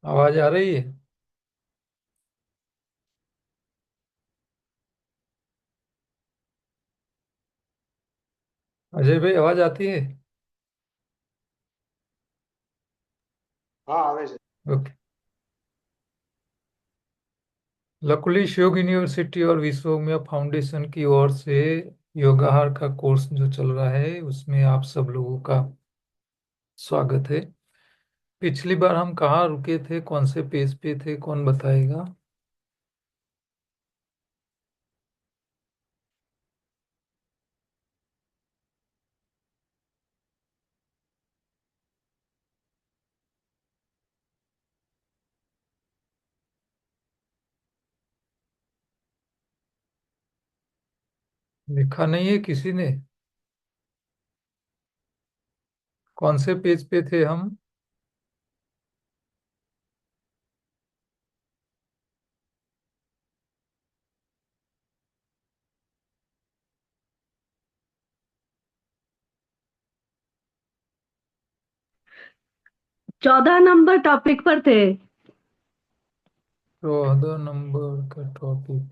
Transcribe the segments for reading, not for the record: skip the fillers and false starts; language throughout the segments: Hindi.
आवाज आ रही है। अजय भाई, आवाज आती है। हाँ આવે છે। ओके। लकुलिश योग यूनिवर्सिटी और विश्वम्य फाउंडेशन की ओर से योगाहार का कोर्स जो चल रहा है उसमें आप सब लोगों का स्वागत है। पिछली बार हम कहाँ रुके थे, कौन से पेज पे थे, कौन बताएगा? लिखा नहीं है किसी ने? कौन से पेज पे थे हम? 14 नंबर टॉपिक पर थे। 14 नंबर का टॉपिक।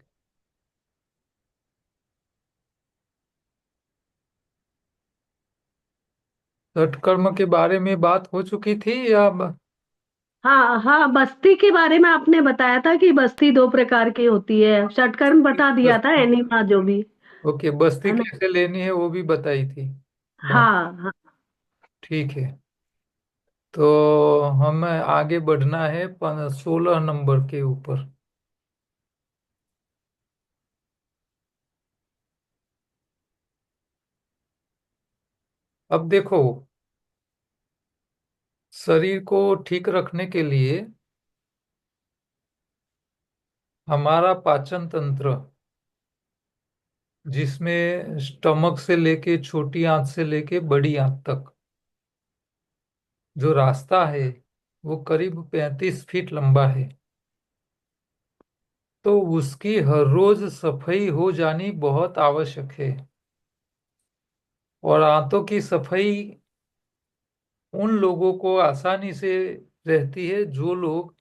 सत्कर्म के बारे में बात हो चुकी थी या हाँ हाँ, बस्ती के बारे में आपने बताया था कि बस्ती 2 प्रकार की होती है। षटकर्म बता दिया था, बस्ती? एनिमा जो भी ओके, बस्ती है ना। कैसे लेनी है वो भी बताई थी बात। हाँ हाँ। ठीक है। तो हमें आगे बढ़ना है 16 नंबर के ऊपर। अब देखो, शरीर को ठीक रखने के लिए हमारा पाचन तंत्र, जिसमें स्टमक से लेके छोटी आंत से लेके बड़ी आंत तक जो रास्ता है वो करीब 35 फीट लंबा है। तो उसकी हर रोज सफाई हो जानी बहुत आवश्यक है। और आंतों की सफाई उन लोगों को आसानी से रहती है जो लोग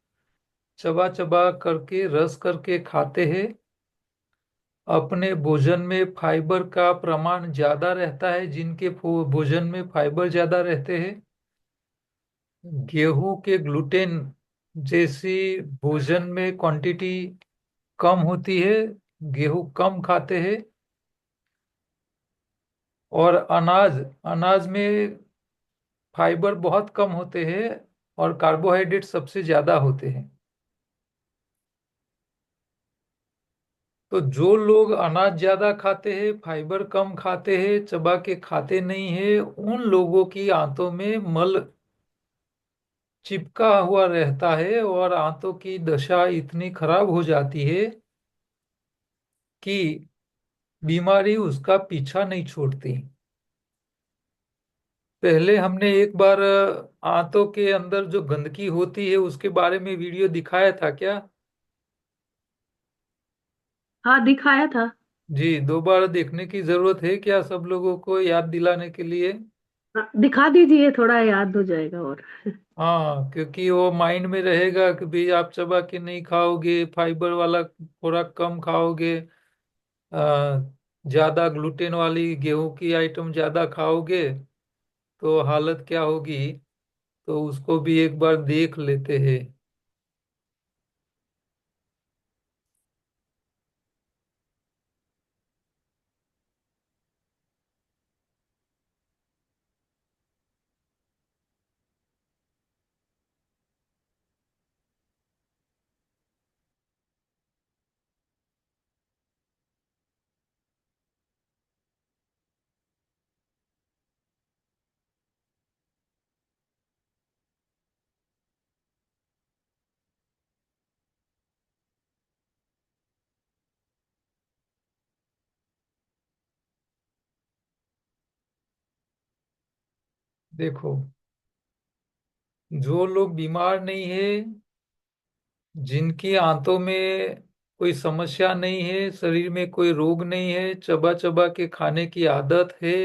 चबा चबा करके रस करके खाते हैं। अपने भोजन में फाइबर का प्रमाण ज्यादा रहता है, जिनके भोजन में फाइबर ज्यादा रहते हैं। गेहूं के ग्लूटेन जैसी भोजन में क्वांटिटी कम होती है, गेहूं कम खाते हैं। और अनाज अनाज में फाइबर बहुत कम होते हैं और कार्बोहाइड्रेट सबसे ज्यादा होते हैं। तो जो लोग अनाज ज्यादा खाते हैं, फाइबर कम खाते हैं, चबा के खाते नहीं है, उन लोगों की आंतों में मल चिपका हुआ रहता है और आंतों की दशा इतनी खराब हो जाती है कि बीमारी उसका पीछा नहीं छोड़ती। पहले हमने एक बार आंतों के अंदर जो गंदगी होती है उसके बारे में वीडियो दिखाया था क्या? हाँ, दिखाया था। जी, दोबारा देखने की जरूरत है क्या सब लोगों को याद दिलाने के लिए? हाँ, दिखा दीजिए, थोड़ा याद हो जाएगा और। हाँ, क्योंकि वो माइंड में रहेगा कि भाई आप चबा के नहीं खाओगे, फाइबर वाला खुराक कम खाओगे, आ, ज्यादा ग्लूटेन वाली गेहूं की आइटम ज्यादा खाओगे तो हालत क्या होगी। तो उसको भी एक बार देख लेते हैं। देखो, जो लोग बीमार नहीं है, जिनकी आंतों में कोई समस्या नहीं है, शरीर में कोई रोग नहीं है, चबा चबा के खाने की आदत है,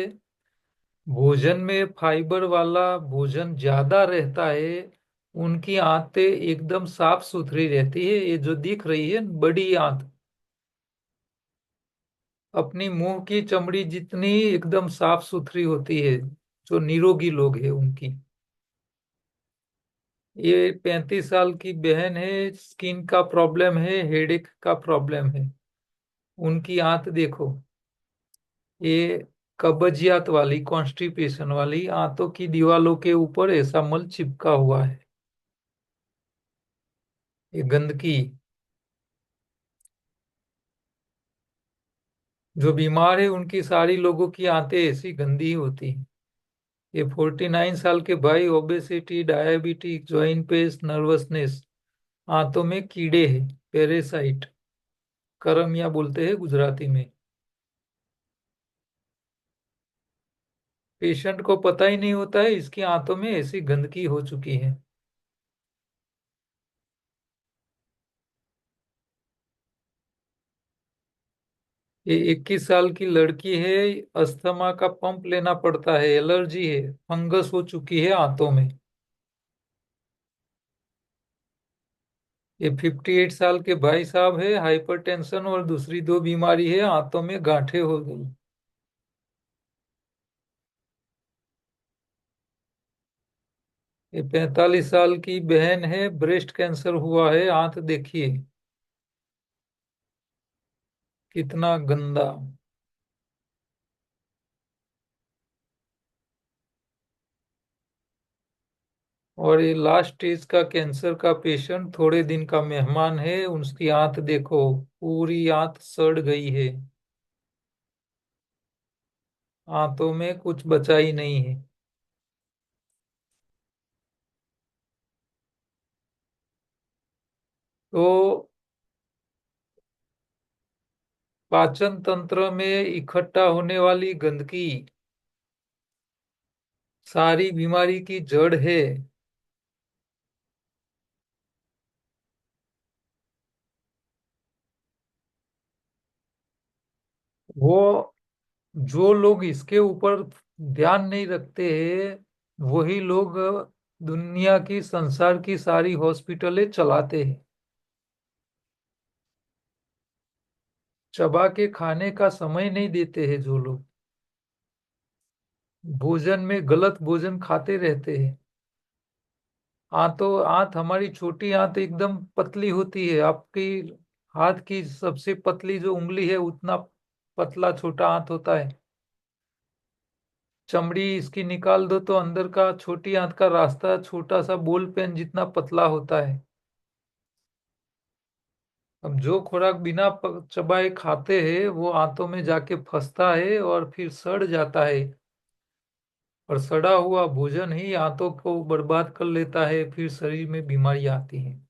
भोजन में फाइबर वाला भोजन ज्यादा रहता है, उनकी आंतें एकदम साफ सुथरी रहती है। ये जो दिख रही है बड़ी आंत, अपनी मुंह की चमड़ी जितनी एकदम साफ सुथरी होती है, जो निरोगी लोग हैं उनकी। ये 35 साल की बहन है, स्किन का प्रॉब्लम है, हेडेक का प्रॉब्लम है। उनकी आंत देखो, ये कब्जियत वाली, कॉन्स्टिपेशन वाली आंतों की दीवारों के ऊपर ऐसा मल चिपका हुआ है, ये गंदगी। जो बीमार है उनकी सारी लोगों की आंतें ऐसी गंदी होती हैं। ये 49 साल के भाई, obesity, diabetes, joint pain, nervousness, आंतों में कीड़े हैं, पेरासाइट, करमिया बोलते हैं गुजराती में। पेशेंट को पता ही नहीं होता है इसकी आंतों में ऐसी गंदगी हो चुकी है। ये 21 साल की लड़की है, अस्थमा का पंप लेना पड़ता है, एलर्जी है, फंगस हो चुकी है आंतों में। ये 58 साल के भाई साहब है, हाइपरटेंशन और दूसरी दो बीमारी है, आंतों में गांठें हो गई। ये 45 साल की बहन है, ब्रेस्ट कैंसर हुआ है, आंत देखिए कितना गंदा। और ये लास्ट स्टेज का कैंसर का पेशेंट, थोड़े दिन का मेहमान है, उसकी आंत देखो, पूरी आंत सड़ गई है, आंतों में कुछ बचा ही नहीं है। तो पाचन तंत्र में इकट्ठा होने वाली गंदगी सारी बीमारी की जड़ है। वो जो लोग इसके ऊपर ध्यान नहीं रखते हैं, वही लोग दुनिया की, संसार की सारी हॉस्पिटलें चलाते हैं। चबा के खाने का समय नहीं देते हैं जो लोग, भोजन में गलत भोजन खाते रहते हैं। आंत हमारी छोटी आंत एकदम पतली होती है, आपकी हाथ की सबसे पतली जो उंगली है उतना पतला छोटा आंत होता है। चमड़ी इसकी निकाल दो तो अंदर का छोटी आंत का रास्ता छोटा सा बॉल पेन जितना पतला होता है। अब जो खुराक बिना चबाए खाते हैं वो आंतों में जाके फंसता है और फिर सड़ जाता है। और सड़ा हुआ भोजन ही आंतों को बर्बाद कर लेता है, फिर शरीर में बीमारी आती है।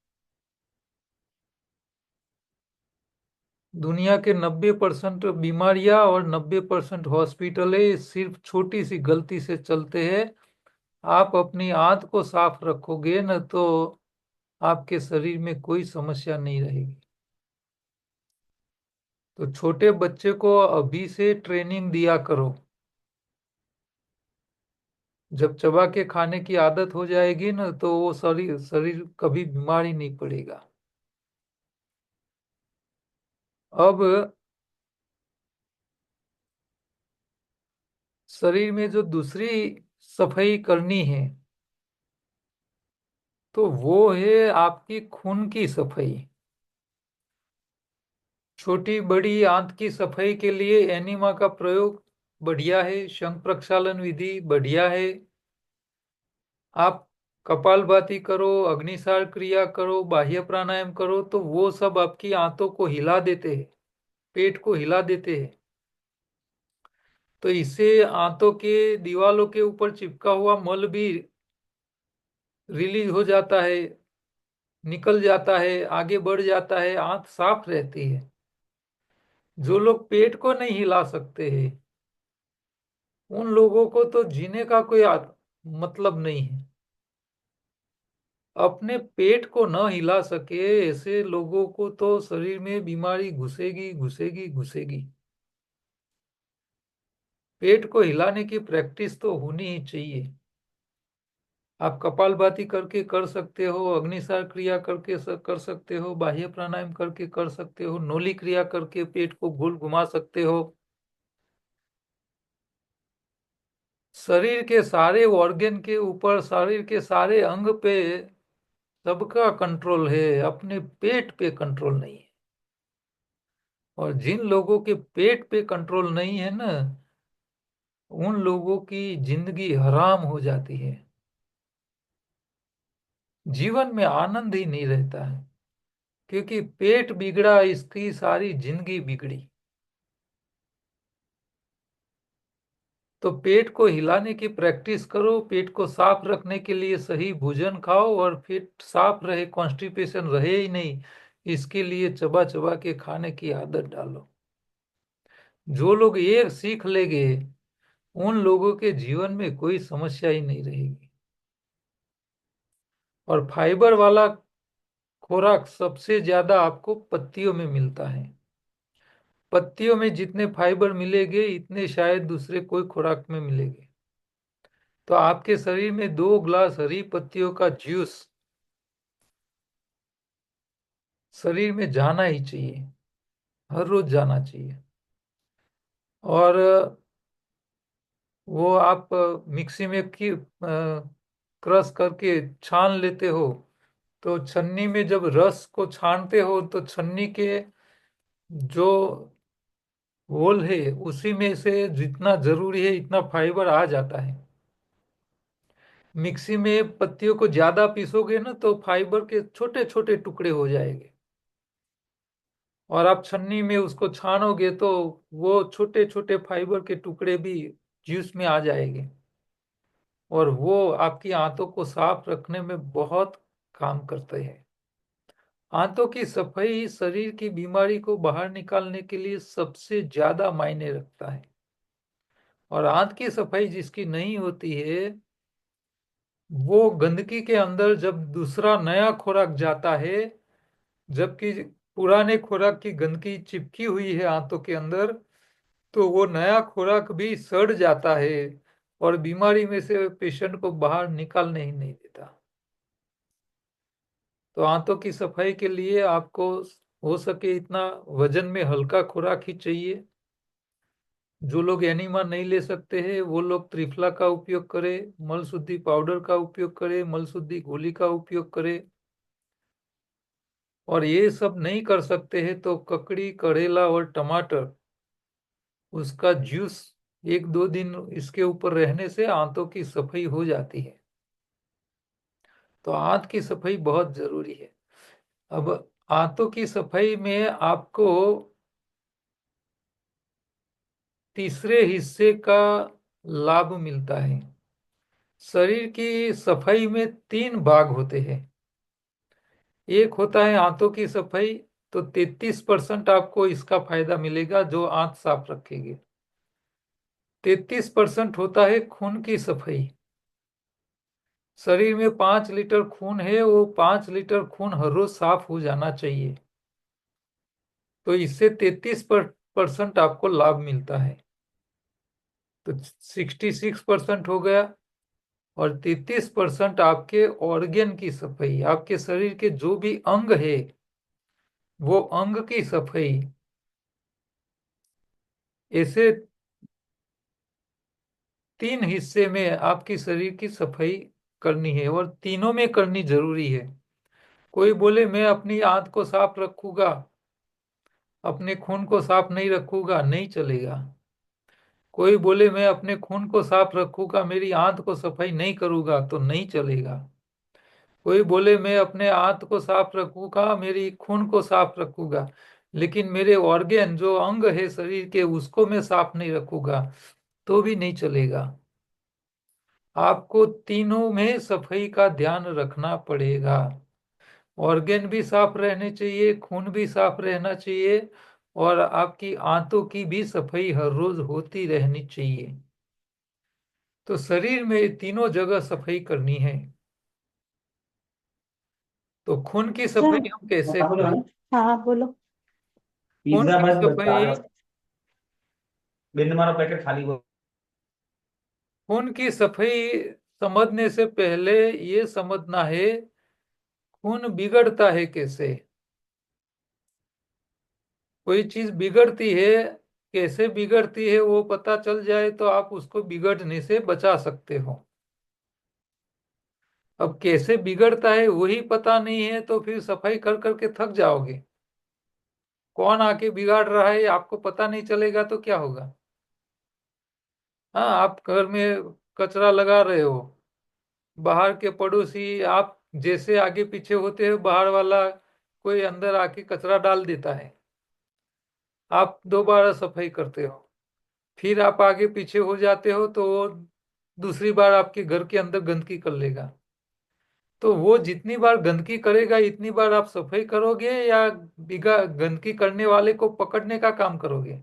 दुनिया के 90% बीमारियां और 90% हॉस्पिटलें सिर्फ छोटी सी गलती से चलते हैं। आप अपनी आंत को साफ रखोगे न तो आपके शरीर में कोई समस्या नहीं रहेगी। तो छोटे बच्चे को अभी से ट्रेनिंग दिया करो। जब चबा के खाने की आदत हो जाएगी ना तो वो शरीर शरीर कभी बीमार ही नहीं पड़ेगा। अब शरीर में जो दूसरी सफाई करनी है तो वो है आपकी खून की सफाई। छोटी बड़ी आंत की सफाई के लिए एनिमा का प्रयोग बढ़िया है, शंख प्रक्षालन विधि बढ़िया है। आप कपालभाति करो, अग्निसार क्रिया करो, बाह्य प्राणायाम करो तो वो सब आपकी आंतों को हिला देते हैं, पेट को हिला देते हैं। तो इससे आंतों के दीवालों के ऊपर चिपका हुआ मल भी रिलीज हो जाता है, निकल जाता है, आगे बढ़ जाता है, आंत साफ रहती है। जो लोग पेट को नहीं हिला सकते हैं उन लोगों को तो जीने का कोई मतलब नहीं है। अपने पेट को न हिला सके ऐसे लोगों को तो शरीर में बीमारी घुसेगी घुसेगी घुसेगी। पेट को हिलाने की प्रैक्टिस तो होनी ही चाहिए। आप कपालभाति करके कर सकते हो, अग्निसार क्रिया करके कर सकते हो, बाह्य प्राणायाम करके कर सकते हो, नोली क्रिया करके पेट को गोल घुमा सकते हो। शरीर के सारे ऑर्गन के ऊपर, शरीर के सारे अंग पे सबका कंट्रोल है, अपने पेट पे कंट्रोल नहीं है। और जिन लोगों के पेट पे कंट्रोल नहीं है ना, उन लोगों की जिंदगी हराम हो जाती है, जीवन में आनंद ही नहीं रहता है। क्योंकि पेट बिगड़ा, इसकी सारी जिंदगी बिगड़ी। तो पेट को हिलाने की प्रैक्टिस करो, पेट को साफ रखने के लिए सही भोजन खाओ, और पेट साफ रहे, कॉन्स्टिपेशन रहे ही नहीं, इसके लिए चबा चबा के खाने की आदत डालो। जो लोग ये सीख लेंगे, उन लोगों के जीवन में कोई समस्या ही नहीं रहेगी। और फाइबर वाला खुराक सबसे ज्यादा आपको पत्तियों में मिलता है। पत्तियों में जितने फाइबर मिलेंगे, इतने शायद दूसरे कोई खुराक में मिलेंगे। तो आपके शरीर में 2 ग्लास हरी पत्तियों का जूस शरीर में जाना ही चाहिए, हर रोज जाना चाहिए। और वो आप मिक्सी में की क्रश करके छान लेते हो, तो छन्नी में जब रस को छानते हो, तो छन्नी के जो होल है, उसी में से जितना जरूरी है इतना फाइबर आ जाता है। मिक्सी में पत्तियों को ज्यादा पीसोगे ना, तो फाइबर के छोटे छोटे टुकड़े हो जाएंगे। और आप छन्नी में उसको छानोगे तो वो छोटे छोटे फाइबर के टुकड़े भी जूस में आ जाएंगे। और वो आपकी आंतों को साफ रखने में बहुत काम करते हैं। आंतों की सफाई शरीर की बीमारी को बाहर निकालने के लिए सबसे ज्यादा मायने रखता है। और आंत की सफाई जिसकी नहीं होती है, वो गंदगी के अंदर जब दूसरा नया खुराक जाता है, जबकि पुराने खुराक की गंदगी चिपकी हुई है आंतों के अंदर, तो वो नया खुराक भी सड़ जाता है, और बीमारी में से पेशेंट को बाहर निकालने ही नहीं देता। तो आंतों की सफाई के लिए आपको हो सके इतना वजन में हल्का खुराक ही चाहिए। जो लोग एनिमा नहीं ले सकते हैं, वो लोग त्रिफला का उपयोग करें, मल शुद्धि पाउडर का उपयोग करें, मल शुद्धि गोली का उपयोग करें। और ये सब नहीं कर सकते हैं तो ककड़ी, करेला और टमाटर, उसका जूस 1-2 दिन इसके ऊपर रहने से आंतों की सफाई हो जाती है। तो आंत की सफाई बहुत जरूरी है। अब आंतों की सफाई में आपको तीसरे हिस्से का लाभ मिलता है। शरीर की सफाई में 3 भाग होते हैं। एक होता है आंतों की सफाई, तो 33% आपको इसका फायदा मिलेगा जो आंत साफ रखेगी। 33% होता है खून की सफाई। शरीर में 5 लीटर खून है, वो 5 लीटर खून हर रोज साफ हो जाना चाहिए। तो इससे 33% आपको लाभ मिलता है। तो 66% हो गया। और 33% आपके ऑर्गन की सफाई, आपके शरीर के जो भी अंग है, वो अंग की सफाई। ऐसे 3 हिस्से में आपकी शरीर की सफाई करनी है, और तीनों में करनी जरूरी है। कोई बोले मैं अपनी आंत को साफ रखूंगा, अपने खून को साफ नहीं रखूंगा, नहीं चलेगा। कोई बोले मैं अपने खून को साफ रखूंगा, मेरी आंत को सफाई नहीं करूंगा, तो नहीं चलेगा। कोई बोले मैं अपने आंत को साफ रखूंगा, मेरी खून को साफ रखूंगा, लेकिन मेरे ऑर्गन जो अंग है शरीर के, उसको मैं साफ नहीं रखूंगा, तो भी नहीं चलेगा। आपको तीनों में सफाई का ध्यान रखना पड़ेगा। ऑर्गन भी साफ रहने चाहिए, खून भी साफ रहना चाहिए, और आपकी आंतों की भी सफाई हर रोज होती रहनी चाहिए। तो शरीर में तीनों जगह सफाई करनी है। तो खून की अच्छा। सफाई हम कैसे बता दो करें? भाई। हाँ बोलो। खून पिज्जा की बस बता सफाई, रहा हूँ। बिन मारो पैकेट खाली वो। खून की सफाई समझने से पहले ये समझना है खून बिगड़ता है कैसे। कोई चीज बिगड़ती है, कैसे बिगड़ती है वो पता चल जाए तो आप उसको बिगड़ने से बचा सकते हो। अब कैसे बिगड़ता है वही पता नहीं है तो फिर सफाई कर करके थक जाओगे। कौन आके बिगाड़ रहा है आपको पता नहीं चलेगा तो क्या होगा। हाँ, आप घर में कचरा लगा रहे हो, बाहर के पड़ोसी आप जैसे आगे पीछे होते हो, बाहर वाला कोई अंदर आके कचरा डाल देता है, आप दोबारा सफाई करते हो, फिर आप आगे पीछे हो जाते हो तो वो दूसरी बार आपके घर के अंदर गंदगी कर लेगा। तो वो जितनी बार गंदगी करेगा इतनी बार आप सफाई करोगे या बिगा गंदगी करने वाले को पकड़ने का काम करोगे।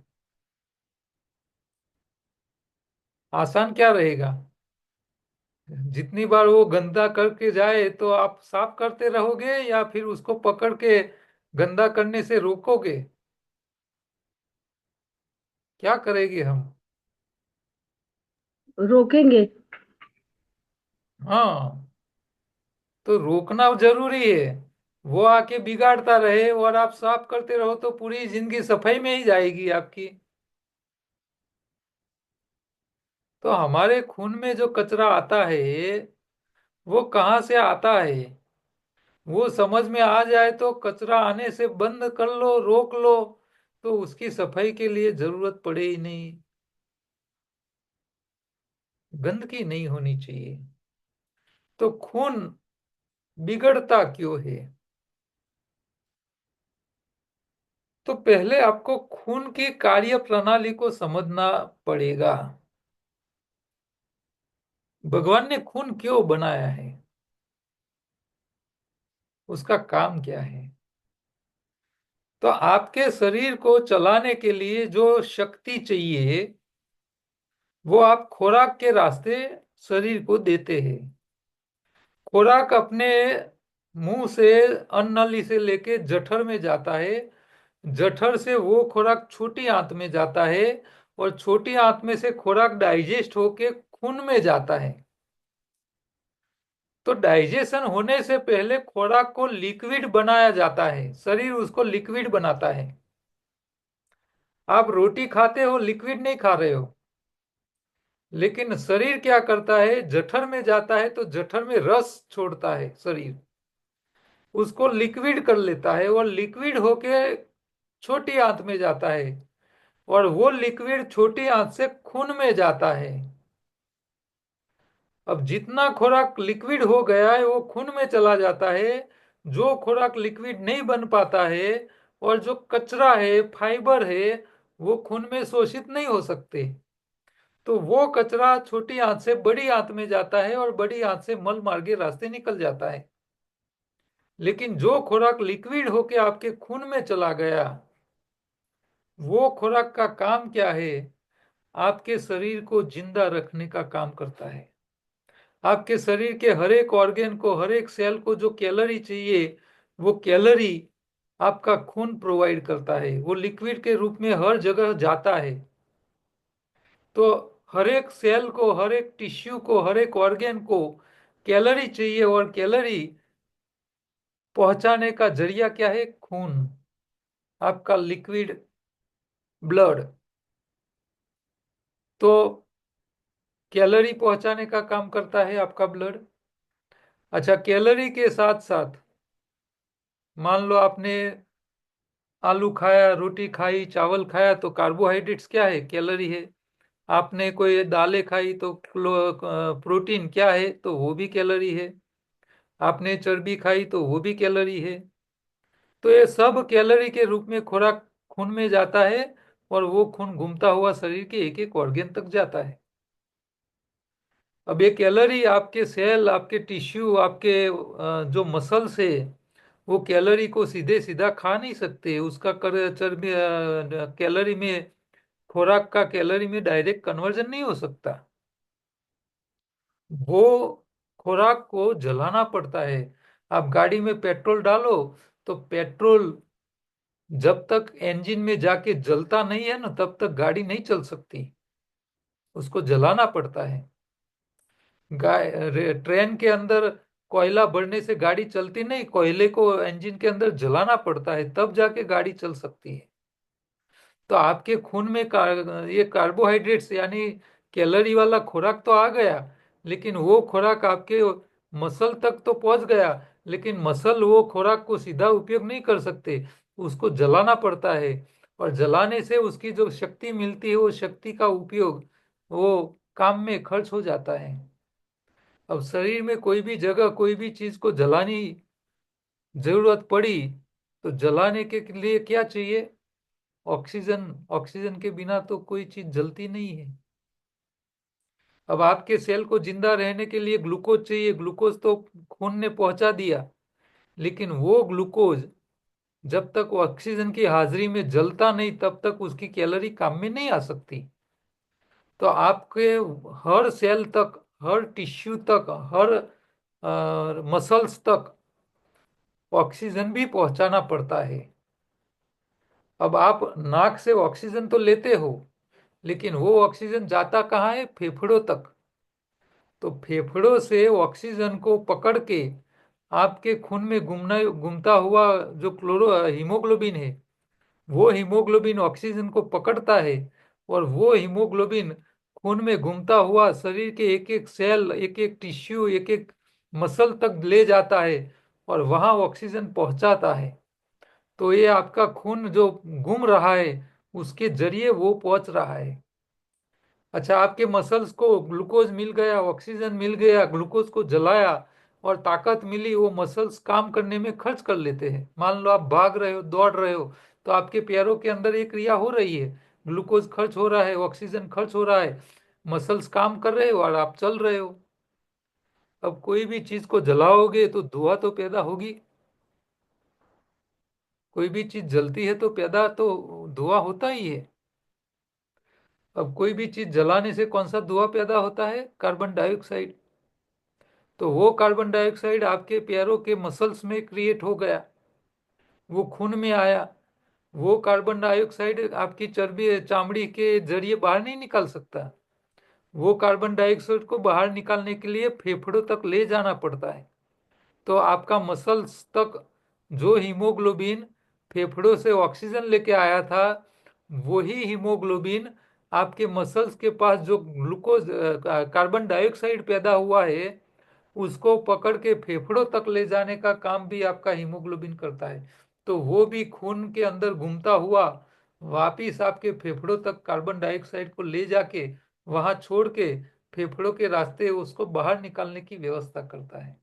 आसान क्या रहेगा। जितनी बार वो गंदा करके जाए तो आप साफ करते रहोगे या फिर उसको पकड़ के गंदा करने से रोकोगे। क्या करेंगे हम। रोकेंगे। हाँ, तो रोकना जरूरी है। वो आके बिगाड़ता रहे और आप साफ करते रहो तो पूरी जिंदगी सफाई में ही जाएगी आपकी। तो हमारे खून में जो कचरा आता है वो कहाँ से आता है, वो समझ में आ जाए तो कचरा आने से बंद कर लो, रोक लो, तो उसकी सफाई के लिए जरूरत पड़े ही नहीं। गंदगी नहीं होनी चाहिए। तो खून बिगड़ता क्यों है। तो पहले आपको खून की कार्य प्रणाली को समझना पड़ेगा। भगवान ने खून क्यों बनाया है, उसका काम क्या है। तो आपके शरीर को चलाने के लिए जो शक्ति चाहिए वो आप खुराक के रास्ते शरीर को देते हैं। खुराक अपने मुंह से अन्न नली से लेके जठर में जाता है, जठर से वो खुराक छोटी आंत में जाता है और छोटी आंत में से खुराक डाइजेस्ट होके खून में जाता है। तो डाइजेशन होने से पहले खुराक को लिक्विड बनाया जाता है, शरीर उसको लिक्विड बनाता है। आप रोटी खाते हो, लिक्विड नहीं खा रहे हो। लेकिन शरीर क्या करता है, जठर में जाता है तो जठर में रस छोड़ता है शरीर, उसको लिक्विड कर लेता है और लिक्विड होके छोटी आंत में जाता है और वो लिक्विड छोटी आंत से खून में जाता है। अब जितना खुराक लिक्विड हो गया है वो खून में चला जाता है। जो खुराक लिक्विड नहीं बन पाता है और जो कचरा है, फाइबर है, वो खून में शोषित नहीं हो सकते। तो वो कचरा छोटी आंत से बड़ी आंत में जाता है और बड़ी आंत से मल मार्गे रास्ते निकल जाता है। लेकिन जो खुराक लिक्विड होके आपके खून में चला गया, वो खुराक का काम क्या है, आपके शरीर को जिंदा रखने का काम करता है। आपके शरीर के हर एक ऑर्गेन को, हर एक सेल को जो कैलोरी चाहिए वो कैलोरी आपका खून प्रोवाइड करता है, वो लिक्विड के रूप में हर जगह जाता है। तो हर एक सेल को, हर एक टिश्यू को, हर एक ऑर्गेन को कैलोरी चाहिए और कैलोरी पहुंचाने का जरिया क्या है, खून, आपका लिक्विड ब्लड। तो कैलोरी पहुंचाने का काम करता है आपका ब्लड। अच्छा, कैलोरी के साथ साथ मान लो आपने आलू खाया, रोटी खाई, चावल खाया तो कार्बोहाइड्रेट्स क्या है, कैलोरी है। आपने कोई दालें खाई तो प्रोटीन क्या है, तो वो भी कैलोरी है। आपने चर्बी खाई तो वो भी कैलोरी है। तो ये सब कैलोरी के रूप में खुराक खून में जाता है और वो खून घूमता हुआ शरीर के एक एक ऑर्गेन तक जाता है। अब ये कैलोरी आपके सेल, आपके टिश्यू, आपके जो मसल्स है वो कैलोरी को सीधे सीधा खा नहीं सकते, उसका कर चर्बी कैलोरी में, खुराक का कैलोरी में डायरेक्ट कन्वर्जन नहीं हो सकता। वो खुराक को जलाना पड़ता है। आप गाड़ी में पेट्रोल डालो तो पेट्रोल जब तक इंजन में जाके जलता नहीं है ना तब तक गाड़ी नहीं चल सकती, उसको जलाना पड़ता है। ट्रेन के अंदर कोयला बढ़ने से गाड़ी चलती नहीं, कोयले को इंजन के अंदर जलाना पड़ता है तब जाके गाड़ी चल सकती है। तो आपके खून में ये कार्बोहाइड्रेट्स यानी कैलोरी वाला खुराक तो आ गया, लेकिन वो खुराक आपके मसल तक तो पहुंच गया, लेकिन मसल वो खुराक को सीधा उपयोग नहीं कर सकते, उसको जलाना पड़ता है। और जलाने से उसकी जो शक्ति मिलती है वो शक्ति का उपयोग वो काम में खर्च हो जाता है। अब शरीर में कोई भी जगह कोई भी चीज को जलानी जरूरत पड़ी तो जलाने के लिए क्या चाहिए? ऑक्सीजन। ऑक्सीजन के बिना तो कोई चीज जलती नहीं है। अब आपके सेल को जिंदा रहने के लिए ग्लूकोज चाहिए, ग्लूकोज तो खून ने पहुंचा दिया, लेकिन वो ग्लूकोज जब तक वो ऑक्सीजन की हाजिरी में जलता नहीं तब तक उसकी कैलोरी काम में नहीं आ सकती। तो आपके हर सेल तक, हर टिश्यू तक, हर मसल्स तक ऑक्सीजन भी पहुंचाना पड़ता है। अब आप नाक से ऑक्सीजन तो लेते हो, लेकिन वो ऑक्सीजन जाता कहाँ है? फेफड़ों तक। तो फेफड़ों से ऑक्सीजन को पकड़ के आपके खून में घूमता हुआ जो क्लोरो हीमोग्लोबिन है, वो हीमोग्लोबिन ऑक्सीजन को पकड़ता है, और वो हीमोग्लोबिन खून में घूमता हुआ शरीर के एक एक सेल, एक एक टिश्यू, एक एक मसल तक ले जाता है और वहां ऑक्सीजन पहुंचाता है। तो ये आपका खून जो घूम रहा है उसके जरिए वो पहुंच रहा है। अच्छा, आपके मसल्स को ग्लूकोज मिल गया, ऑक्सीजन मिल गया, ग्लूकोज को जलाया और ताकत मिली, वो मसल्स काम करने में खर्च कर लेते हैं। मान लो आप भाग रहे हो, दौड़ रहे हो, तो आपके पैरों के अंदर एक क्रिया हो रही है, ग्लूकोज खर्च हो रहा है, ऑक्सीजन खर्च हो रहा है, मसल्स काम कर रहे हो और आप चल रहे हो। अब कोई भी चीज को जलाओगे तो धुआं तो पैदा होगी, कोई भी चीज जलती है तो पैदा तो धुआं होता ही है। अब कोई भी चीज जलाने से कौन सा धुआं पैदा होता है? Carbon dioxide. तो वो कार्बन डाइऑक्साइड आपके पैरों के मसल्स में क्रिएट हो गया, वो खून में आया। वो कार्बन डाइऑक्साइड आपकी चर्बी चामड़ी के जरिए बाहर नहीं निकाल सकता, वो कार्बन डाइऑक्साइड को बाहर निकालने के लिए फेफड़ों तक ले जाना पड़ता है। तो आपका मसल्स तक जो हीमोग्लोबिन फेफड़ों से ऑक्सीजन लेके आया था, वही हीमोग्लोबिन आपके मसल्स के पास जो ग्लूकोज कार्बन डाइऑक्साइड पैदा हुआ है उसको पकड़ के फेफड़ों तक ले जाने का काम भी आपका हीमोग्लोबिन करता है। तो वो भी खून के अंदर घूमता हुआ वापिस आपके फेफड़ों तक कार्बन डाइऑक्साइड को ले जाके वहां छोड़ के फेफड़ों के रास्ते उसको बाहर निकालने की व्यवस्था करता है।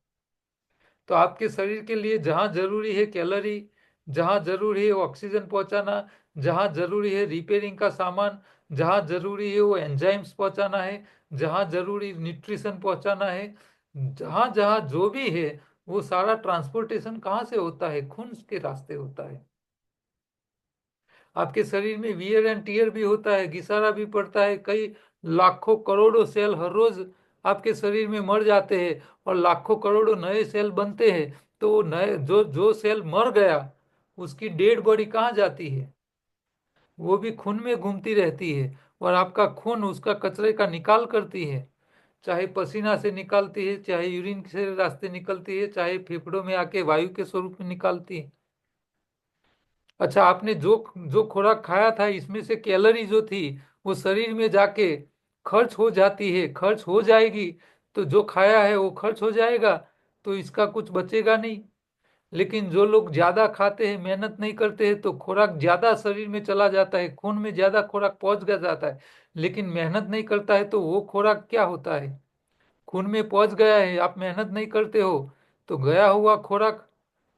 तो आपके शरीर के लिए जहां जरूरी है कैलोरी, जहां जरूरी है ऑक्सीजन पहुंचाना, जहां जरूरी है रिपेयरिंग का सामान, जहां जरूरी है वो एंजाइम्स पहुंचाना है, जहां जरूरी न्यूट्रिशन पहुंचाना है, जहां जहां जो भी है वो सारा ट्रांसपोर्टेशन कहाँ से होता है? खून के रास्ते होता है। आपके शरीर में वियर एंड टीयर भी होता है, घिसारा भी पड़ता है, कई लाखों करोड़ों सेल हर रोज आपके शरीर में मर जाते हैं और लाखों करोड़ों नए सेल बनते हैं। तो वो नए जो जो सेल मर गया उसकी डेड बॉडी कहाँ जाती है? वो भी खून में घूमती रहती है और आपका खून उसका कचरे का निकाल करती है, चाहे पसीना से निकालती है, चाहे यूरिन से रास्ते निकलती है, चाहे फेफड़ों में आके वायु के स्वरूप में निकालती है। अच्छा, आपने जो जो खुराक खाया था इसमें से कैलोरी जो थी वो शरीर में जाके खर्च हो जाती है, खर्च हो जाएगी। तो जो खाया है वो खर्च हो जाएगा, तो इसका कुछ बचेगा नहीं। लेकिन जो लोग ज्यादा खाते हैं, मेहनत नहीं करते हैं, तो खुराक ज्यादा शरीर में चला जाता है, खून में ज्यादा खुराक पहुंच गया जाता है। लेकिन मेहनत नहीं करता है तो वो खुराक क्या होता है? खून में पहुंच गया है, आप मेहनत नहीं करते हो, तो गया हुआ खुराक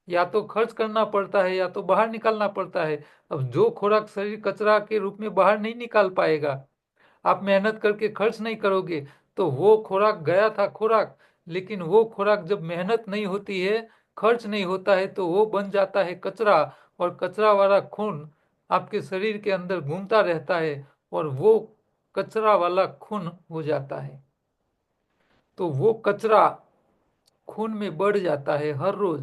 या तो खर्च करना पड़ता है या तो बाहर निकालना पड़ता है। अब जो खुराक शरीर कचरा के रूप में बाहर नहीं निकाल पाएगा, आप मेहनत करके खर्च नहीं करोगे, तो वो खुराक गया था खुराक। लेकिन वो खुराक जब मेहनत नहीं होती है, खर्च नहीं होता है, तो वो बन जाता है कचरा। और कचरा वाला खून आपके शरीर के अंदर घूमता रहता है और वो कचरा वाला खून हो जाता है। तो वो कचरा खून में बढ़ जाता है हर रोज।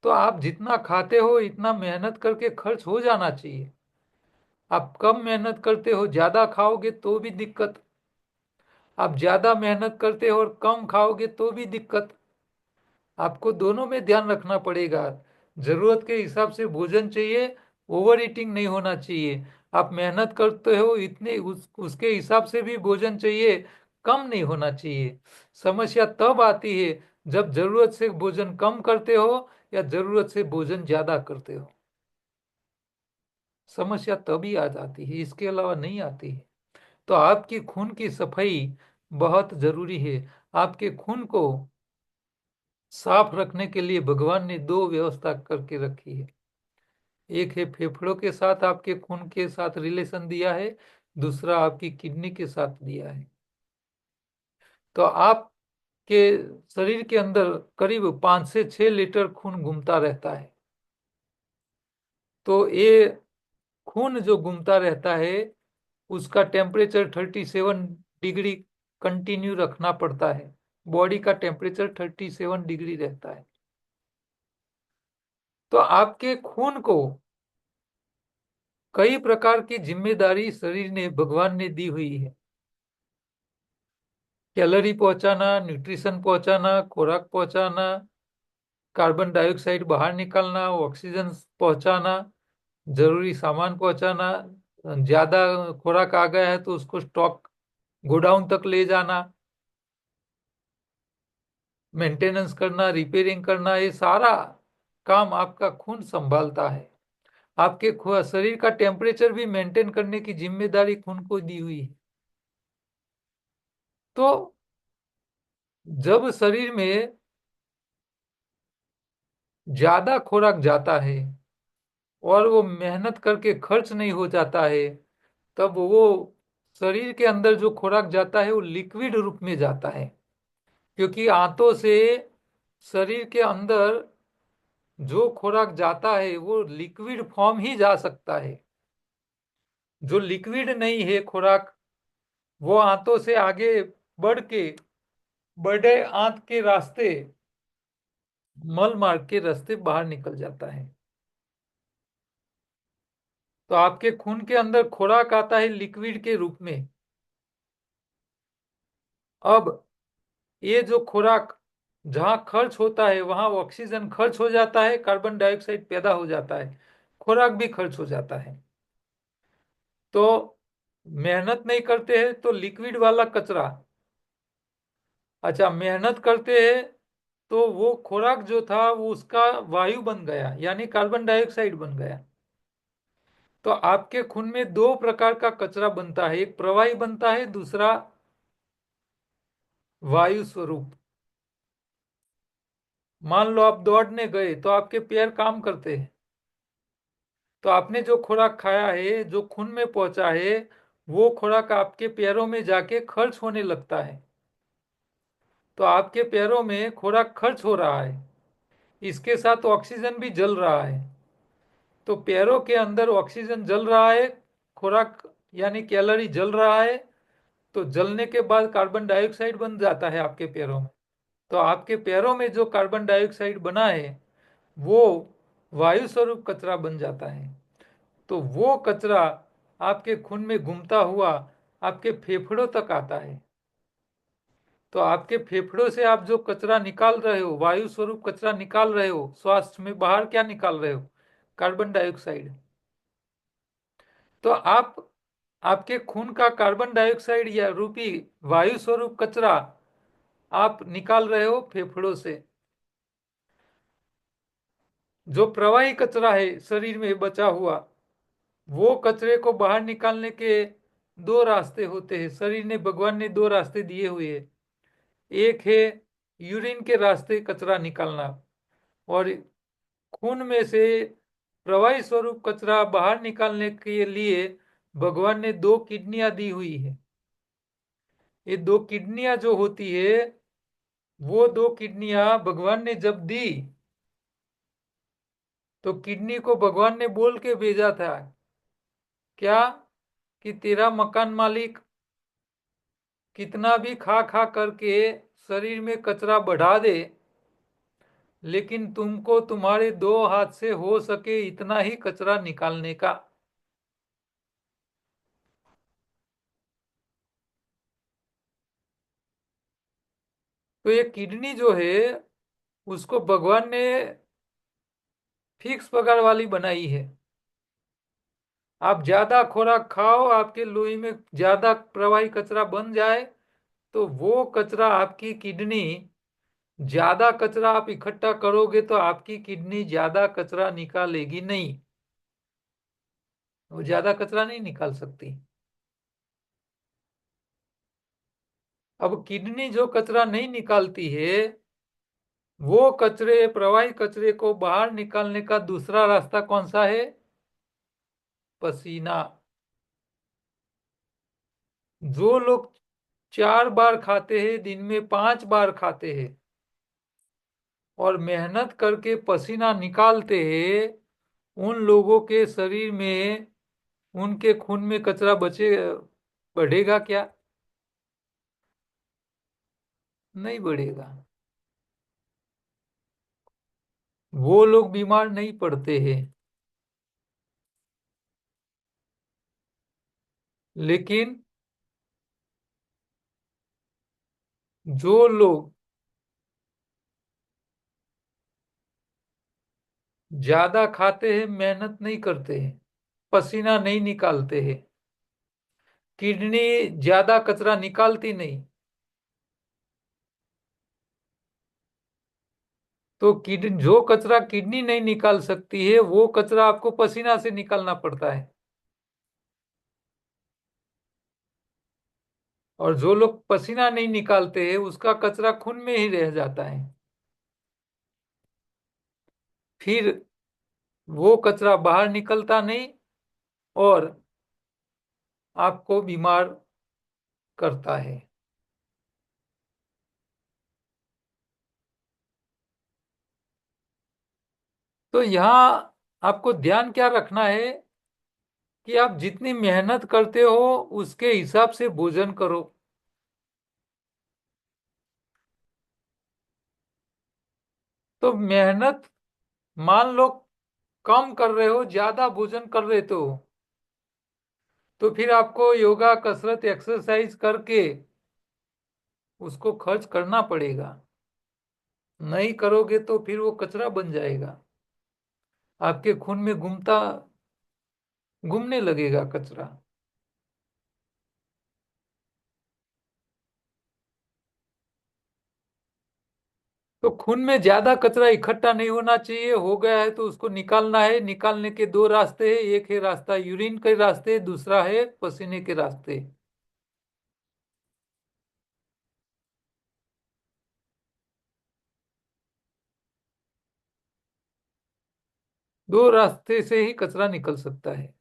तो आप जितना खाते हो इतना मेहनत करके खर्च हो जाना चाहिए। आप कम मेहनत करते हो, ज्यादा खाओगे तो भी दिक्कत। आप ज्यादा मेहनत करते हो और कम खाओगे तो भी दिक्कत। आपको दोनों में ध्यान रखना पड़ेगा। जरूरत के हिसाब से भोजन चाहिए, ओवर ईटिंग नहीं होना चाहिए। आप मेहनत करते हो इतने उसके हिसाब से भी भोजन चाहिए, कम नहीं होना चाहिए। समस्या तब आती है जब जरूरत से भोजन कम करते हो या जरूरत से भोजन ज्यादा करते हो। समस्या तभी आ जाती है, इसके अलावा नहीं आती है। तो आपकी खून की सफाई बहुत जरूरी है। आपके खून को साफ रखने के लिए भगवान ने दो व्यवस्था करके रखी है। एक है फेफड़ों के साथ आपके खून के साथ रिलेशन दिया है, दूसरा आपकी किडनी के साथ दिया है। तो आपके शरीर के अंदर करीब 5 से 6 लीटर खून घूमता रहता है। तो ये खून जो घूमता रहता है उसका टेम्परेचर 37 डिग्री कंटिन्यू रखना पड़ता है। बॉडी का टेम्परेचर 37 डिग्री रहता है। तो आपके खून को कई प्रकार की जिम्मेदारी शरीर ने भगवान ने दी हुई है। कैलोरी पहुंचाना, न्यूट्रिशन पहुंचाना, खुराक पहुंचाना, कार्बन डाइऑक्साइड बाहर निकालना, ऑक्सीजन पहुंचाना, जरूरी सामान पहुंचाना। ज्यादा खुराक आ गया है तो उसको स्टॉक गोडाउन तक ले जाना, मेंटेनेंस करना, रिपेयरिंग करना, ये सारा काम आपका खून संभालता है। आपके शरीर का टेम्परेचर भी मेंटेन करने की जिम्मेदारी खून को दी हुई है। तो जब शरीर में ज्यादा खुराक जाता है और वो मेहनत करके खर्च नहीं हो जाता है, तब वो शरीर के अंदर जो खुराक जाता है वो लिक्विड रूप में जाता है। क्योंकि आंतों से शरीर के अंदर जो खुराक जाता है वो लिक्विड फॉर्म ही जा सकता है। जो लिक्विड नहीं है खुराक, वो आंतों से आगे बढ़ के बड़े आंत के रास्ते, मल मार्ग के रास्ते बाहर निकल जाता है। तो आपके खून के अंदर खुराक आता है लिक्विड के रूप में। अब ये जो खुराक जहां खर्च होता है वहां ऑक्सीजन खर्च हो जाता है, कार्बन डाइऑक्साइड पैदा हो जाता है, खुराक भी खर्च हो जाता है। तो मेहनत नहीं करते हैं तो लिक्विड वाला कचरा, अच्छा मेहनत करते हैं तो वो खुराक जो था वो उसका वायु बन गया, यानी कार्बन डाइऑक्साइड बन गया। तो आपके खून में दो प्रकार का कचरा बनता है, एक प्रवाही बनता है, दूसरा वायु स्वरूप। मान लो आप दौड़ने गए तो आपके पैर काम करते हैं, तो आपने जो खुराक खाया है, जो खून में पहुंचा है, वो खुराक आपके पैरों में जाके खर्च होने लगता है। तो आपके पैरों में खुराक खर्च हो रहा है, इसके साथ ऑक्सीजन भी जल रहा है। तो पैरों के अंदर ऑक्सीजन जल रहा है, खुराक यानी कैलोरी जल रहा है। तो जलने के बाद कार्बन डाइऑक्साइड बन जाता है आपके पैरों में। तो आपके पैरों में जो कार्बन डाइऑक्साइड बना है वो वायु स्वरूप कचरा बन जाता है। तो वो कचरा आपके खून में घूमता हुआ आपके फेफड़ों तक आता है। तो आपके फेफड़ों से आप जो कचरा निकाल रहे हो, वायु स्वरूप कचरा निकाल रहे हो, स्वास्थ्य में बाहर क्या निकाल रहे हो? Carbon dioxide. तो आप आपके खून का कार्बन डाइऑक्साइड या रूपी वायु स्वरूप कचरा आप निकाल रहे हो फेफड़ों से। जो प्रवाही कचरा है शरीर में बचा हुआ, वो कचरे को बाहर निकालने के दो रास्ते होते हैं। शरीर ने भगवान ने दो रास्ते दिए हुए हैं। एक है यूरिन के रास्ते कचरा निकालना, और खून में से प्रवाही स्वरूप कचरा बाहर निकालने के लिए भगवान ने दो किडनियां दी हुई है। ये दो किडनियां जो होती है, वो दो किडनियां भगवान ने जब दी तो किडनी को भगवान ने बोल के भेजा था क्या, कि तेरा मकान मालिक कितना भी खा खा करके शरीर में कचरा बढ़ा दे, लेकिन तुमको तुम्हारे दो हाथ से हो सके इतना ही कचरा निकालने का। तो ये किडनी जो है उसको भगवान ने फिक्स पगार वाली बनाई है। आप ज्यादा खुराक खाओ, आपके लोही में ज्यादा प्रवाही कचरा बन जाए, तो वो कचरा आपकी किडनी, ज्यादा कचरा आप इकट्ठा करोगे तो आपकी किडनी ज्यादा कचरा निकालेगी नहीं, वो ज्यादा कचरा नहीं निकाल सकती। अब किडनी जो कचरा नहीं निकालती है, वो कचरे, प्रवाही कचरे को बाहर निकालने का दूसरा रास्ता कौन सा है? पसीना। जो लोग 4 बार खाते हैं, दिन में 5 बार खाते हैं, और मेहनत करके पसीना निकालते हैं, उन लोगों के शरीर में, उनके खून में कचरा बढ़ेगा क्या? नहीं बढ़ेगा। वो लोग बीमार नहीं पड़ते हैं। लेकिन जो लोग ज्यादा खाते हैं, मेहनत नहीं करते हैं, पसीना नहीं निकालते हैं, किडनी ज्यादा कचरा निकालती नहीं, तो किडनी, जो कचरा किडनी नहीं निकाल सकती है, वो कचरा आपको पसीना से निकालना पड़ता है। और जो लोग पसीना नहीं निकालते हैं, उसका कचरा खून में ही रह जाता है। फिर वो कचरा बाहर निकलता नहीं और आपको बीमार करता है। तो यहाँ आपको ध्यान क्या रखना है कि आप जितनी मेहनत करते हो उसके हिसाब से भोजन करो। तो मेहनत, मान लो कम कर रहे हो, ज्यादा भोजन कर रहे तो फिर आपको योगा, कसरत, एक्सरसाइज करके उसको खर्च करना पड़ेगा। नहीं करोगे तो फिर वो कचरा बन जाएगा, आपके खून में घूमने लगेगा कचरा। तो खून में ज्यादा कचरा इकट्ठा नहीं होना चाहिए, हो गया है तो उसको निकालना है। निकालने के दो रास्ते हैं, एक है रास्ता यूरिन के रास्ते, दूसरा है पसीने के रास्ते। दो रास्ते से ही कचरा निकल सकता है।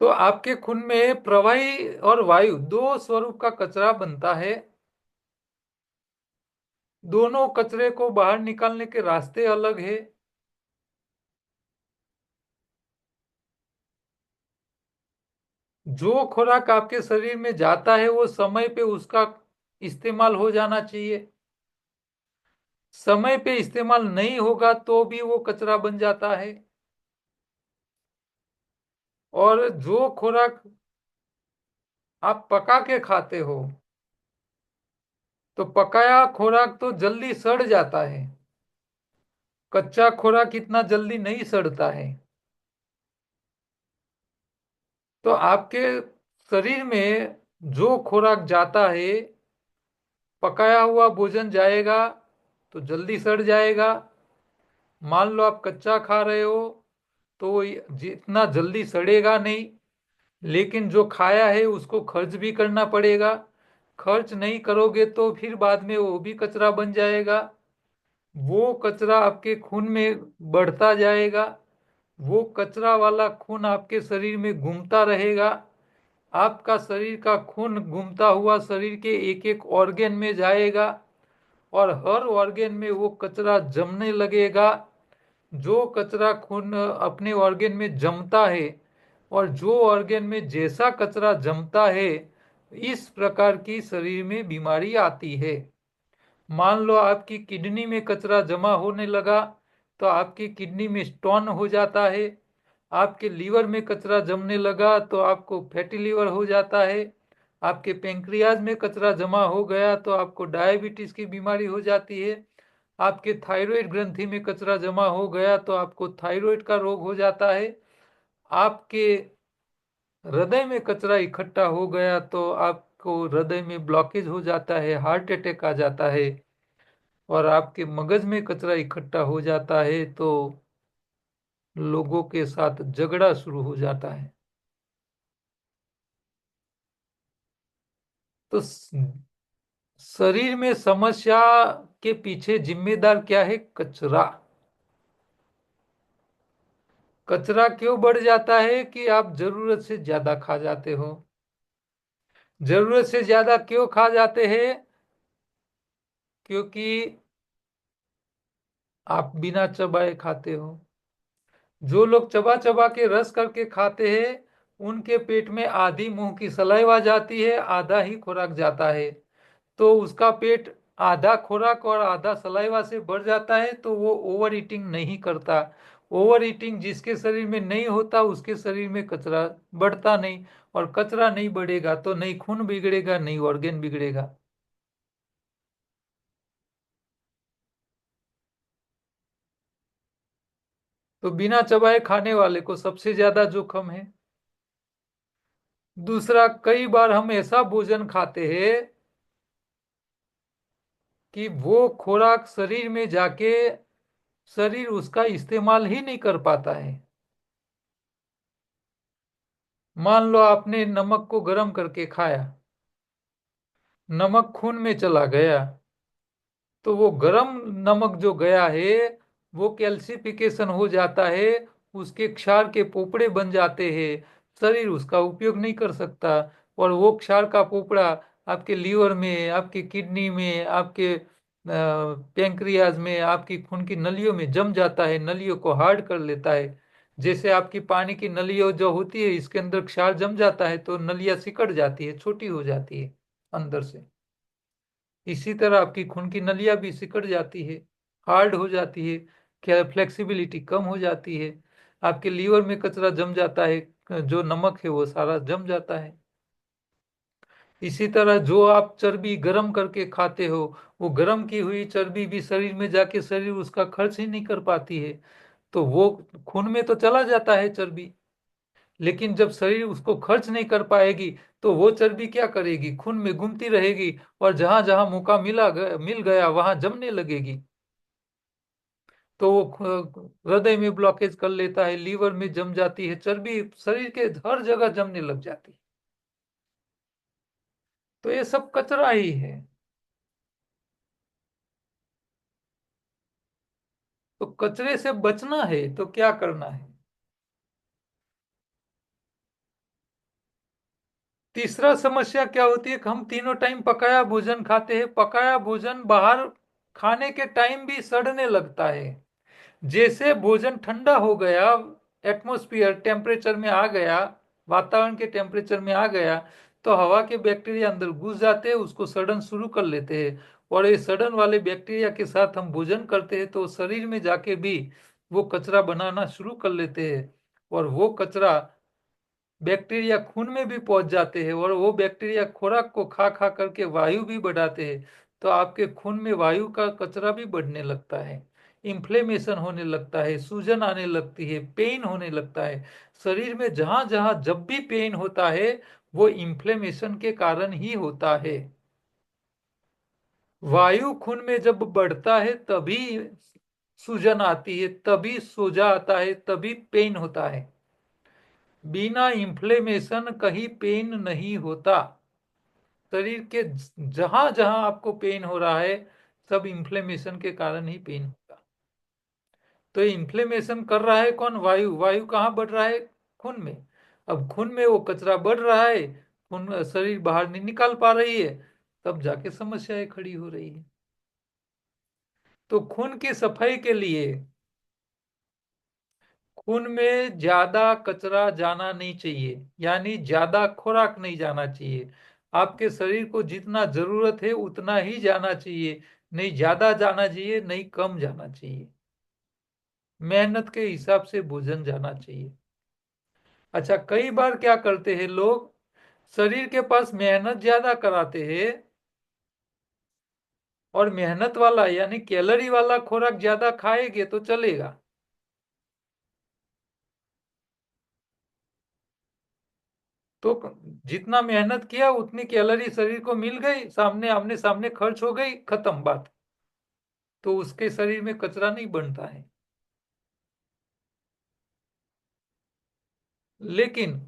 तो आपके खून में प्रवाही और वायु दो स्वरूप का कचरा बनता है। दोनों कचरे को बाहर निकालने के रास्ते अलग है। जो खुराक आपके शरीर में जाता है वो समय पे उसका इस्तेमाल हो जाना चाहिए। समय पे इस्तेमाल नहीं होगा तो भी वो कचरा बन जाता है। और जो खुराक आप पका के खाते हो, तो पकाया खुराक तो जल्दी सड़ जाता है, कच्चा खुराक इतना जल्दी नहीं सड़ता है। तो आपके शरीर में जो खुराक जाता है, पकाया हुआ भोजन जाएगा तो जल्दी सड़ जाएगा। मान लो आप कच्चा खा रहे हो तो वो जितना जल्दी सड़ेगा नहीं, लेकिन जो खाया है उसको खर्च भी करना पड़ेगा। खर्च नहीं करोगे तो फिर बाद में वो भी कचरा बन जाएगा। वो कचरा आपके खून में बढ़ता जाएगा। वो कचरा वाला खून आपके शरीर में घूमता रहेगा। आपका शरीर का खून घूमता हुआ शरीर के एक एक ऑर्गेन में जाएगा, और हर ऑर्गेन में वो कचरा जमने लगेगा। जो कचरा खून अपने ऑर्गेन में जमता है, और जो ऑर्गेन में जैसा कचरा जमता है, इस प्रकार की शरीर में बीमारी आती है। मान लो आपकी किडनी में कचरा जमा होने लगा तो आपकी किडनी में स्टोन हो जाता है। आपके लीवर में कचरा जमने लगा तो आपको फैटी लीवर हो जाता है। आपके पेंक्रियाज में कचरा जमा हो गया तो आपको डायबिटीज की बीमारी हो जाती है। आपके थायराइड ग्रंथि में कचरा जमा हो गया तो आपको थायराइड का रोग हो जाता है। आपके हृदय में कचरा इकट्ठा हो गया तो आपको हृदय में ब्लॉकेज हो जाता है, हार्ट अटैक आ जाता है। और आपके मगज में कचरा इकट्ठा हो जाता है तो लोगों के साथ झगड़ा शुरू हो जाता है। तो शरीर में समस्या के पीछे जिम्मेदार क्या है? कचरा। कचरा क्यों बढ़ जाता है? कि आप जरूरत से ज्यादा खा जाते हो। जरूरत से ज्यादा क्यों खा जाते हैं? क्योंकि आप बिना चबाए खाते हो। जो लोग चबा चबा के रस करके खाते हैं उनके पेट में आधी मुंह की सलाइवा जाती है, आधा ही खुराक जाता है। तो उसका पेट आधा खुराक और आधा सलाइवा से भर जाता है तो वो ओवर ईटिंग नहीं करता। ओवर ईटिंग जिसके शरीर में नहीं होता उसके शरीर में कचरा बढ़ता नहीं। और कचरा नहीं बढ़ेगा तो नहीं खून बिगड़ेगा, नहीं ऑर्गेन बिगड़ेगा। तो बिना चबाए खाने वाले को सबसे ज्यादा जोखिम है। दूसरा, कई बार हम ऐसा भोजन खाते हैं कि वो खुराक शरीर में जाके शरीर उसका इस्तेमाल ही नहीं कर पाता है। मान लो आपने नमक को गर्म करके खाया, नमक खून में चला गया तो वो गर्म नमक जो गया है वो कैल्सिफिकेशन हो जाता है, उसके क्षार के पोपड़े बन जाते हैं, शरीर उसका उपयोग नहीं कर सकता। और वो क्षार का पोपड़ा आपके लीवर में, आपकी किडनी में, आपके पैंक्रियाज में, आपकी खून की नलियों में जम जाता है, नलियों को हार्ड कर लेता है। जैसे आपकी पानी की नलियों जो होती है इसके अंदर क्षार जम जाता है तो नलियां सिकड़ जाती है, छोटी हो जाती है अंदर से। इसी तरह आपकी खून की नलियां भी सिकड़ जाती है, हार्ड हो जाती है, क्या फ्लेक्सिबिलिटी कम हो जाती है। आपके लीवर में कचरा जम जाता है, जो नमक है वो सारा जम जाता है। इसी तरह जो आप चर्बी गर्म करके खाते हो वो गर्म की हुई चर्बी भी शरीर में जाके शरीर उसका खर्च ही नहीं कर पाती है। तो वो खून में तो चला जाता है चर्बी, लेकिन जब शरीर उसको खर्च नहीं कर पाएगी तो वो चर्बी क्या करेगी? खून में घूमती रहेगी और जहां जहां मौका मिल गया वहां जमने लगेगी। तो वो हृदय में ब्लॉकेज कर लेता है, लीवर में जम जाती है चर्बी, शरीर के हर जगह जमने लग जाती है। तो ये सब कचरा ही है। तो कचरे से बचना है तो क्या करना है? तीसरा समस्या क्या होती है कि हम तीनों टाइम पकाया भोजन खाते हैं। पकाया भोजन बाहर खाने के टाइम भी सड़ने लगता है। जैसे भोजन ठंडा हो गया, एटमॉस्फेयर टेम्परेचर में आ गया, वातावरण के टेम्परेचर में आ गया, तो हवा के बैक्टीरिया अंदर घुस जाते हैं, उसको सड़न शुरू कर लेते हैं। और ये सड़न वाले बैक्टीरिया के साथ हम भोजन करते हैं तो शरीर में जाके भी वो कचरा बनाना शुरू कर लेते हैं। और वो कचरा बैक्टीरिया खून में भी पहुंच जाते हैं और वो बैक्टीरिया खुराक को खा खा करके वायु भी बढ़ाते हैं। तो आपके खून में वायु का कचरा भी बढ़ने लगता है, इन्फ्लेमेशन होने लगता है, सूजन आने लगती है, पेन होने लगता है। शरीर में जहां जहां जब भी पेन होता है वो इन्फ्लेमेशन के कारण ही होता है। वायु खून में जब बढ़ता है तभी सूजन आती है, तभी सोजा आता है, तभी पेन होता है। बिना इन्फ्लेमेशन कहीं पेन नहीं होता। शरीर के जहां जहां आपको पेन हो रहा है सब इन्फ्लेमेशन के कारण ही पेन होगा। तो इन्फ्लेमेशन कर रहा है कौन? वायु। वायु कहाँ बढ़ रहा है? खून में। अब खून में वो कचरा बढ़ रहा है, खून शरीर बाहर नहीं निकाल पा रही है, तब जाके समस्याएं खड़ी हो रही है। तो खून की सफाई के लिए खून में ज्यादा कचरा जाना नहीं चाहिए, यानी ज्यादा खुराक नहीं जाना चाहिए। आपके शरीर को जितना जरूरत है उतना ही जाना चाहिए, नहीं ज्यादा जाना चाहिए, नहीं कम जाना चाहिए। मेहनत के हिसाब से भोजन जाना चाहिए। अच्छा, कई बार क्या करते हैं लोग, शरीर के पास मेहनत ज्यादा कराते हैं और मेहनत वाला यानी कैलोरी वाला खुराक ज्यादा खाएंगे तो चलेगा। तो जितना मेहनत किया उतनी कैलोरी शरीर को मिल गई, सामने आमने सामने खर्च हो गई, खत्म बात। तो उसके शरीर में कचरा नहीं बनता है। लेकिन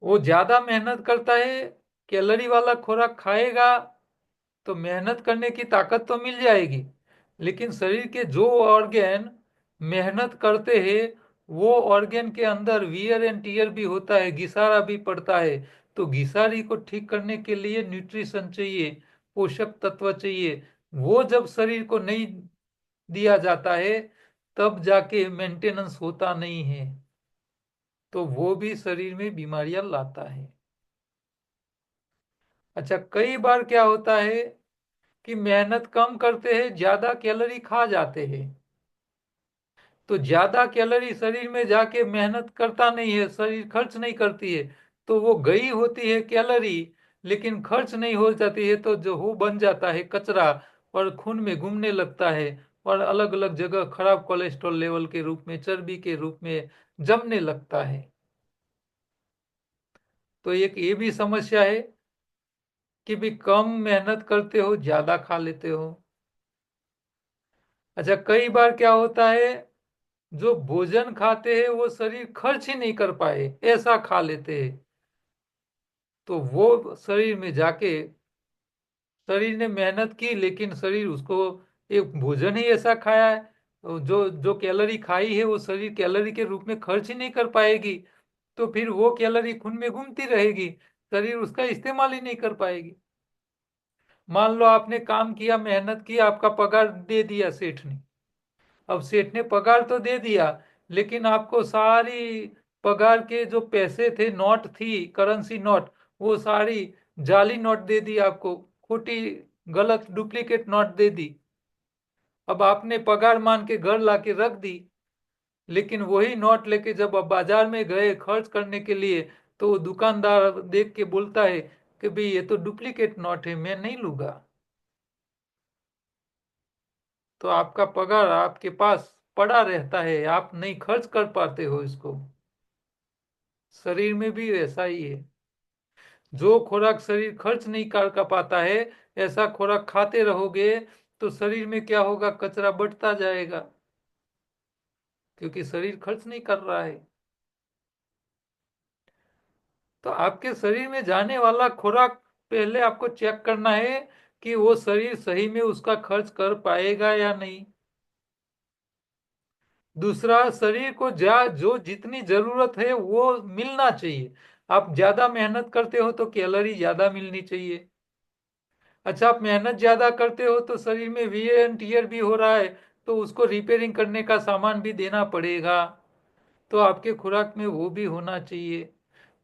वो ज्यादा मेहनत करता है, कैलोरी वाला खुराक खाएगा तो मेहनत करने की ताकत तो मिल जाएगी, लेकिन शरीर के जो ऑर्गेन मेहनत करते हैं वो ऑर्गेन के अंदर वियर एंड टीयर भी होता है, घिसारा भी पड़ता है। तो घिसारी को ठीक करने के लिए न्यूट्रिशन चाहिए, पोषक तत्व चाहिए। वो जब शरीर को नहीं दिया जाता है तब जाके मेंटेनेंस होता नहीं है, तो वो भी शरीर में बीमारियां लाता है। अच्छा, कई बार क्या होता है कि मेहनत कम करते हैं, ज्यादा कैलोरी खा जाते हैं। तो ज्यादा कैलोरी शरीर में जाके मेहनत करता नहीं है, शरीर खर्च नहीं करती है, तो वो गई होती है कैलोरी, लेकिन खर्च नहीं हो जाती है, तो जो हो बन जाता है कचरा और खून में घूमने लगता है और अलग अलग जगह खराब कोलेस्ट्रॉल लेवल के रूप में, चर्बी के रूप में जमने लगता है। तो एक ये भी समस्या है कि भी कम मेहनत करते हो, ज्यादा खा लेते हो। अच्छा, कई बार क्या होता है, जो भोजन खाते हैं वो शरीर खर्च ही नहीं कर पाए, ऐसा खा लेते हैं। तो वो शरीर में जाके, शरीर ने मेहनत की लेकिन शरीर उसको, एक भोजन ही ऐसा खाया है, तो जो जो कैलोरी खाई है वो शरीर कैलोरी के रूप में खर्च ही नहीं कर पाएगी। तो फिर वो कैलोरी खून में घूमती रहेगी, शरीर उसका इस्तेमाल ही नहीं कर पाएगी। मान लो आपने काम किया, मेहनत की, आपका पगार दे दिया सेठ ने। अब सेठ ने पगार तो दे दिया, लेकिन आपको सारी पगार के जो पैसे थे, नोट थी, करेंसी नोट, वो सारी जाली नोट दे दी आपको, खोटी, गलत, डुप्लीकेट नोट दे दी। अब आपने पगार मान के घर लाके रख दी, लेकिन वही नोट लेके जब अब बाजार में गए खर्च करने के लिए, तो वो दुकानदार देख के बोलता है कि भाई ये तो डुप्लीकेट नोट है, मैं नहीं लूंगा। तो आपका पगार आपके पास पड़ा रहता है, आप नहीं खर्च कर पाते हो इसको। शरीर में भी ऐसा ही है, जो खुराक शरीर खर्च नहीं कर पाता है, ऐसा खुराक खाते रहोगे तो शरीर में क्या होगा, कचरा बढ़ता जाएगा, क्योंकि शरीर खर्च नहीं कर रहा है। तो आपके शरीर में जाने वाला खुराक पहले आपको चेक करना है कि वो शरीर सही में उसका खर्च कर पाएगा या नहीं। दूसरा, शरीर को जो जितनी जरूरत है वो मिलना चाहिए। आप ज्यादा मेहनत करते हो तो कैलोरी ज्यादा मिलनी चाहिए। अच्छा, आप मेहनत ज्यादा करते हो तो शरीर में वियर एंड टीयर भी हो रहा है, तो उसको रिपेयरिंग करने का सामान भी देना पड़ेगा। तो आपके खुराक में वो भी होना चाहिए।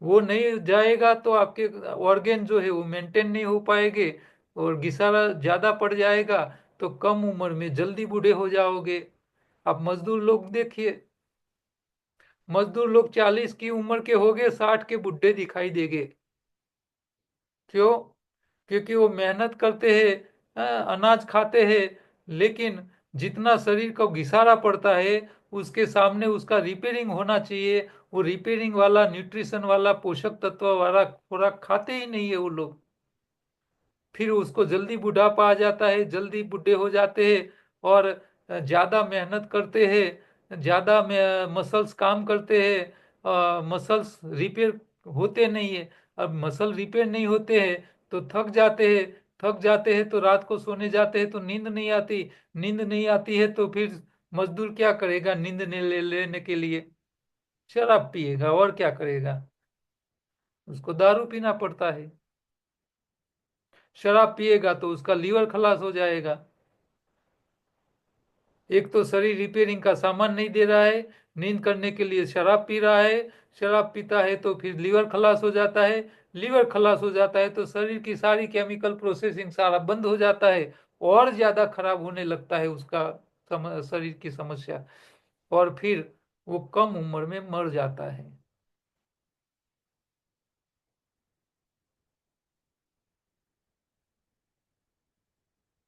वो नहीं जाएगा तो आपके ऑर्गेन जो है वो मेंटेन नहीं हो पाएंगे और घिसारा ज्यादा पड़ जाएगा, तो कम उम्र में जल्दी बूढ़े हो जाओगे। आप मजदूर लोग देखिए, मजदूर लोग 40 की उम्र के हो गए, 60 के बुढ़े दिखाई देंगे। क्यों? क्योंकि वो मेहनत करते हैं, अनाज खाते हैं, लेकिन जितना शरीर को घिसारा पड़ता है उसके सामने उसका रिपेयरिंग होना चाहिए, वो रिपेयरिंग वाला, न्यूट्रिशन वाला, पोषक तत्व वाला खुराक खाते ही नहीं है वो लोग। फिर उसको जल्दी बुढ़ापा आ जाता है, जल्दी बूढ़े हो जाते हैं और ज्यादा मेहनत करते हैं, ज्यादा मसल्स काम करते हैं, मसल्स रिपेयर होते नहीं है। अब मसल रिपेयर नहीं होते हैं तो थक जाते हैं, थक जाते हैं तो रात को सोने जाते हैं तो नींद नहीं आती, नींद नहीं आती है तो फिर मजदूर क्या करेगा, नींद नहीं लेने के लिए शराब पिएगा, और क्या करेगा, उसको दारू पीना पड़ता है। शराब पिएगा तो उसका लीवर खलास हो जाएगा। एक तो शरीर रिपेयरिंग का सामान नहीं दे रहा है, नींद करने के लिए शराब पी रहा है, शराब पीता है तो फिर लीवर खलास हो जाता है, लीवर खलास हो जाता है तो शरीर की सारी केमिकल प्रोसेसिंग सारा बंद हो जाता है, और ज्यादा खराब होने लगता है उसका शरीर की समस्या, और फिर वो कम उम्र में मर जाता है।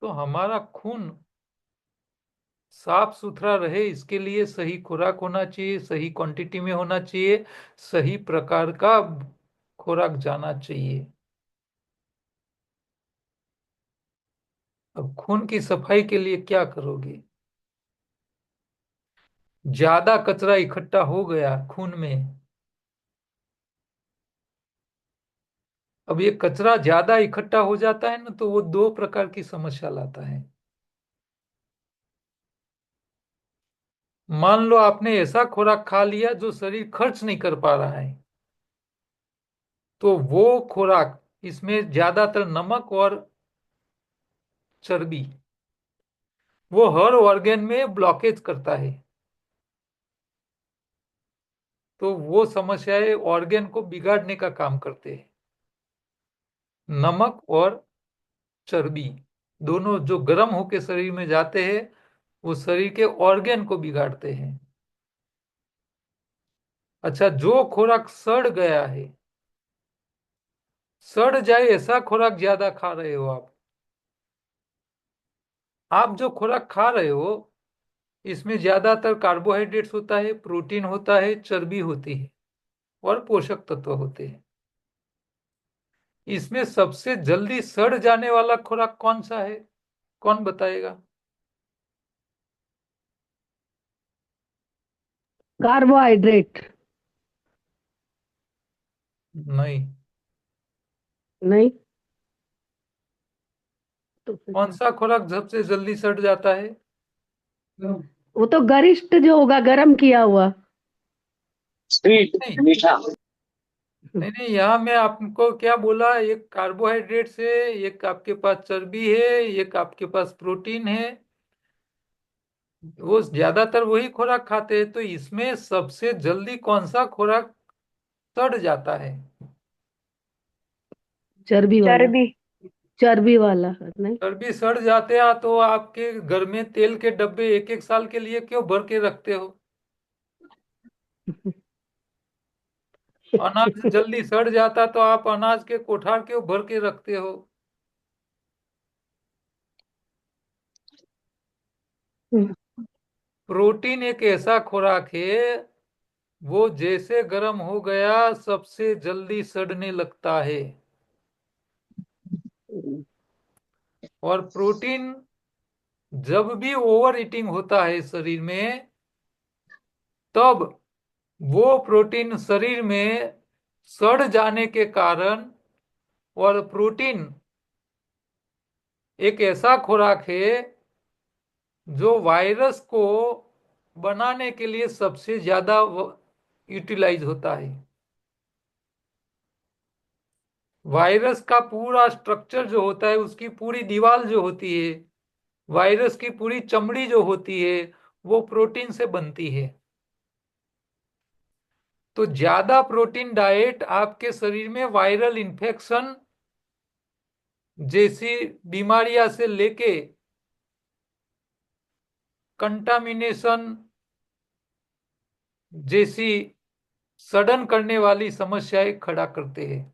तो हमारा खून साफ सुथरा रहे, इसके लिए सही खुराक होना चाहिए, सही क्वांटिटी में होना चाहिए, सही प्रकार का खुराक जाना चाहिए। अब खून की सफाई के लिए क्या करोगे? ज्यादा कचरा इकट्ठा हो गया खून में। अब ये कचरा ज्यादा इकट्ठा हो जाता है ना, तो वो दो प्रकार की समस्या लाता है। मान लो आपने ऐसा खुराक खा लिया जो शरीर खर्च नहीं कर पा रहा है, तो वो खुराक, इसमें ज्यादातर नमक और चर्बी, वो हर ऑर्गन में ब्लॉकेज करता है। तो वो समस्याएं ऑर्गन को बिगाड़ने का काम करते हैं। नमक और चर्बी दोनों जो गर्म होकर शरीर में जाते हैं, वो शरीर के ऑर्गन को बिगाड़ते हैं। अच्छा, जो खुराक सड़ गया है, सड़ जाए ऐसा खुराक ज्यादा खा रहे हो आप जो खुराक खा रहे हो, इसमें ज्यादातर कार्बोहाइड्रेट्स होता है, प्रोटीन होता है, चर्बी होती है और पोषक तत्व होते हैं। इसमें सबसे जल्दी सड़ जाने वाला खुराक कौन सा है? कौन बताएगा? कार्बोहाइड्रेट। नहीं। नहीं। तो फिर कौन क्या? सा खुराक सबसे जल्दी सड़ जाता है? वो तो गरिष्ठ जो होगा, गरम किया हुआ। स्वीट, नहीं, मीठा। नहीं, नहीं, यहाँ मैं आपको क्या बोला, एक कार्बोहाइड्रेट है, एक आपके पास चर्बी है, एक आपके पास प्रोटीन है। वो ज्यादातर वही खुराक खाते हैं, तो इसमें सबसे जल्दी कौन सा खुराक सड़ जाता है? चर्बी वाला। चर्बी। चर्बी वाला नहीं। चर्बी सड़ जाते हैं तो आपके घर में तेल के डब्बे एक एक साल के लिए क्यों भर के रखते हो? अनाज जल्दी सड़ जाता तो आप अनाज के कोठार क्यों भर के रखते हो? प्रोटीन एक ऐसा खुराक है, वो जैसे गर्म हो गया सबसे जल्दी सड़ने लगता है। और प्रोटीन जब भी ओवर ईटिंग होता है शरीर में, तब वो प्रोटीन शरीर में सड़ जाने के कारण, और प्रोटीन एक ऐसा खुराक है जो वायरस को बनाने के लिए सबसे ज्यादा यूटिलाइज होता है। वायरस का पूरा स्ट्रक्चर जो होता है, उसकी पूरी दीवार जो होती है, वायरस की पूरी चमड़ी जो होती है, वो प्रोटीन से बनती है। तो ज्यादा प्रोटीन डाइट आपके शरीर में वायरल इन्फेक्शन जैसी बीमारियां से लेके कंटामिनेशन जैसी सडन करने वाली समस्याएं खड़ा करते हैं।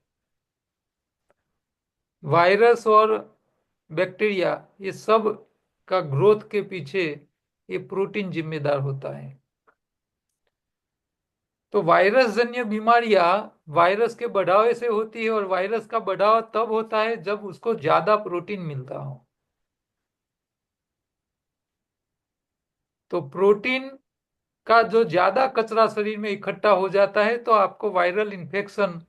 वायरस और बैक्टीरिया, ये सब का ग्रोथ के पीछे ये प्रोटीन जिम्मेदार होता है। तो वायरस जन्य बीमारियां वायरस के बढ़ावे से होती है, और वायरस का बढ़ावा तब होता है जब उसको ज्यादा प्रोटीन मिलता हो। तो प्रोटीन का जो ज्यादा कचरा शरीर में इकट्ठा हो जाता है, तो आपको वायरल इन्फेक्शन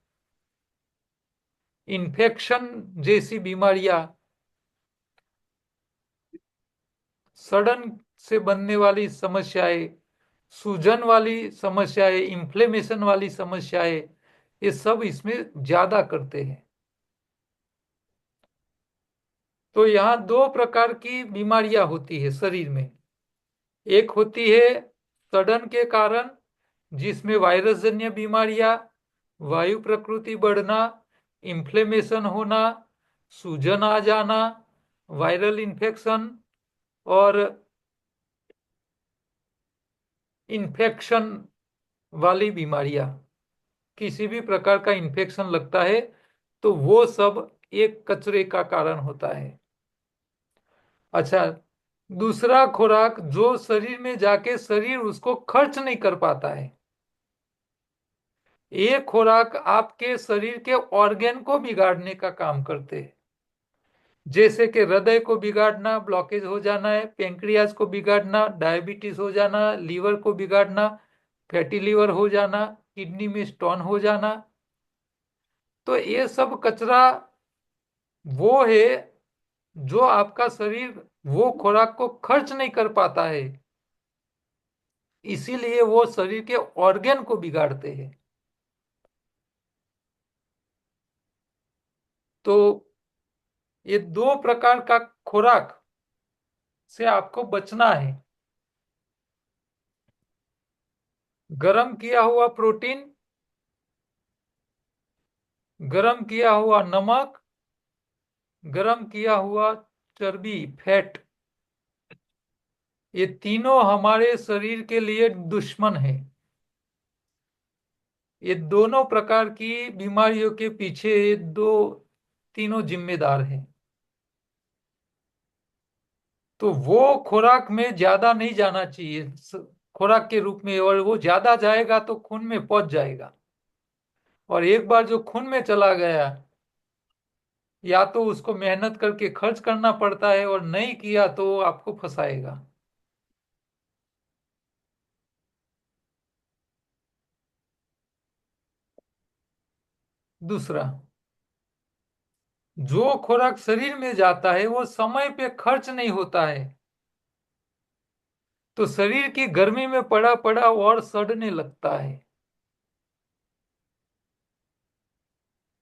इन्फेक्शन जैसी बीमारियां, सड़न से बनने वाली समस्याएं, सूजन वाली समस्याएं, इन्फ्लेमेशन वाली समस्याएं, ये सब इसमें ज्यादा करते हैं। तो यहाँ दो प्रकार की बीमारियां होती है शरीर में। एक होती है सड़न के कारण, जिसमें वायरस जन्य बीमारियां, वायु प्रकृति बढ़ना, इन्फ्लेमेशन होना, सूजन आ जाना, वायरल इन्फेक्शन और इन्फेक्शन वाली बीमारियां, किसी भी प्रकार का इन्फेक्शन लगता है, तो वो सब एक कचरे का कारण होता है। अच्छा, दूसरा खुराक जो शरीर में जाके शरीर उसको खर्च नहीं कर पाता है। ये खुराक आपके शरीर के ऑर्गेन को बिगाड़ने का काम करते हैं। जैसे कि हृदय को बिगाड़ना, ब्लॉकेज हो जाना है, पेंक्रियाज को बिगाड़ना, डायबिटीज हो जाना, लीवर को बिगाड़ना, फैटी लीवर हो जाना, किडनी में स्टोन हो जाना। तो ये सब कचरा वो है जो आपका शरीर वो खुराक को खर्च नहीं कर पाता है, इसीलिए वो शरीर के ऑर्गेन को बिगाड़ते हैं। तो ये दो प्रकार का खुराक से आपको बचना है। गरम किया हुआ प्रोटीन, गरम किया हुआ नमक, गरम किया हुआ चर्बी, फैट, ये तीनों हमारे शरीर के लिए दुश्मन है। ये दोनों प्रकार की बीमारियों के पीछे ये दो तीनों जिम्मेदार हैं। तो वो खुराक में ज्यादा नहीं जाना चाहिए खुराक के रूप में, और वो ज्यादा जाएगा तो खून में पहुंच जाएगा। और एक बार जो खून में चला गया, या तो उसको मेहनत करके खर्च करना पड़ता है, और नहीं किया तो वो आपको फंसाएगा। दूसरा, जो खुराक शरीर में जाता है वो समय पे खर्च नहीं होता है, तो शरीर की गर्मी में पड़ा पड़ा और सड़ने लगता है।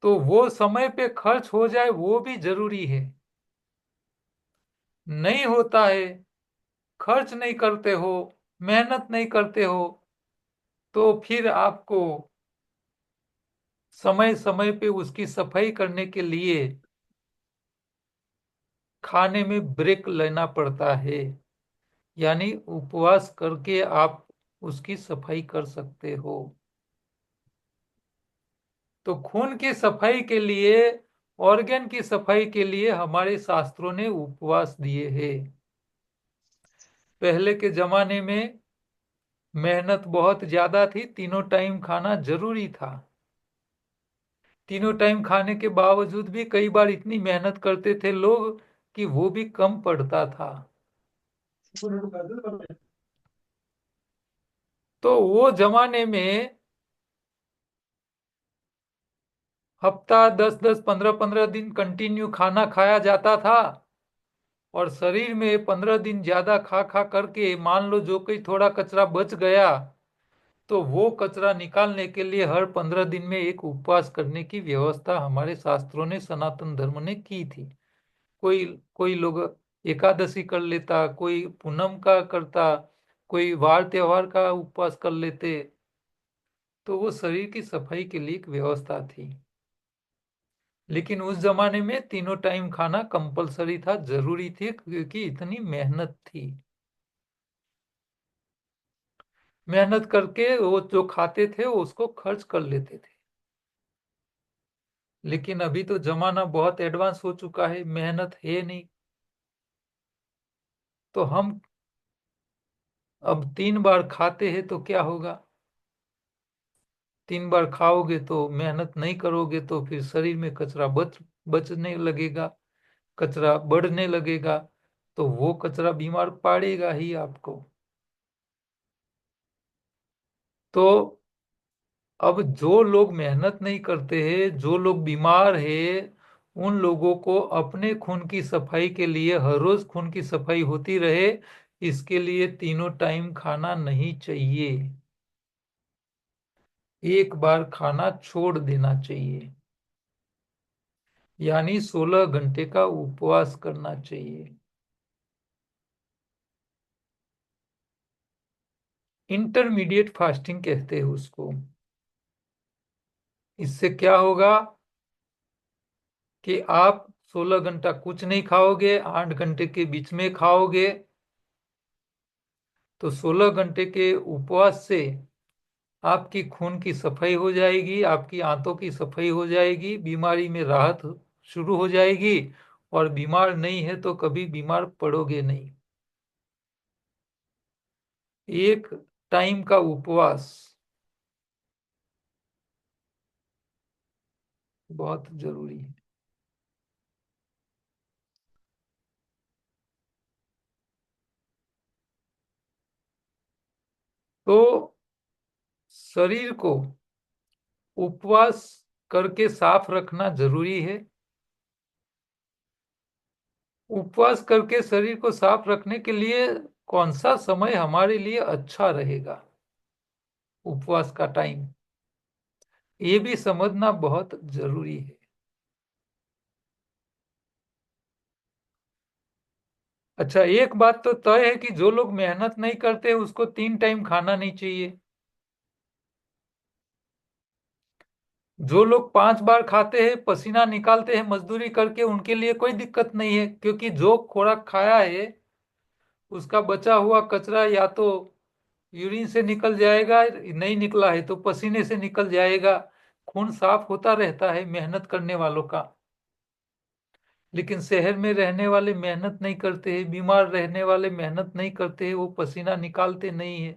तो वो समय पे खर्च हो जाए वो भी जरूरी है। नहीं होता है, खर्च नहीं करते हो, मेहनत नहीं करते हो, तो फिर आपको समय समय पे उसकी सफाई करने के लिए खाने में ब्रेक लेना पड़ता है। यानी उपवास करके आप उसकी सफाई कर सकते हो। तो खून की सफाई के लिए, ऑर्गन की सफाई के लिए हमारे शास्त्रों ने उपवास दिए हैं। पहले के जमाने में मेहनत बहुत ज्यादा थी, तीनों टाइम खाना जरूरी था। तीनों टाइम खाने के बावजूद भी कई बार इतनी मेहनत करते थे लोग कि वो भी कम पड़ता था। तो वो जमाने में हफ्ता 10-10, 15-15 दिन कंटिन्यू खाना खाया जाता था, और शरीर में 15 दिन ज्यादा खा खा करके मान लो जो कोई थोड़ा कचरा बच गया, तो वो कचरा निकालने के लिए हर 15 दिन में एक उपवास करने की व्यवस्था हमारे शास्त्रों ने, सनातन धर्म ने की थी। कोई कोई लोग एकादशी कर लेता, कोई पूनम का करता, कोई वार त्योहार का उपवास कर लेते। तो वो शरीर की सफाई के लिए एक व्यवस्था थी। लेकिन उस जमाने में तीनों टाइम खाना कंपलसरी था, जरूरी थी, क्योंकि इतनी मेहनत थी। मेहनत करके वो जो खाते थे वो उसको खर्च कर लेते थे। लेकिन अभी तो जमाना बहुत एडवांस हो चुका है, मेहनत है नहीं। तो हम अब 3 बार खाते हैं तो क्या होगा? 3 बार खाओगे तो मेहनत नहीं करोगे तो फिर शरीर में कचरा बचने लगेगा, कचरा बढ़ने लगेगा। तो वो कचरा बीमार पाड़ेगा ही आपको। तो अब जो लोग मेहनत नहीं करते हैं, जो लोग बीमार हैं, उन लोगों को अपने खून की सफाई के लिए हर रोज खून की सफाई होती रहे, इसके लिए तीनों टाइम खाना नहीं चाहिए। एक बार खाना छोड़ देना चाहिए, यानी 16 घंटे का उपवास करना चाहिए। इंटरमीडिएट फास्टिंग कहते हैं उसको। इससे क्या होगा कि आप 16 घंटा कुछ नहीं खाओगे, 8 घंटे के बीच में खाओगे। तो 16 घंटे के उपवास से आपकी खून की सफाई हो जाएगी, आपकी आंतों की सफाई हो जाएगी, बीमारी में राहत शुरू हो जाएगी, और बीमार नहीं है तो कभी बीमार पड़ोगे नहीं। एक टाइम का उपवास बहुत जरूरी है। तो शरीर को उपवास करके साफ रखना जरूरी है। उपवास करके शरीर को साफ रखने के लिए कौन सा समय हमारे लिए अच्छा रहेगा, उपवास का टाइम, ये भी समझना बहुत जरूरी है। अच्छा, एक बात तो तय है कि जो लोग मेहनत नहीं करते उसको 3 टाइम खाना नहीं चाहिए। जो लोग 5 बार खाते हैं, पसीना निकालते हैं मजदूरी करके, उनके लिए कोई दिक्कत नहीं है, क्योंकि जो खुराक खाया है उसका बचा हुआ कचरा या तो यूरिन से निकल जाएगा, नहीं निकला है तो पसीने से निकल जाएगा। खून साफ होता रहता है मेहनत करने वालों का। लेकिन शहर में रहने वाले मेहनत नहीं करते हैं, बीमार रहने वाले मेहनत नहीं करते हैं, वो पसीना निकालते नहीं है।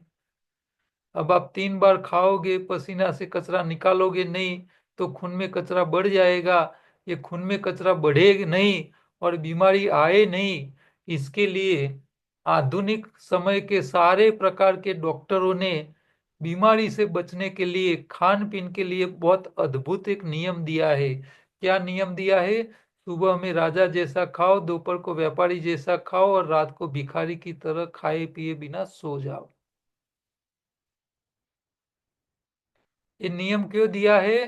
अब आप 3 बार खाओगे, पसीना से कचरा निकालोगे नहीं, तो खून में कचरा बढ़ जाएगा। ये खून में कचरा बढ़े नहीं और बीमारी आए नहीं, इसके लिए आधुनिक समय के सारे प्रकार के डॉक्टरों ने बीमारी से बचने के लिए, खान पीन के लिए बहुत अद्भुत एक नियम दिया है। क्या नियम दिया है? सुबह में राजा जैसा खाओ, दोपहर को व्यापारी जैसा खाओ और रात को भिखारी की तरह खाए पिए बिना सो जाओ। ये नियम क्यों दिया है?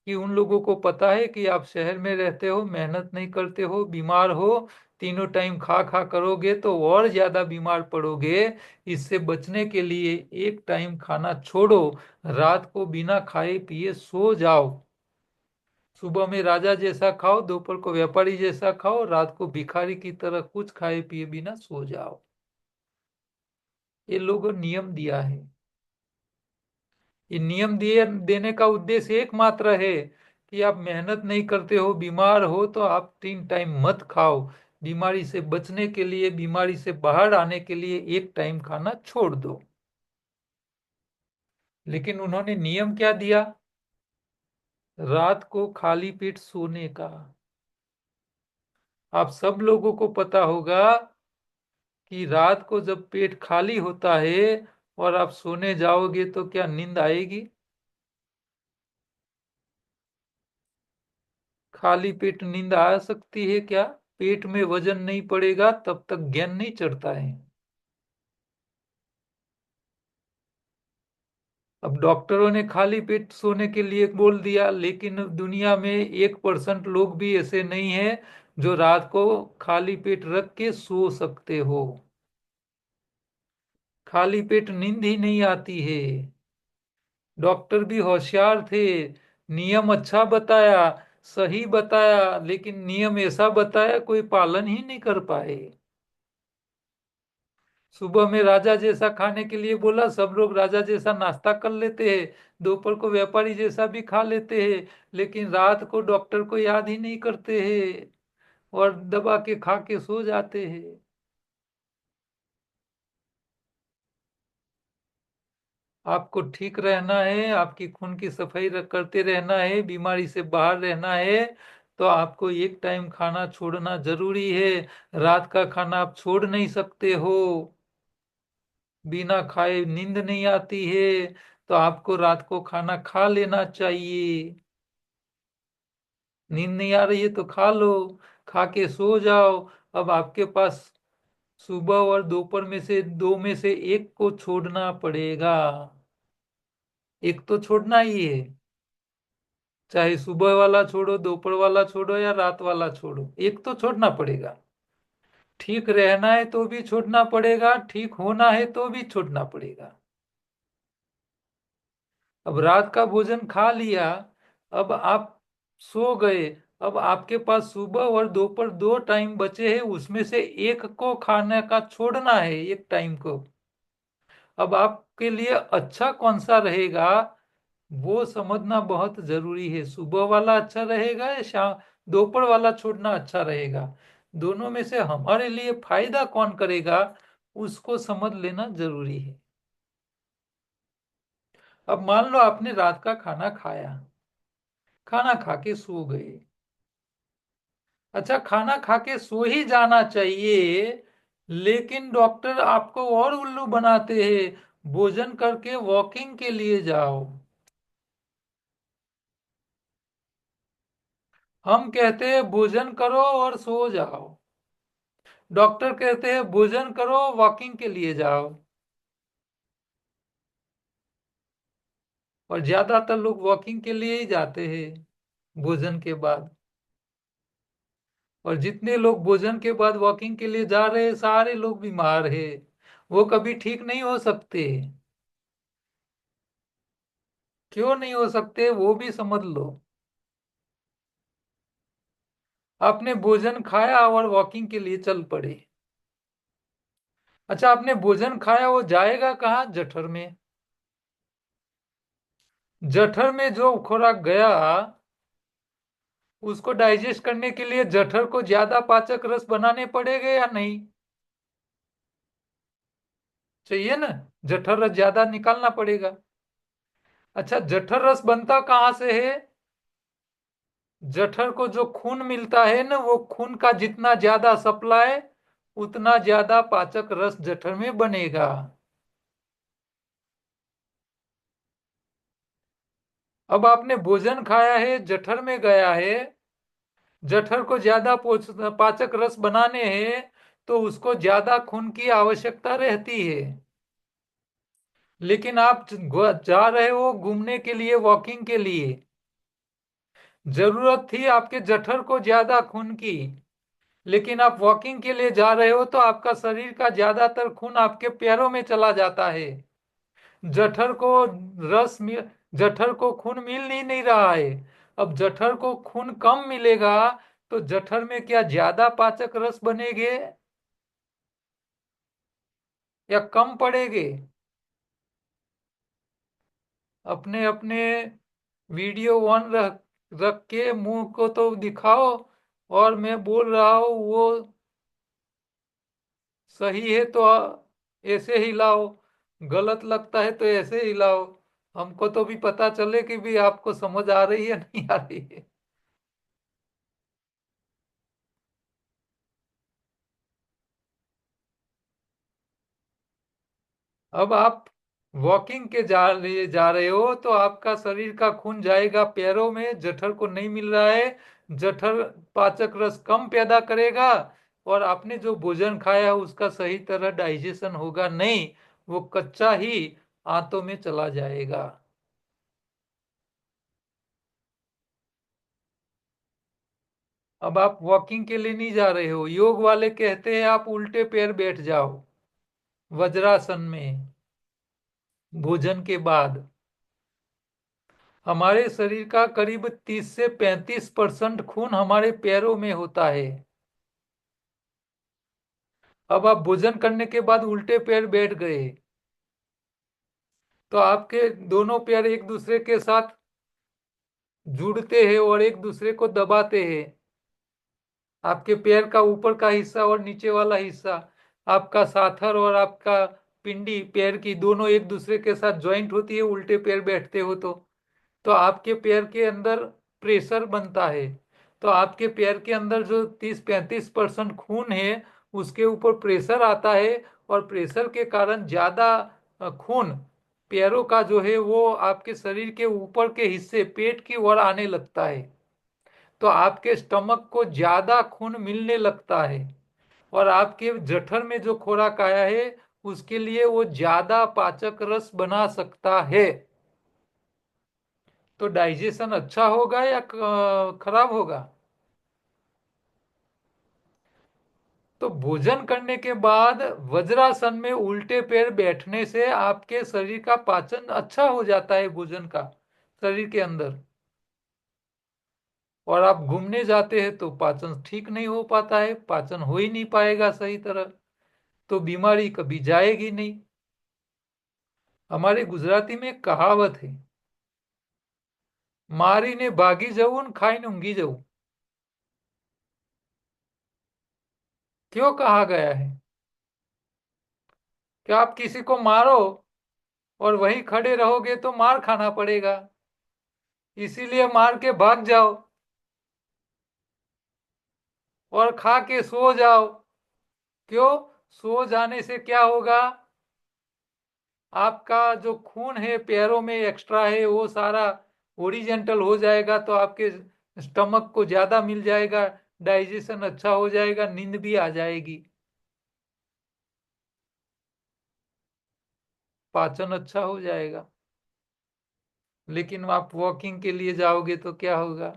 कि उन लोगों को पता है कि आप शहर में रहते हो, मेहनत नहीं करते हो, बीमार हो, 3 टाइम खा खा करोगे तो और ज्यादा बीमार पड़ोगे। इससे बचने के लिए 1 टाइम खाना छोड़ो, रात को बिना खाए पिए सो जाओ। सुबह में राजा जैसा खाओ, दोपहर को व्यापारी जैसा खाओ, रात को भिखारी की तरह कुछ खाए पिए बिना सो जाओ। ये लोगों ने नियम दिया है। ये नियम दिए देने का उद्देश्य एकमात्र है कि आप मेहनत नहीं करते हो, बीमार हो, तो आप 3 टाइम मत खाओ। बीमारी से बचने के लिए, बीमारी से बाहर आने के लिए 1 टाइम खाना छोड़ दो। लेकिन उन्होंने नियम क्या दिया? रात को खाली पेट सोने का। आप सब लोगों को पता होगा कि रात को जब पेट खाली होता है और आप सोने जाओगे तो क्या नींद आएगी? खाली पेट नींद आ सकती है क्या? पेट में वजन नहीं पड़ेगा तब तक ज्ञान नहीं चढ़ता है। अब डॉक्टरों ने खाली पेट सोने के लिए बोल दिया, लेकिन दुनिया में 1% लोग भी ऐसे नहीं है जो रात को खाली पेट रख के सो सकते हो। खाली पेट नींद ही नहीं आती है। डॉक्टर भी होशियार थे, नियम अच्छा बताया, सही बताया, लेकिन नियम ऐसा बताया कोई पालन ही नहीं कर पाए। सुबह में राजा जैसा खाने के लिए बोला, सब लोग राजा जैसा नाश्ता कर लेते हैं, दोपहर को व्यापारी जैसा भी खा लेते हैं, लेकिन रात को डॉक्टर को याद ही नहीं करते हैं और दबा के खा के सो जाते हैं। आपको ठीक रहना है, आपकी खून की सफाई करते रहना है, बीमारी से बाहर रहना है, तो आपको 1 टाइम खाना छोड़ना जरूरी है। रात का खाना आप छोड़ नहीं सकते हो। बिना खाए नींद नहीं आती है, तो आपको रात को खाना खा लेना चाहिए। नींद नहीं आ रही है तो खा लो, खा के सो जाओ। अब आपके पास सुबह और दोपहर में से दो में से एक को छोड़ना पड़ेगा। एक तो छोड़ना ही है, चाहे सुबह वाला छोड़ो, दोपहर वाला छोड़ो या रात वाला छोड़ो, एक तो छोड़ना पड़ेगा। ठीक रहना है तो भी छोड़ना पड़ेगा, ठीक होना है तो भी छोड़ना पड़ेगा। अब रात का भोजन खा लिया, अब आप सो गए, अब आपके पास सुबह और दोपहर 2 टाइम बचे हैं, उसमें से एक को खाने का छोड़ना है, 1 टाइम को। अब आपके लिए अच्छा कौन सा रहेगा वो समझना बहुत जरूरी है। सुबह वाला अच्छा रहेगा या शाम दोपहर वाला छोड़ना अच्छा रहेगा? दोनों में से हमारे लिए फायदा कौन करेगा उसको समझ लेना जरूरी है। अब मान लो आपने रात का खाना खाया, खाना खा के सो गए। अच्छा, खाना खा के सो ही जाना चाहिए, लेकिन डॉक्टर आपको और उल्लू बनाते हैं, भोजन करके वॉकिंग के लिए जाओ। हम कहते हैं भोजन करो और सो जाओ, डॉक्टर कहते हैं भोजन करो वॉकिंग के लिए जाओ। और ज्यादातर लोग वॉकिंग के लिए ही जाते हैं भोजन के बाद। और जितने लोग भोजन के बाद वॉकिंग के लिए जा रहे हैं सारे लोग बीमार हैं, वो कभी ठीक नहीं हो सकते। क्यों नहीं हो सकते वो भी समझ लो। आपने भोजन खाया और वॉकिंग के लिए चल पड़े। अच्छा, आपने भोजन खाया, वो जाएगा कहाँ? जठर में। जठर में जो खुराक गया उसको डाइजेस्ट करने के लिए जठर को ज्यादा पाचक रस बनाने पड़ेंगे या नहीं? चाहिए ना, जठर रस ज्यादा निकालना पड़ेगा। अच्छा, जठर रस बनता कहाँ से है? जठर को जो खून मिलता है ना, वो खून का जितना ज्यादा सप्लाई उतना ज्यादा पाचक रस जठर में बनेगा। अब आपने भोजन खाया है, जठर में गया है, जठर को ज्यादा पाचक रस बनाने हैं, तो उसको ज्यादा खून की आवश्यकता रहती है। लेकिन आप जा रहे हो घूमने के लिए, वॉकिंग के लिए, जरूरत थी आपके जठर को ज्यादा खून की, लेकिन आप वॉकिंग के लिए जा रहे हो तो आपका शरीर का ज्यादातर खून आपके पैरों में चला जाता है। जठर को रस मिल जठर को खून मिल नहीं रहा है। अब जठर को खून कम मिलेगा तो जठर में क्या ज्यादा पाचक रस बनेंगे या कम पड़ेंगे? अपने अपने वीडियो ऑन रख रख के मुंह को तो दिखाओ, और मैं बोल रहा हूं वो सही है तो ऐसे हिलाओ, गलत लगता है तो ऐसे हिलाओ। हमको तो भी पता चले कि भी आपको समझ आ रही है नहीं आ रही है। अब आप वॉकिंग के जा रहे हो तो आपका शरीर का खून जाएगा पैरों में, जठर को नहीं मिल रहा है, जठर पाचक रस कम पैदा करेगा, और आपने जो भोजन खाया उसका सही तरह डाइजेशन होगा नहीं, वो कच्चा ही आंतों में चला जाएगा। अब आप वॉकिंग के लिए नहीं जा रहे हो, योग वाले कहते हैं आप उल्टे पैर बैठ जाओ वज्रासन में भोजन के बाद। हमारे शरीर का करीब 30 से 35% खून हमारे पैरों में होता है। अब आप भोजन करने के बाद उल्टे पैर बैठ गए तो आपके दोनों पैर एक दूसरे के साथ जुड़ते हैं और एक दूसरे को दबाते हैं। आपके पैर का ऊपर का हिस्सा और नीचे वाला हिस्सा, आपका साथर और आपका पिंडी पैर की, दोनों एक दूसरे के साथ ज्वाइंट होती है उल्टे पैर बैठते हो तो आपके पैर के अंदर प्रेशर बनता है। तो आपके पैर के अंदर जो 30-35% खून है उसके ऊपर प्रेशर आता है, और प्रेशर के कारण ज्यादा खून पैरों का जो है वो आपके शरीर के ऊपर के हिस्से पेट की ओर आने लगता है। तो आपके स्टमक को ज्यादा खून मिलने लगता है, और आपके जठर में जो खुराक आया है उसके लिए वो ज्यादा पाचक रस बना सकता है। तो डाइजेशन अच्छा होगा या खराब होगा? तो भोजन करने के बाद वज्रासन में उल्टे पैर बैठने से आपके शरीर का पाचन अच्छा हो जाता है भोजन का, शरीर के अंदर। और आप घूमने जाते हैं तो पाचन ठीक नहीं हो पाता है, पाचन हो ही नहीं पाएगा सही तरह, तो बीमारी कभी जाएगी नहीं। हमारे गुजराती में एक कहावत है, मारी ने भागी जऊन खाई ने ऊंघी जऊ। क्यों कहा गया है? क्या आप किसी को मारो और वहीं खड़े रहोगे तो मार खाना पड़ेगा, इसीलिए मार के भाग जाओ और खा के सो जाओ। क्यों? सो जाने से क्या होगा? आपका जो खून है पैरों में एक्स्ट्रा है वो सारा ओरिजेंटल हो जाएगा, तो आपके स्टमक को ज्यादा मिल जाएगा, डाइजेशन अच्छा हो जाएगा, नींद भी आ जाएगी, पाचन अच्छा हो जाएगा। लेकिन आप वॉकिंग के लिए जाओगे तो क्या होगा?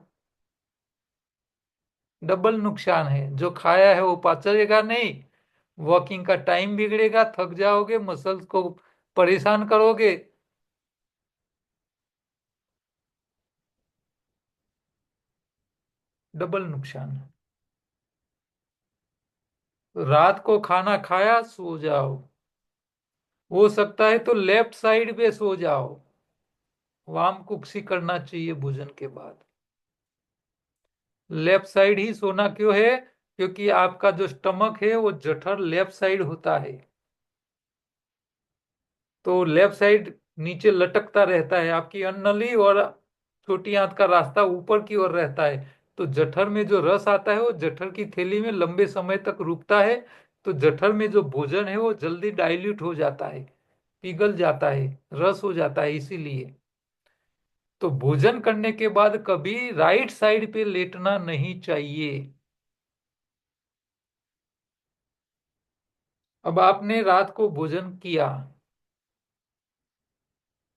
डबल नुकसान है, जो खाया है वो पचेगा नहीं, वॉकिंग का टाइम बिगड़ेगा, थक जाओगे, मसल्स को परेशान करोगे। डबल नुकसान है। रात को खाना खाया, सो जाओ, हो सकता है तो लेफ्ट साइड पे सो जाओ। वाम कुक्षी करना चाहिए भोजन के बाद। लेफ्ट साइड ही सोना क्यों है? क्योंकि आपका जो स्टमक है वो जठर लेफ्ट साइड होता है, तो लेफ्ट साइड नीचे लटकता रहता है, आपकी अन्ननली और छोटी आंत का रास्ता ऊपर की ओर रहता है। तो जठर में जो रस आता है वो जठर की थैली में लंबे समय तक रुकता है, तो जठर में जो भोजन है वो जल्दी डाइल्यूट हो जाता है, पिघल जाता है, रस हो जाता है, इसीलिए। तो भोजन करने के बाद कभी राइट साइड पे लेटना नहीं चाहिए। अब आपने रात को भोजन किया,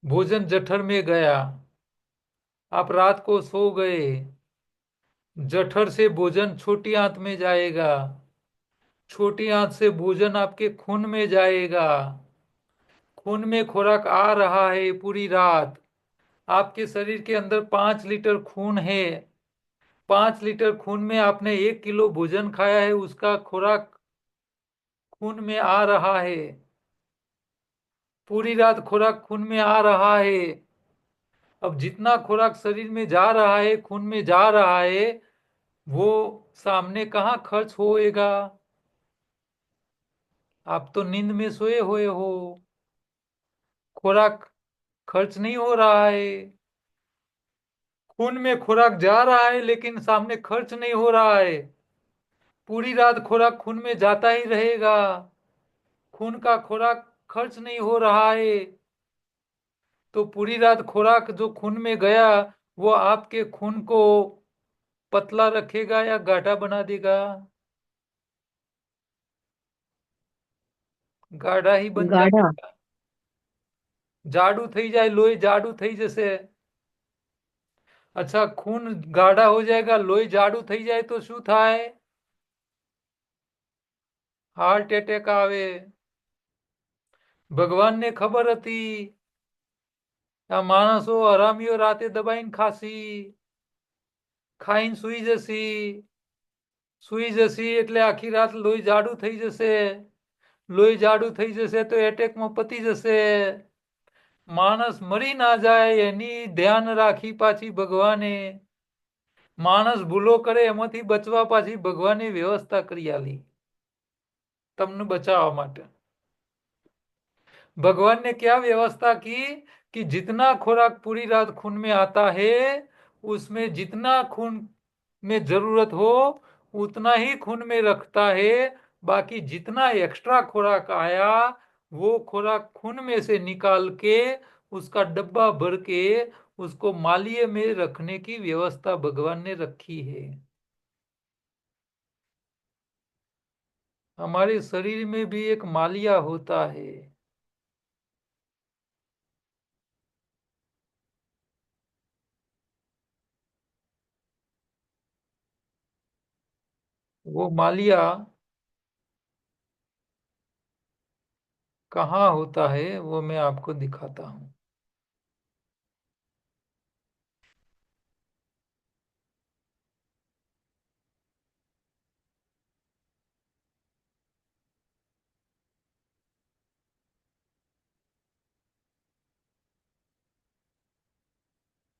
भोजन जठर में गया, आप रात को सो गए, जठर से भोजन छोटी आंत में जाएगा, छोटी आंत से भोजन आपके खून में जाएगा, खून में खुराक आ रहा है पूरी रात। आपके शरीर के अंदर 5 लीटर खून है, 5 लीटर खून में आपने 1 किलो भोजन खाया है, उसका खुराक खून में आ रहा है, पूरी रात खुराक खून में आ रहा है। अब जितना खुराक शरीर में जा रहा है, खून में जा रहा है, वो सामने कहाँ खर्च होएगा? आप तो नींद में सोए हुए हो, खुराक खर्च नहीं हो रहा है, खून में खुराक जा रहा है लेकिन सामने खर्च नहीं हो रहा है। पूरी रात खुराक खून में जाता ही रहेगा, खून का खुराक खर्च नहीं हो रहा है, तो पूरी रात खुराक जो खून में गया वो आपके खून को पतला रखेगा या गाढ़ा बना देगा? गाढ़ा ही बन गाढ़ा। जाएगा। जाडू થઈ જાય, લોહી જાડું થઈ જશે। अच्छा, खून गाढ़ा हो जाएगा, लोही जाडू થઈ જાય तो શું થાય? હાર્ટ એટેક આવે। ભગવાનને ખબર હતી આ માણસો હરામીઓ રાતે દબાઈને ખાસી, ખાઈને સૂઈ જશી, સૂઈ જશી એટલે આખી રાત લોહી જાડું થઈ જશે, લોહી જાડું થઈ જશે તો એટેકમાં પતી જશે, માણસ મરી ના જાય એની ધ્યાન રાખી પાછી ભગવાને, માણસ ભૂલો કરે એમાંથી બચવા પાછી ભગવાને વ્યવસ્થા કરી આલી તમને બચાવવા માટે। भगवान ने क्या व्यवस्था की कि जितना खुराक पूरी रात खून में आता है उसमें जितना खून में जरूरत हो उतना ही खून में रखता है, बाकी जितना एक्स्ट्रा खुराक आया वो खुराक खून में से निकाल के उसका डब्बा भर के उसको मालिये में रखने की व्यवस्था भगवान ने रखी है। हमारे शरीर में भी एक मालिया होता है, वो मालिया कहाँ होता है वो मैं आपको दिखाता हूँ।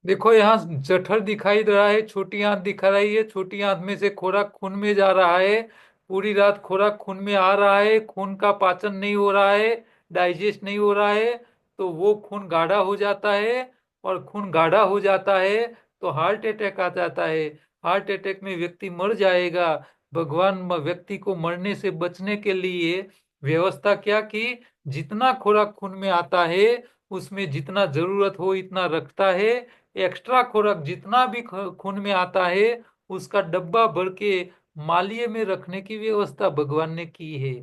देखो यहाँ जठर दिखाई दे रहा है, छोटी आंत दिखा रही है, छोटी आंत में से खुराक खून में जा रहा है, पूरी रात खुराक खून में आ रहा है, खून का पाचन नहीं हो रहा है, डाइजेस्ट नहीं हो रहा है, तो वो खून गाढ़ा हो जाता है। और खून गाढ़ा हो जाता है तो हार्ट अटैक आ जाता है। हार्ट अटैक में व्यक्ति मर जाएगा। भगवान व्यक्ति को मरने से बचने के लिए व्यवस्था क्या की, जितना खुराक खून में आता है उसमें जितना जरूरत हो इतना रखता है। एक्स्ट्रा खुराक जितना भी खून में आता है उसका डब्बा भर के मालिये में रखने की व्यवस्था भगवान ने की है।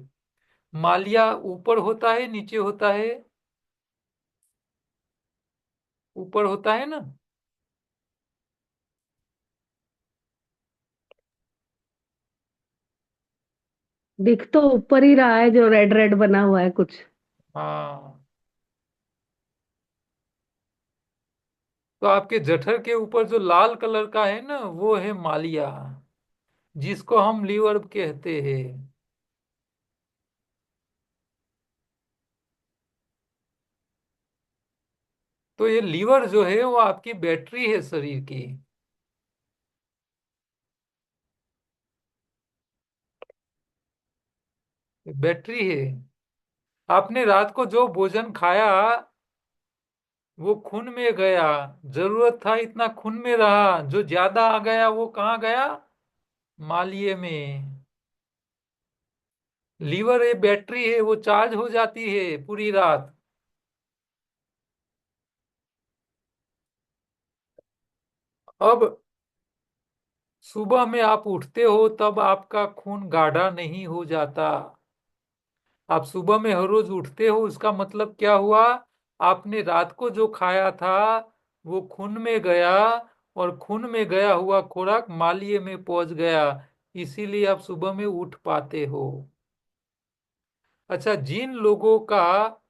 मालिया ऊपर होता है नीचे होता है? ऊपर होता है ना। दिख तो ऊपर ही रहा है, जो रेड रेड बना हुआ है कुछ। हाँ, तो आपके जठर के ऊपर जो लाल कलर का है ना वो है मालिया, जिसको हम लीवर कहते हैं। तो ये लीवर जो है वो आपकी बैटरी है शरीर की। बैटरी है। आपने रात को जो भोजन खाया वो खून में गया। जरूरत था इतना खून में रहा, जो ज्यादा आ गया वो कहाँ गया? मालिये में। लीवर एक बैटरी है, वो चार्ज हो जाती है पूरी रात। अब सुबह में आप उठते हो तब आपका खून गाढ़ा नहीं हो जाता। आप सुबह में हर रोज उठते हो, उसका मतलब क्या हुआ? आपने रात को जो खाया था वो खून में गया, और खून में गया हुआ खुराक मालिये में पहुंच गया। इसीलिए आप सुबह में उठ पाते हो। अच्छा, जिन लोगों का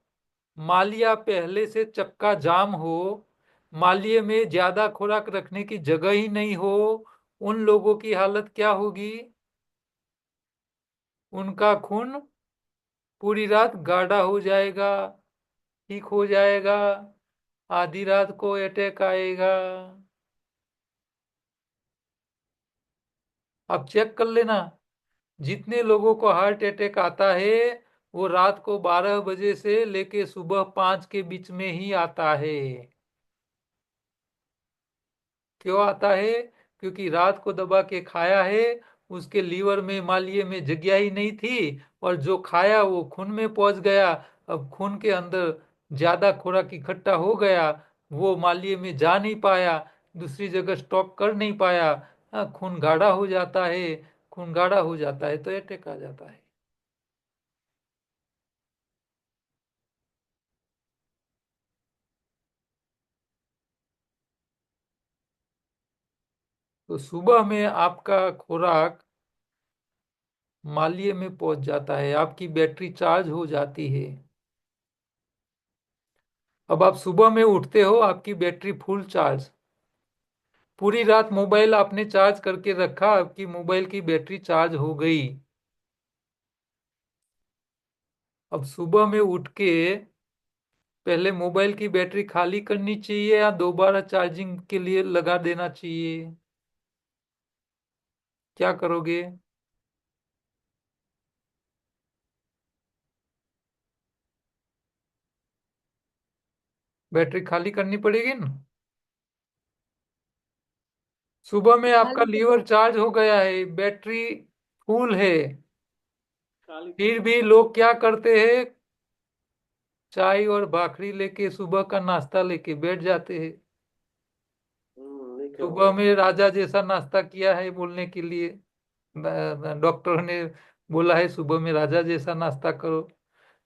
मालिया पहले से चक्का जाम हो, मालिये में ज्यादा खुराक रखने की जगह ही नहीं हो, उन लोगों की हालत क्या होगी? उनका खून पूरी रात गाढ़ा हो जाएगा, ठीक हो जाएगा, आधी रात को अटैक आएगा। आप चेक कर लेना, जितने लोगों को हार्ट अटैक आता है वो रात को 12 बजे से लेके सुबह 5 के बीच में ही आता है। क्यों आता है? क्योंकि रात को दबा के खाया है, उसके लीवर में मालिये में जगह ही नहीं थी, और जो खाया वो खून में पहुंच गया। अब खून के अंदर ज्यादा खुराक इकट्ठा हो गया, वो मालिये में जा नहीं पाया, दूसरी जगह स्टॉक कर नहीं पाया। खून गाढ़ा हो जाता है। खून गाढ़ा हो जाता है तो अटैक आ जाता है। तो सुबह में आपका खुराक मालिये में पहुंच जाता है, आपकी बैटरी चार्ज हो जाती है। अब आप सुबह में उठते हो, आपकी बैटरी फुल चार्ज। पूरी रात मोबाइल आपने चार्ज करके रखा, आपकी मोबाइल की बैटरी चार्ज हो गई। अब सुबह में उठ के पहले मोबाइल की बैटरी खाली करनी चाहिए या दोबारा चार्जिंग के लिए लगा देना चाहिए? क्या करोगे? बैटरी खाली करनी पड़ेगी ना। सुबह में आपका खाली तो लीवर चार्ज हो गया है, बैटरी फुल है, खाली तो फिर भी लोग क्या करते हैं? चाय और भाखरी लेके सुबह का नाश्ता लेके बैठ जाते हैं। नहीं क्या सुबह होगा। में राजा जैसा नाश्ता किया है बोलने के लिए डॉक्टर ने बोला है सुबह में राजा जैसा नाश्ता करो।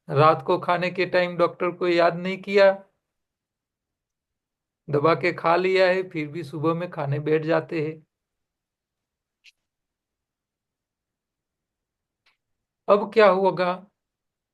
रात को खाने के टाइम डॉक्टर को याद नहीं किया, दबा के खा लिया है, फिर भी सुबह में खाने बैठ जाते हैं। अब क्या होगा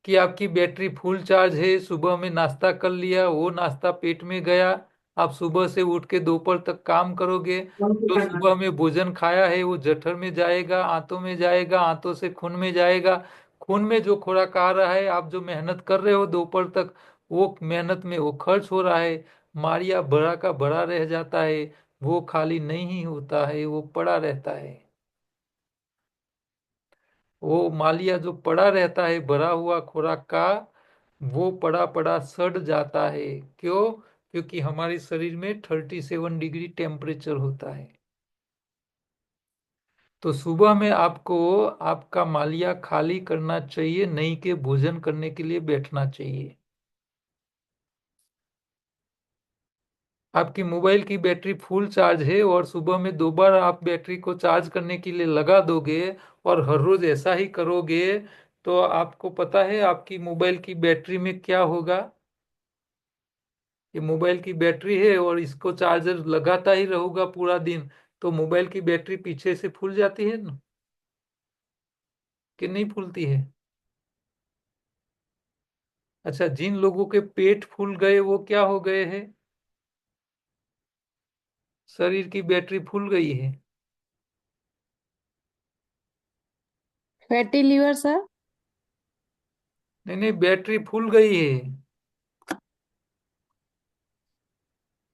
कि आपकी बैटरी फुल चार्ज है, सुबह में नाश्ता कर लिया, वो नाश्ता पेट में गया, आप सुबह से उठ के दोपहर तक काम करोगे। जो सुबह में भोजन खाया है वो जठर में जाएगा, आंतों में जाएगा, आंतों से खून में जाएगा। खून में जो खुराक आ रहा है, आप जो मेहनत कर रहे हो दोपहर तक, वो मेहनत में वो खर्च हो रहा है। मारिया बड़ा का बड़ा रह जाता है, वो खाली नहीं होता है, वो पड़ा रहता है। वो मालिया जो पड़ा रहता है भरा हुआ खुराक का, वो पड़ा पड़ा सड़ जाता है। क्यों? क्योंकि हमारे शरीर में 37 डिग्री टेम्परेचर होता है। तो सुबह में आपको आपका मालिया खाली करना चाहिए, नहीं के भोजन करने के लिए बैठना चाहिए। आपकी मोबाइल की बैटरी फुल चार्ज है और सुबह में 2 बार आप बैटरी को चार्ज करने के लिए लगा दोगे और हर रोज ऐसा ही करोगे, तो आपको पता है आपकी मोबाइल की बैटरी में क्या होगा? ये मोबाइल की बैटरी है और इसको चार्जर लगाता ही रहूंगा पूरा दिन, तो मोबाइल की बैटरी पीछे से फूल जाती है ना, कि नहीं फूलती है? अच्छा, जिन लोगों के पेट फूल गए वो क्या हो गए हैं? शरीर की बैटरी फूल गई है। Fatty liver sir. नहीं नहीं, बैटरी फूल गई है।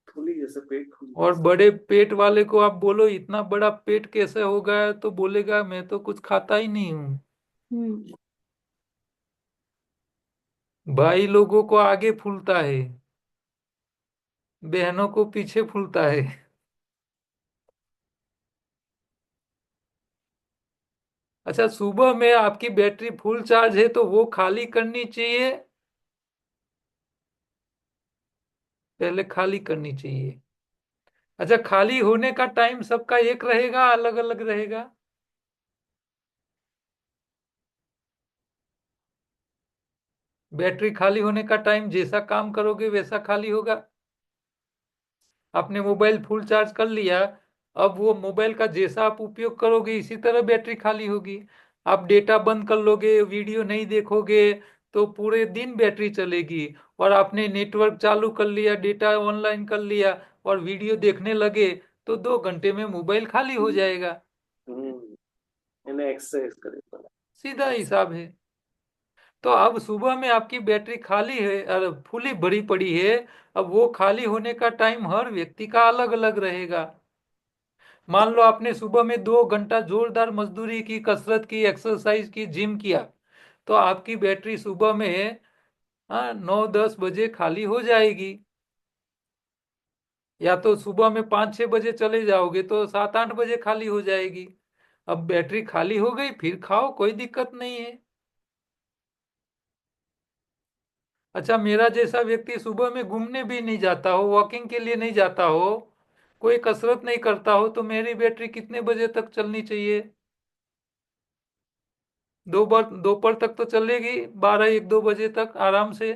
फूली जैसे पेट फूली और जैसे। बड़े पेट वाले को आप बोलो इतना बड़ा पेट कैसे हो गया, तो बोलेगा मैं तो कुछ खाता ही नहीं हूँ। हम्म। भाई लोगों को आगे फूलता है, बहनों को पीछे फूलता है। अच्छा, सुबह में आपकी बैटरी फुल चार्ज है तो वो खाली करनी चाहिए, पहले खाली करनी चाहिए। अच्छा, खाली होने का टाइम सबका एक रहेगा, अलग अलग रहेगा? बैटरी खाली होने का टाइम जैसा काम करोगे वैसा खाली होगा। आपने मोबाइल फुल चार्ज कर लिया, अब वो मोबाइल का जैसा आप उपयोग करोगे इसी तरह बैटरी खाली होगी। आप डेटा बंद कर लोगे, वीडियो नहीं देखोगे, तो पूरे दिन बैटरी चलेगी। और आपने नेटवर्क चालू कर लिया, डेटा ऑनलाइन कर लिया और वीडियो देखने लगे, तो 2 घंटे में मोबाइल खाली हो जाएगा। इन्हें एक्सरसाइज करे पड़ा। सीधा हिसाब है। तो अब सुबह में आपकी बैटरी खाली है, अरे फुली भरी पड़ी है। अब वो खाली होने का टाइम हर व्यक्ति का अलग अलग रहेगा। मान लो आपने सुबह में 2 घंटा जोरदार मजदूरी की, कसरत की, एक्सरसाइज की, जिम किया, तो आपकी बैटरी सुबह में 9-10 बजे खाली हो जाएगी। या तो सुबह में 5-6 बजे चले जाओगे तो 7-8 बजे खाली हो जाएगी। अब बैटरी खाली हो गई, फिर खाओ, कोई दिक्कत नहीं है। अच्छा, मेरा जैसा व्यक्ति सुबह में घूमने भी नहीं जाता हो, वॉकिंग के लिए नहीं जाता हो, कोई कसरत नहीं करता हो, तो मेरी बैटरी कितने बजे तक चलनी चाहिए? दोपहर तक तो चलेगी, 12-1-2 बजे तक आराम से।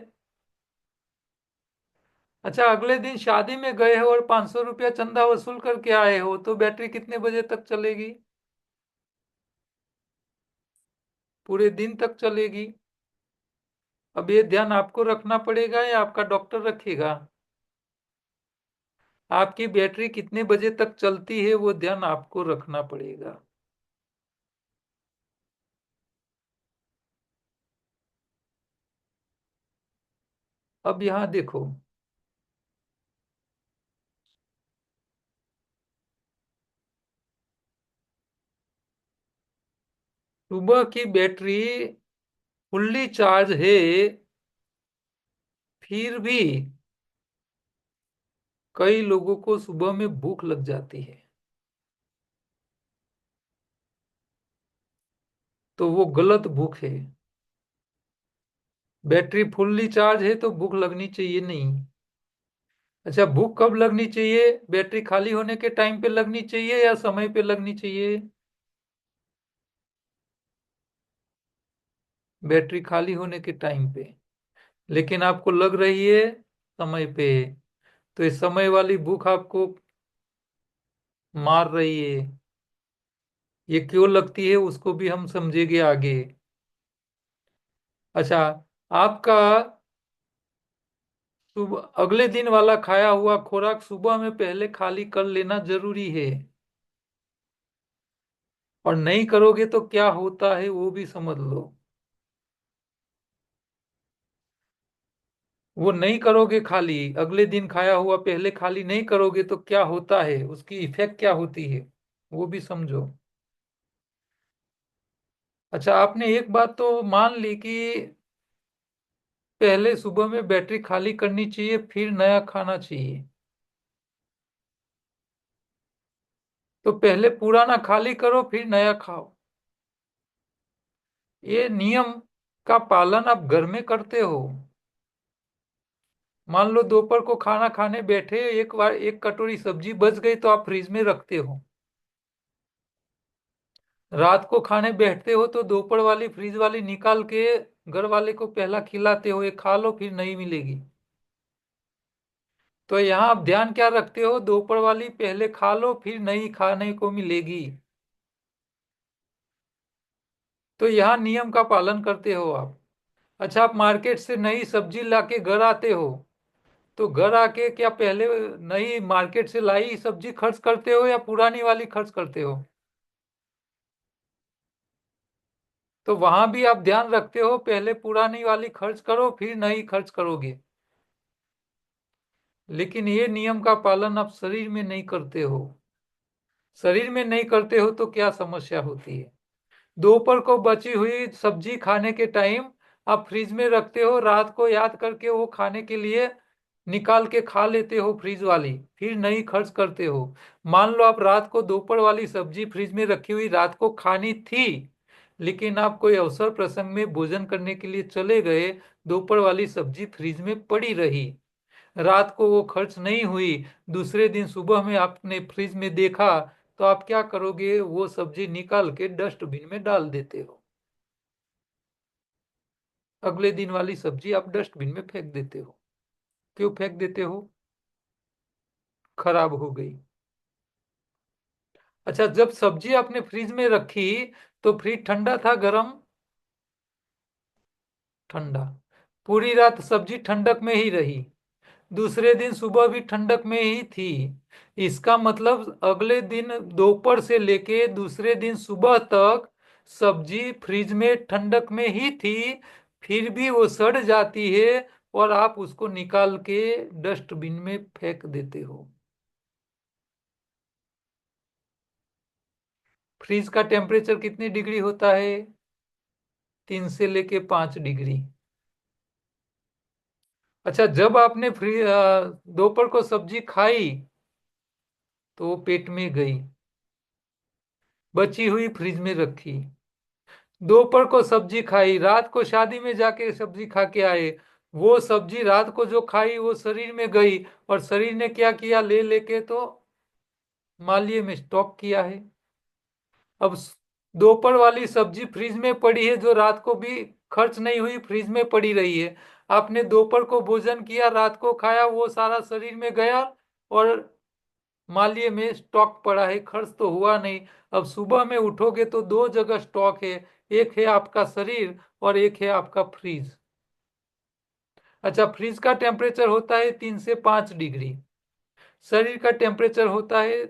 अच्छा, अगले दिन शादी में गए हो और 500 रुपया चंदा वसूल करके आए हो, तो बैटरी कितने बजे तक चलेगी? पूरे दिन तक चलेगी। अब ये ध्यान आपको रखना पड़ेगा या आपका डॉक्टर रखेगा? आपकी बैटरी कितने बजे तक चलती है वो ध्यान आपको रखना पड़ेगा। अब यहां देखो, सुबह की बैटरी फुल्ली चार्ज है, फिर भी कई लोगों को सुबह में भूख लग जाती है, तो वो गलत भूख है। बैटरी फुल्ली चार्ज है तो भूख लगनी चाहिए नहीं। अच्छा, भूख कब लगनी चाहिए? बैटरी खाली होने के टाइम पे लगनी चाहिए या समय पे लगनी चाहिए? बैटरी खाली होने के टाइम पे। लेकिन आपको लग रही है समय पे, तो इस समय वाली भूख आपको मार रही है। ये क्यों लगती है उसको भी हम समझेंगे आगे। अच्छा, आपका सुबह अगले दिन वाला खाया हुआ खुराक सुबह में पहले खाली कर लेना जरूरी है। और नहीं करोगे तो क्या होता है वो भी समझ लो। वो नहीं करोगे खाली, अगले दिन खाया हुआ पहले खाली नहीं करोगे तो क्या होता है, उसकी इफेक्ट क्या होती है, वो भी समझो। अच्छा, आपने एक बात तो मान ली कि पहले सुबह में बैटरी खाली करनी चाहिए फिर नया खाना चाहिए। तो पहले पुराना खाली करो फिर नया खाओ। ये नियम का पालन आप घर में करते हो? मान लो दोपहर को खाना खाने बैठे, एक बार एक कटोरी सब्जी बच गई तो आप फ्रिज में रखते हो। रात को खाने बैठते हो तो दोपहर वाली फ्रिज वाली निकाल के घर वाले को पहला खिलाते हो, ये खा लो फिर नहीं मिलेगी। तो यहाँ आप ध्यान क्या रखते हो, दोपहर वाली पहले खा लो फिर नई खाने को मिलेगी। तो यहाँ नियम का पालन करते हो आप। अच्छा, आप मार्केट से नई सब्जी लाके घर आते हो, तो घर आके क्या पहले नई मार्केट से लाई सब्जी खर्च करते हो या पुरानी वाली खर्च करते हो? तो वहां भी आप ध्यान रखते हो पहले पुरानी वाली खर्च करो फिर नई खर्च करोगे। लेकिन ये नियम का पालन आप शरीर में नहीं करते हो। शरीर में नहीं करते हो तो क्या समस्या होती है? दोपहर को बची हुई सब्जी खाने के टाइम आप फ्रिज में रखते हो, रात को याद करके वो खाने के लिए निकाल के खा लेते हो फ्रिज वाली, फिर नहीं खर्च करते हो। मान लो आप रात को दोपहर वाली सब्जी फ्रिज में रखी हुई रात को खानी थी, लेकिन आप कोई अवसर प्रसंग में भोजन करने के लिए चले गए, दोपहर वाली सब्जी फ्रिज में पड़ी रही, रात को वो खर्च नहीं हुई, दूसरे दिन सुबह में आपने फ्रिज में देखा, तो आप क्या करोगे, वो सब्जी निकाल के डस्टबिन में डाल देते हो। अगले दिन वाली सब्जी आप डस्टबिन में फेंक देते हो। क्यों फेंक देते हो? खराब हो गई। अच्छा, जब सब्जी आपने फ्रिज में रखी तो फ्रिज ठंडा था गर्म? ठंडा। पूरी रात सब्जी ठंडक में ही रही, दूसरे दिन सुबह भी ठंडक में ही थी। इसका मतलब अगले दिन दोपहर से लेके दूसरे दिन सुबह तक सब्जी फ्रिज में ठंडक में ही थी, फिर भी वो सड़ जाती है और आप उसको निकाल के डस्टबिन में फेंक देते हो। फ्रिज का टेम्परेचर कितनी डिग्री होता है? 3 से लेके 5 डिग्री। अच्छा, जब आपने दोपहर को सब्जी खाई तो वो पेट में गई, बची हुई फ्रिज में रखी। दोपहर को सब्जी खाई, रात को शादी में जाके सब्जी खा के आए, वो सब्जी रात को जो खाई वो शरीर में गई, और शरीर ने क्या किया, ले लेके तो मालिए में स्टॉक किया है। अब दोपहर वाली सब्जी फ्रिज में पड़ी है जो रात को भी खर्च नहीं हुई, फ्रिज में पड़ी रही है। आपने दोपहर को भोजन किया, रात को खाया, वो सारा शरीर में गया और मालिए में स्टॉक पड़ा है, खर्च तो हुआ नहीं। अब सुबह में उठोगे तो दो जगह स्टॉक है, एक है आपका शरीर और एक है आपका फ्रिज। अच्छा, फ्रिज का टेम्परेचर होता है 3 से 5 डिग्री, शरीर का टेम्परेचर होता है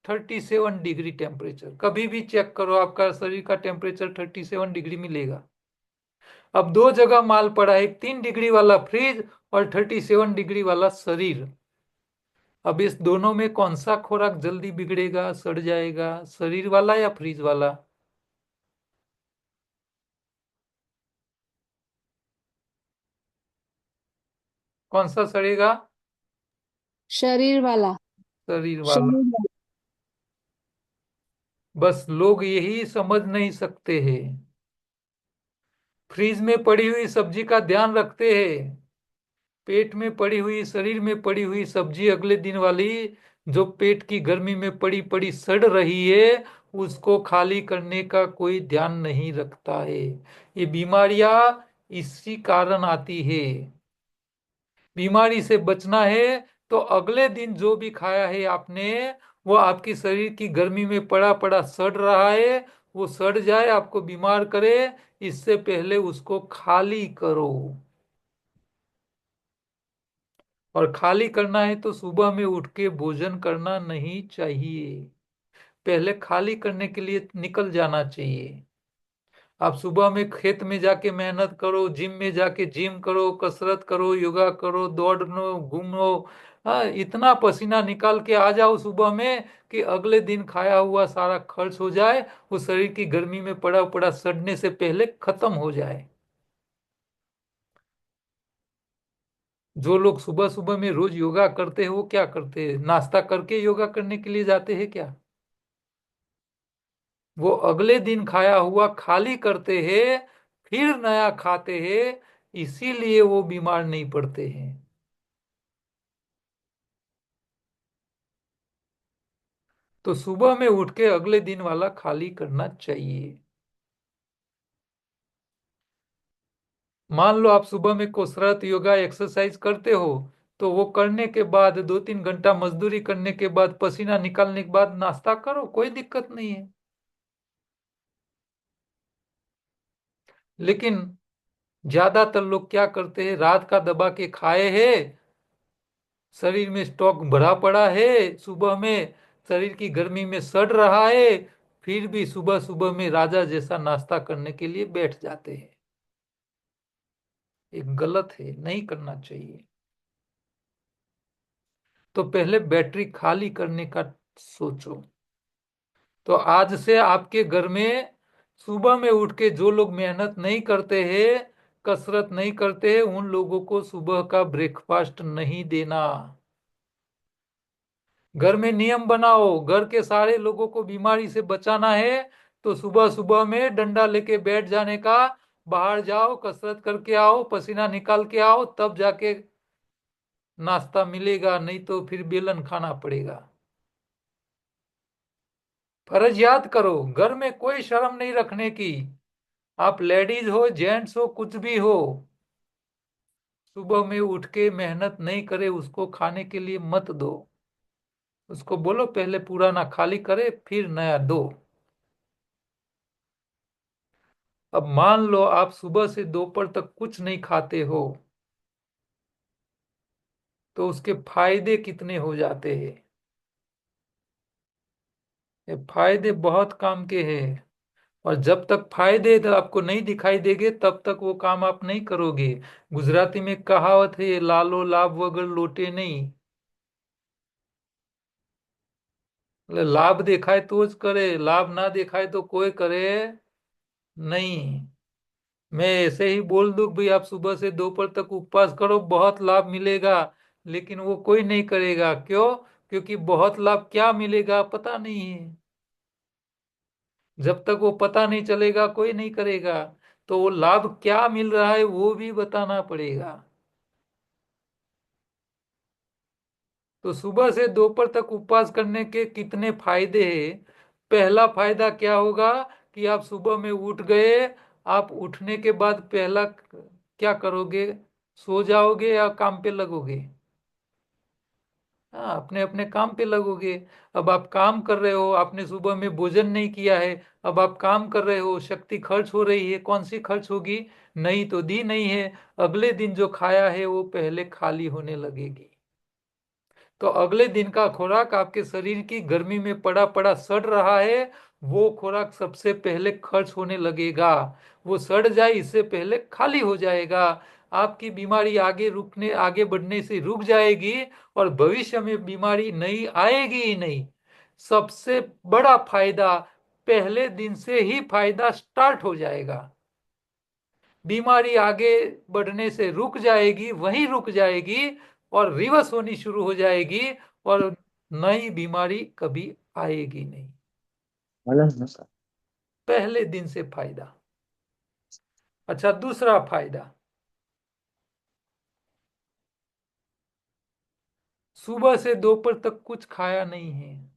37 डिग्री टेम्परेचर। कभी भी चेक करो, आपका शरीर का टेम्परेचर 37 डिग्री मिलेगा। अब दो जगह माल पड़ा है, 3 डिग्री वाला फ्रिज और 37 डिग्री वाला शरीर। अब इस दोनों में कौन सा खुराक जल्दी बिगड़ेगा, सड़ जाएगा, शरीर वाला या फ्रिज वाला? कौन सा सड़ेगा? शरीर वाला। शरीर वाला। शरीर वाला। बस लोग यही समझ नहीं सकते हैं। फ्रिज में पड़ी हुई सब्जी का ध्यान रखते हैं, पेट में पड़ी हुई, शरीर में पड़ी हुई सब्जी अगले दिन वाली जो पेट की गर्मी में पड़ी पड़ी सड़ रही है, उसको खाली करने का कोई ध्यान नहीं रखता है। ये बीमारियां इसी कारण आती है। बीमारी से बचना है तो अगले दिन जो भी खाया है आपने, वो आपकी शरीर की गर्मी में पड़ा पड़ा सड़ रहा है, वो सड़ जाए, आपको बीमार करे, इससे पहले उसको खाली करो। और खाली करना है तो सुबह में उठ के भोजन करना नहीं चाहिए, पहले खाली करने के लिए निकल जाना चाहिए। आप सुबह में खेत में जाके मेहनत करो, जिम में जाके जिम करो, कसरत करो, योगा करो, दौड़नो, घूमो। हाँ, इतना पसीना निकाल के आ जाओ सुबह में कि अगले दिन खाया हुआ सारा खर्च हो जाए, वो शरीर की गर्मी में पड़ा पड़ा सड़ने से पहले खत्म हो जाए। जो लोग सुबह सुबह में रोज योगा करते हैं वो क्या करते हैं? नाश्ता करके योगा करने के लिए जाते हैं क्या? वो अगले दिन खाया हुआ खाली करते हैं, फिर नया खाते हैं, इसीलिए वो बीमार नहीं पड़ते हैं। तो सुबह में उठ के अगले दिन वाला खाली करना चाहिए। मान लो आप सुबह में कसरत, योगा, एक्सरसाइज करते हो, तो वो करने के बाद 2-3 घंटा मजदूरी करने के बाद पसीना निकालने के बाद नाश्ता करो, कोई दिक्कत नहीं है। लेकिन ज्यादातर लोग क्या करते हैं, रात का दबा के खाए हैं, शरीर में स्टॉक भरा पड़ा है, सुबह में शरीर की गर्मी में सड़ रहा है, फिर भी सुबह सुबह में राजा जैसा नाश्ता करने के लिए बैठ जाते हैं। एक गलत है, नहीं करना चाहिए। तो पहले बैटरी खाली करने का सोचो। तो आज से आपके घर में सुबह में उठ के जो लोग मेहनत नहीं करते हैं, कसरत नहीं करते हैं, उन लोगों को सुबह का ब्रेकफास्ट नहीं देना। घर में नियम बनाओ, घर के सारे लोगों को बीमारी से बचाना है, तो सुबह सुबह में डंडा लेके बैठ जाने का, बाहर जाओ, कसरत करके आओ, पसीना निकाल के आओ, तब जाके नाश्ता मिलेगा, नहीं तो फिर बेलन खाना पड़ेगा। फर्ज याद करो, घर में कोई शर्म नहीं रखने की। आप लेडीज हो, जेंट्स हो, कुछ भी हो, सुबह में उठ के मेहनत नहीं करे उसको खाने के लिए मत दो। उसको बोलो पहले पुराना खाली करे फिर नया दो। अब मान लो आप सुबह से दोपहर तक कुछ नहीं खाते हो, तो उसके फायदे कितने हो जाते हैं? ये फायदे बहुत काम के हैं। और जब तक फायदे तो आपको नहीं दिखाई देंगे, तब तक वो काम आप नहीं करोगे। गुजराती में कहावत है, लालो लाभ वगर लोटे नहीं। मतलब लाभ दिखाए तो करे, लाभ ना दिखाए तो कोई करे नहीं। मैं ऐसे ही बोल दूं भाई आप सुबह से दोपहर तक उपवास करो, बहुत लाभ मिलेगा, लेकिन वो कोई नहीं करेगा। क्यों? क्योंकि बहुत लाभ क्या मिलेगा पता नहीं है। जब तक वो पता नहीं चलेगा कोई नहीं करेगा। तो वो लाभ क्या मिल रहा है वो भी बताना पड़ेगा। तो सुबह से दोपहर तक उपवास करने के कितने फायदे हैं? पहला फायदा क्या होगा कि आप सुबह में उठ गए, आप उठने के बाद पहला क्या करोगे? सो जाओगे या काम पे लगोगे? हाँ, अपने अपने काम पे लगोगे। अब आप काम कर रहे हो, आपने सुबह में भोजन नहीं किया है, अब आप काम कर रहे हो, शक्ति खर्च हो रही है, कौन सी खर्च होगी? नहीं तो दी नहीं है, अगले दिन जो खाया है वो पहले खाली होने लगेगी। तो अगले दिन का खुराक आपके शरीर की गर्मी में पड़ा पड़ा सड़ रहा है, वो खुराक सबसे पहले खर्च होने लगेगा। वो सड़ जाए इससे पहले खाली हो जाएगा। आपकी बीमारी आगे बढ़ने से रुक जाएगी, और भविष्य में बीमारी नहीं आएगी ही नहीं। सबसे बड़ा फायदा, पहले दिन से ही फायदा स्टार्ट हो जाएगा। बीमारी आगे बढ़ने से रुक जाएगी, वहीं रुक जाएगी, और रिवर्स होनी शुरू हो जाएगी, और नई बीमारी कभी आएगी नहीं। पहले दिन से फायदा। अच्छा, दूसरा फायदा, सुबह से दोपहर तक कुछ खाया नहीं है,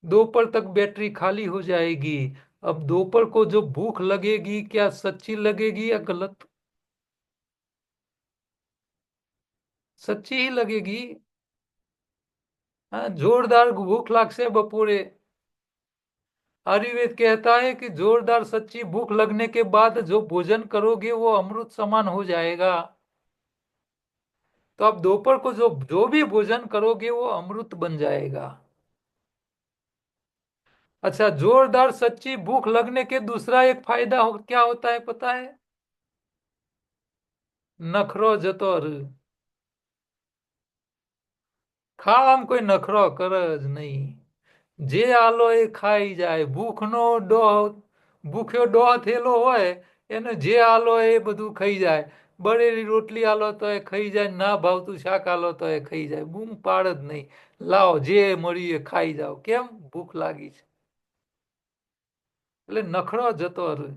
दोपहर तक बैटरी खाली हो जाएगी। अब दोपहर को जो भूख लगेगी, क्या सच्ची लगेगी या गलत? सच्ची ही लगेगी। हाँ, जोरदार भूख लागसे बपोरे। आयुर्वेद कहता है कि जोरदार सच्ची भूख लगने के बाद जो भोजन करोगे वो अमृत समान हो जाएगा। तो आप दोपहर को जो जो भी भोजन करोगे वो अमृत बन जाएगा। अच्छा, जोरदार सच्ची भूख लगने के दूसरा एक फायदा क्या होता है पता है? नखरो जतोर। खावाम कोई नखरो करज नहीं। जे આલો એ ખાઈ જાય ભૂખનો ડોહ ભૂખ્યો ડોહ થયેલો હોય એને જે આલો એ બધું ખાઈ જાય। બળેલી રોટલી આલો તો એ ખાઈ જાય, ના ભાવતું શાક આલો તો એ ખાઈ જાય, બૂમ પાડ જ નહીં। લાવો જે મળ્યું એ ખાઈ જાઓ, કેમ? ભૂખ લાગી છે એટલે નખરો જતો રહે।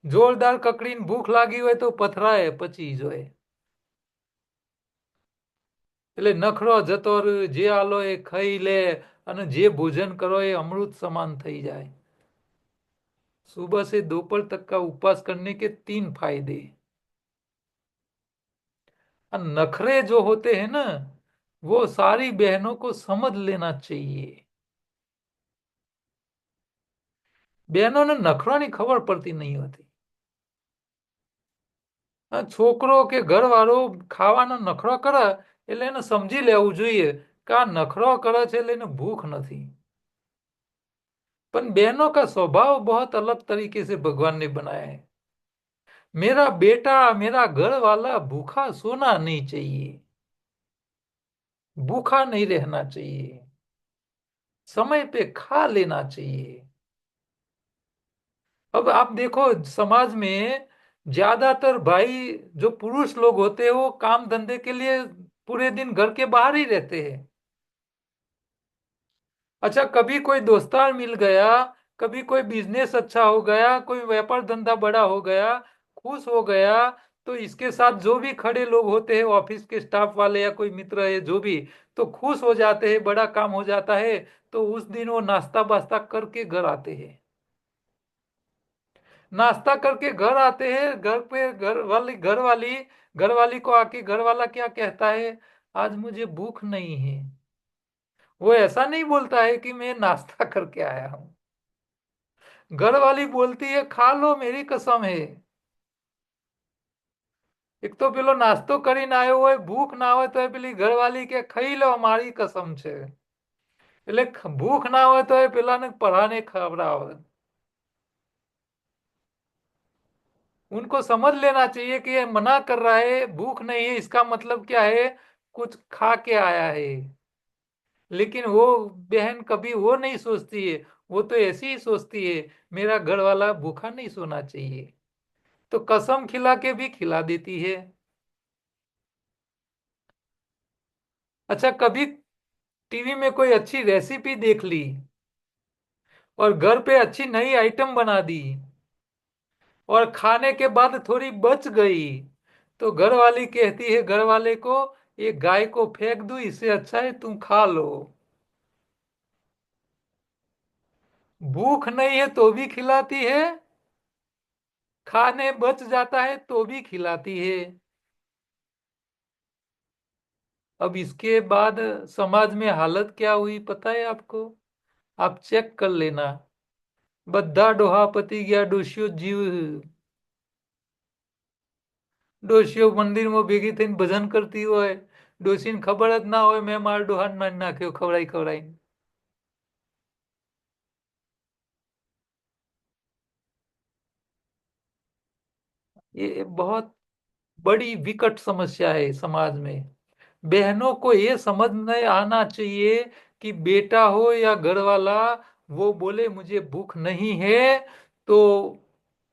જોરદાર કકડીને ભૂખ લાગી હોય તો પથરાય પચી જોય, એટલે નખરો જતો રહે। જે આલો એ ખાઈ લે અને જે ભોજન કરો એ અમૃત સમાન થઈ જાય। सुबह से दोपहर तक का उपवास करने के 3 फायदे। और नखरे जो होते हैं ना, वो सारी बहनों को समझ लेना चाहिए। बहनों ने नखरा ની ખબર પડતી નહીં હોતી। છોકરો કે ઘરવાળો ખાવાનો નખરો કરે એટલે એને સમજી લેવું જોઈએ કે આ નખરો કરે છે એટલે એને ભૂખ નથી। पर बहनों का स्वभाव बहुत अलग तरीके से भगवान ने बनाया है। मेरा बेटा मेरा घर वाला भूखा सोना नहीं चाहिए, भूखा नहीं रहना चाहिए, समय पे खा लेना चाहिए। अब आप देखो समाज में ज्यादातर भाई जो पुरुष लोग होते हैं वो काम धंधे के लिए पूरे दिन घर के बाहर ही रहते हैं। अच्छा, कभी कोई दोस्तार मिल गया, कभी कोई बिजनेस अच्छा हो गया, कोई व्यापार धंधा बड़ा हो गया, खुश हो गया, तो इसके साथ जो भी खड़े लोग होते हैं ऑफिस के स्टाफ वाले या कोई मित्र है जो भी, तो खुश हो जाते हैं, बड़ा काम हो जाता है। तो उस दिन वो नाश्ता वास्ता करके घर आते हैं। नाश्ता करके घर आते हैं, घर पे घर वाली को आके घर वाला क्या कहता है? आज मुझे भूख नहीं है। वो ऐसा नहीं बोलता है कि मैं नाश्ता करके आया हूं। घर वाली बोलती है खा लो मेरी कसम है। एक तो પેલો નાસ્તો કરીને આવ્યો હોય, ભૂખ ના હોય તો પેલી ઘરવાળી કે ખાઈ લો મારી कसम છે। એટલે ભૂખ ના હોય તો પેલાને પરાને ખવડાવે। उनको समझ लेना चाहिए कि ये मना कर रहा है, भूख नहीं है, इसका मतलब क्या है? कुछ खा के आया है। लेकिन वो बहन कभी वो नहीं सोचती है, वो तो ऐसी ही सोचती है मेरा घर वाला भूखा नहीं सोना चाहिए, तो कसम खिला के भी खिला देती है। अच्छा, कभी टीवी में कोई अच्छी रेसिपी देख ली और घर पे अच्छी नई आइटम बना दी और खाने के बाद थोड़ी बच गई, तो घर वाली कहती है घर वाले को, ये गाय को फेंक दूं, इससे अच्छा है तुम खा लो। भूख नहीं है तो भी खिलाती है, खाने बच जाता है तो भी खिलाती है। अब इसके बाद समाज में हालत क्या हुई पता है आपको? आप चेक कर लेना। બધા ડોહા પતી ગયા, ડોશીઓ જીવ। ડોશીઓ મંદિરમાં ભેગી થઈને ભજન કરતી હોય, ડોશીને ખબર જ ના હોય મેં મારા ડોહાને મારી નાખ્યો ખવડાઈ ખવડાઈને। ये बहुत बड़ी विकट समस्या है समाज में। बहनों को ये समझ में आना चाहिए कि बेटा हो या घर वाला, वो बोले मुझे भूख नहीं है तो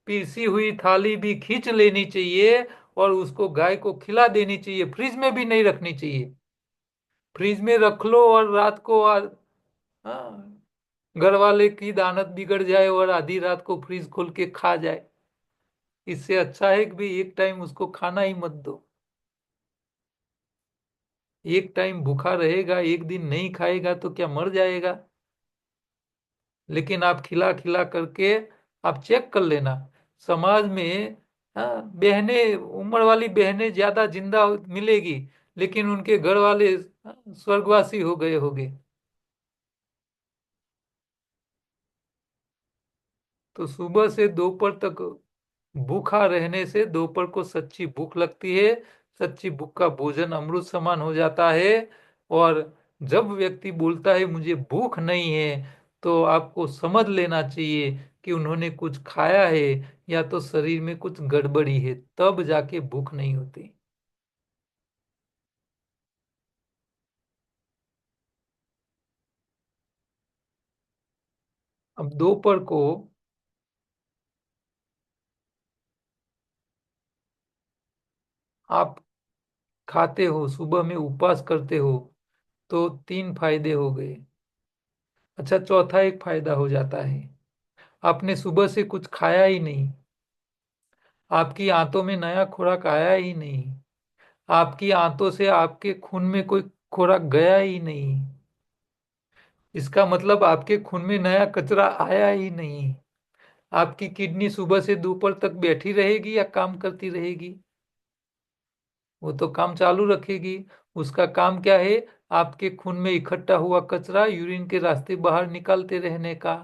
पीसी हुई थाली भी खींच लेनी चाहिए और उसको गाय को खिला देनी चाहिए। फ्रिज में भी नहीं रखनी चाहिए। फ्रिज में रख लो और रात को हाँ, घर वाले की दानत बिगड़ जाए और आधी रात को फ्रिज खोल के खा जाए। इससे अच्छा है कि भाई एक टाइम उसको खाना ही मत दो। एक टाइम भूखा रहेगा, एक दिन नहीं खाएगा तो क्या मर जाएगा? लेकिन आप खिला खिला करके आप चेक कर लेना समाज में, हाँ, बहनें, उम्र वाली बहनें ज्यादा जिंदा मिलेगी, लेकिन उनके घर वाले स्वर्गवासी हो गए होंगे। तो सुबह से दोपहर तक भूखा रहने से दोपहर को सच्ची भूख लगती है। सच्ची भूख का भोजन अमृत समान हो जाता है। और जब व्यक्ति बोलता है मुझे भूख नहीं है, तो आपको समझ लेना चाहिए कि उन्होंने कुछ खाया है या तो शरीर में कुछ गड़बड़ी है, तब जाके भूख नहीं होती। अब दोपहर को आप खाते हो, सुबह में उपवास करते हो, तो 3 फायदे हो गए। अच्छा, चौथा एक फायदा हो जाता है, आपने सुबह से कुछ खाया ही नहीं, आपकी आंतों में नया खुराक आया ही नहीं, आपकी आंतों से आपके खून में कोई खुराक गया ही नहीं। इसका मतलब आपके खून में नया कचरा आया ही नहीं। आपकी किडनी सुबह से दोपहर तक बैठी रहेगी या काम करती रहेगी? वो तो काम चालू रखेगी। उसका काम क्या है? आपके खून में इकट्ठा हुआ कचरा यूरिन के रास्ते बाहर निकालते रहने का।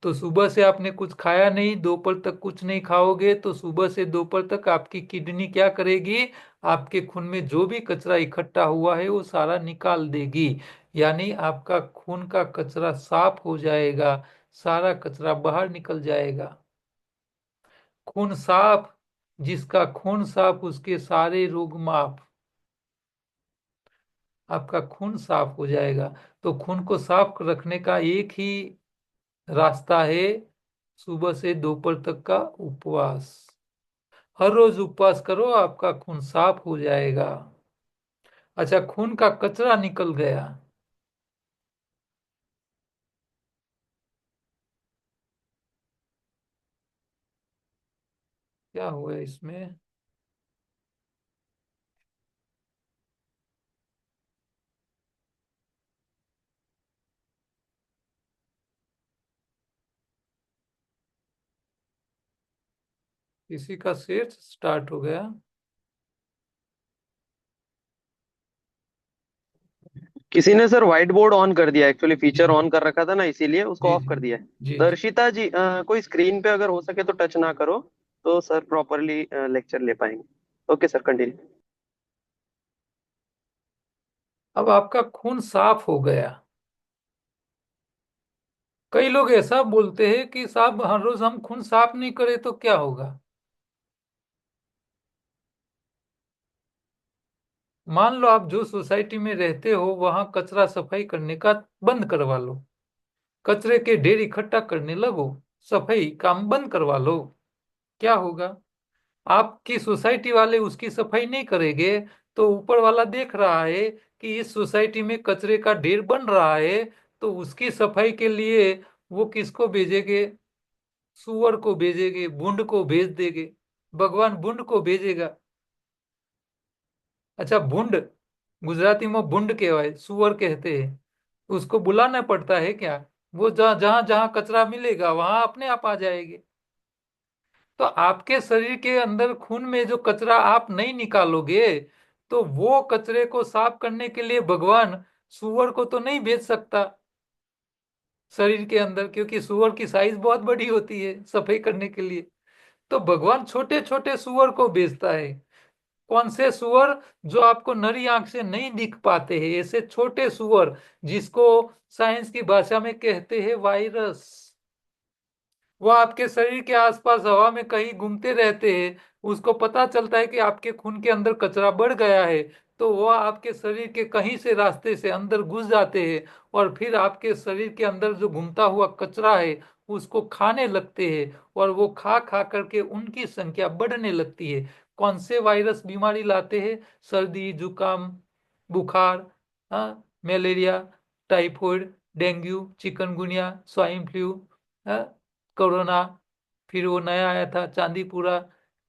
तो सुबह से आपने कुछ खाया नहीं, दोपहर तक कुछ नहीं खाओगे, तो सुबह से दोपहर तक आपकी किडनी क्या करेगी? आपके खून में जो भी कचरा इकट्ठा हुआ है वो सारा निकाल देगी। यानी आपका खून का कचरा साफ हो जाएगा, सारा कचरा बाहर निकल जाएगा। खून साफ, जिसका खून साफ उसके सारे रोग माफ। आपका खून साफ हो जाएगा। तो खून को साफ रखने का एक ही रास्ता है, सुबह से दोपहर तक का उपवास। हर रोज उपवास करो, आपका खून साफ हो जाएगा। अच्छा, खून का कचरा निकल गया, क्या हुआ इसमें? किसी का शेयर स्टार्ट हो गया। किसी ने सर व्हाइट बोर्ड ऑन कर दिया, एक्चुअली फीचर ऑन कर रखा था ना, इसीलिए उसको जी ऑफ जी कर दिया है। जी जी। दर्शिता जी, कोई स्क्रीन पे अगर हो सके तो टच ना करो, तो सर प्रॉपरली लेक्चर ले पाएंगे। Okay sir, continue. अब आपका खून साफ हो गया। कई लोग ऐसा बोलते हैं कि साहब हर रोज हम खून साफ नहीं करें तो क्या होगा? मान लो आप जो सोसाइटी में रहते हो वहां कचरा सफाई करने का बंद करवा लो, कचरे के ढेर इकट्ठा करने लगो, सफाई काम बंद करवा लो। क्या होगा? आपकी सोसाइटी वाले उसकी सफाई नहीं करेंगे, तो ऊपर वाला देख रहा है कि इस सोसाइटी में कचरे का ढेर बन रहा है, तो उसकी सफाई के लिए वो किसको भेजेंगे? सुअर को भेजेंगे, भूंड को भेज देंगे। भगवान भूंड को भेजेगा। अच्छा, भूंड गुजराती में भूंड कहवाय, सुअर कहते हैं, उसको बुलाना पड़ता है क्या? वो जहां जहां जहां कचरा मिलेगा वहां अपने आप आ जाएंगे। तो आपके शरीर के अंदर खून में जो कचरा आप नहीं निकालोगे, तो वो कचरे को साफ करने के लिए भगवान सुअर को तो नहीं भेज सकता शरीर के अंदर, क्योंकि सुअर की साइज बहुत बड़ी होती है सफाई करने के लिए। तो भगवान छोटे छोटे सुअर को भेजता है। कौन से सुअर? जो आपको नरी आंख से नहीं दिख पाते हैं, ऐसे छोटे सुअर, जिसको साइंस की भाषा में कहते हैं वायरस। वो आपके शरीर के आसपास हवा में कहीं घूमते रहते हैं। उसको पता चलता है कि आपके खून के अंदर कचरा बढ़ गया है, तो वह आपके शरीर के कहीं से रास्ते से अंदर घुस जाते हैं, और फिर आपके शरीर के अंदर जो घूमता हुआ कचरा है उसको खाने लगते हैं, और वो खा खा करके उनकी संख्या बढ़ने लगती है। कौन से वायरस बीमारी लाते हैं? सर्दी, जुकाम, बुखार, हाँ, malaria, typhoid, dengue, chikungunya, swine flu, corona, फिर वो नया आया था चांदीपुरा।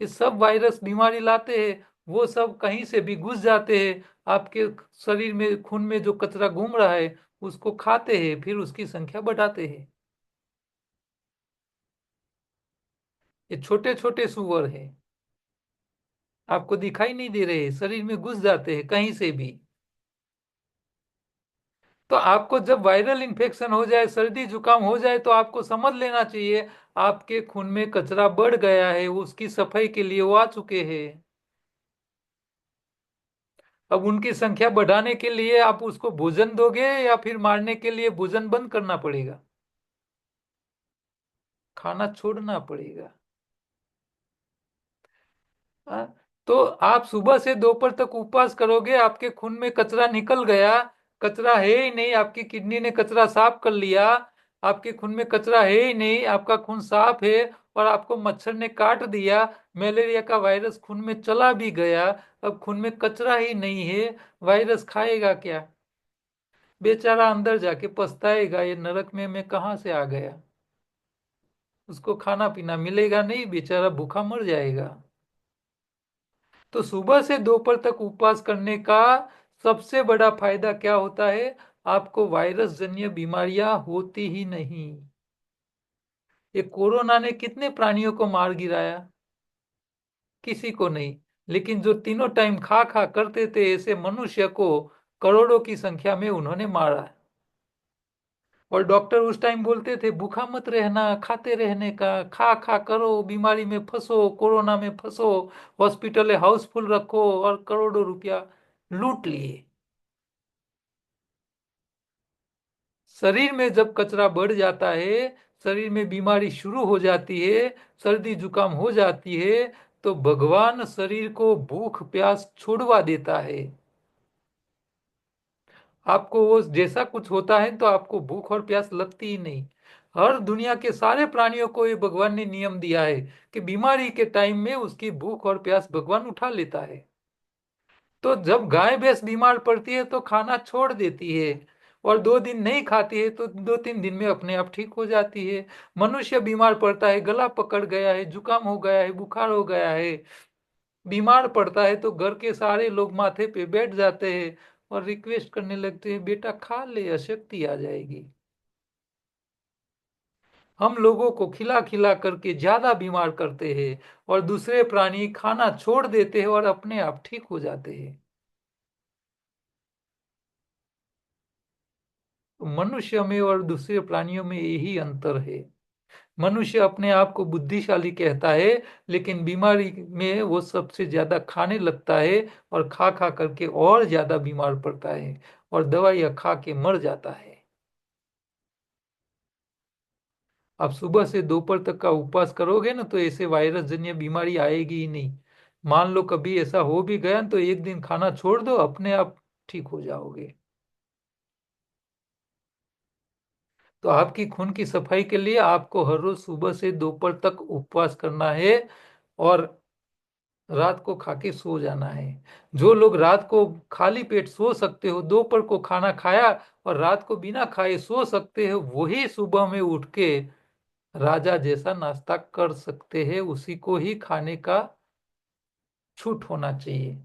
ये सब वायरस बीमारी लाते हैं। वो सब कहीं से भी घुस जाते हैं आपके शरीर में, खून में जो कचरा घूम रहा है उसको खाते हैं, फिर उसकी संख्या बढ़ाते हैं। ये छोटे छोटे सुअर हैं, आपको दिखाई नहीं दे रहे, शरीर में घुस जाते हैं कहीं से भी। तो आपको जब वायरल इन्फेक्शन हो जाए, सर्दी जुकाम हो जाए, तो आपको समझ लेना चाहिए आपके खून में कचरा बढ़ गया है, उसकी सफाई के लिए वो आ चुके हैं। अब उनकी संख्या बढ़ाने के लिए आप उसको भोजन दोगे या फिर मारने के लिए भोजन बंद करना पड़ेगा, खाना छोड़ना पड़ेगा। हाँ, तो आप सुबह से दोपहर तक उपवास करोगे, आपके खून में कचरा निकल गया, कचरा है ही नहीं, आपकी किडनी ने कचरा साफ कर लिया, आपके खून में कचरा है ही नहीं, आपका खून साफ है, और आपको मच्छर ने काट दिया, मलेरिया का वायरस खून में चला भी गया, अब खून में कचरा ही नहीं है, वायरस खाएगा क्या? बेचारा अंदर जाके पछताएगा, ये नरक में मैं कहाँ से आ गया। उसको खाना पीना मिलेगा नहीं, बेचारा भूखा मर जाएगा। तो सुबह से दोपहर तक उपवास करने का सबसे बड़ा फायदा क्या होता है? आपको वायरस जन्य बीमारियां होती ही नहीं। ये कोरोना ने कितने प्राणियों को मार गिराया? किसी को नहीं। लेकिन जो तीनों टाइम खा खा करते थे, ऐसे मनुष्य को करोड़ों की संख्या में उन्होंने मारा। और डॉक्टर उस टाइम बोलते थे भूखा मत रहना, खाते रहने का, खा खा करो, बीमारी में फंसो, कोरोना में फंसो, हॉस्पिटल हाउसफुल रखो, और करोड़ों रुपया लूट लिए। शरीर में जब कचरा बढ़ जाता है, शरीर में बीमारी शुरू हो जाती है, सर्दी जुकाम हो जाती है, तो भगवान शरीर को भूख प्यास छुड़वा देता है। आपको वो जैसा कुछ होता है तो आपको भूख और प्यास लगती ही नहीं। हर दुनिया के सारे प्राणियों को ये भगवान ने नियम दिया है कि बीमारी के टाइम में उसकी भूख और प्यास भगवान उठा लेता है। तो जब गाय भैंस बीमार पड़ती है तो खाना छोड़ देती है, और 2 दिन नहीं खाती है तो 2-3 दिन में अपने आप ठीक हो जाती है। मनुष्य बीमार पड़ता है, गला पकड़ गया है, जुकाम हो गया है, बुखार हो गया है, बीमार पड़ता है, तो घर के सारे लोग माथे पे बैठ जाते हैं और रिक्वेस्ट करने लगते हैं बेटा खा ले, अशक्ति आ जाएगी। हम लोगों को खिला खिला करके ज्यादा बीमार करते हैं, और दूसरे प्राणी खाना छोड़ देते हैं और अपने आप ठीक हो जाते हैं। तो मनुष्य में और दूसरे प्राणियों में यही अंतर है। मनुष्य अपने आप को बुद्धिशाली कहता है, लेकिन बीमारी में वो सबसे ज्यादा खाने लगता है, और खा खा करके और ज्यादा बीमार पड़ता है, और दवाइयां खा के मर जाता है। आप सुबह से दोपहर तक का उपवास करोगे ना, तो ऐसे वायरस जन्य बीमारी आएगी ही नहीं। मान लो कभी ऐसा हो भी गया तो एक दिन खाना छोड़ दो, अपने आप ठीक हो जाओगे। तो आपकी खून की सफाई के लिए आपको हर रोज सुबह से दोपहर तक उपवास करना है, और रात को खा के सो जाना है। जो लोग रात को खाली पेट सो सकते हो, दोपहर को खाना खाया और रात को बिना खाए सो सकते हो, वही सुबह में उठ के राजा जैसा नाश्ता कर सकते हैं, उसी को ही खाने का छूट होना चाहिए।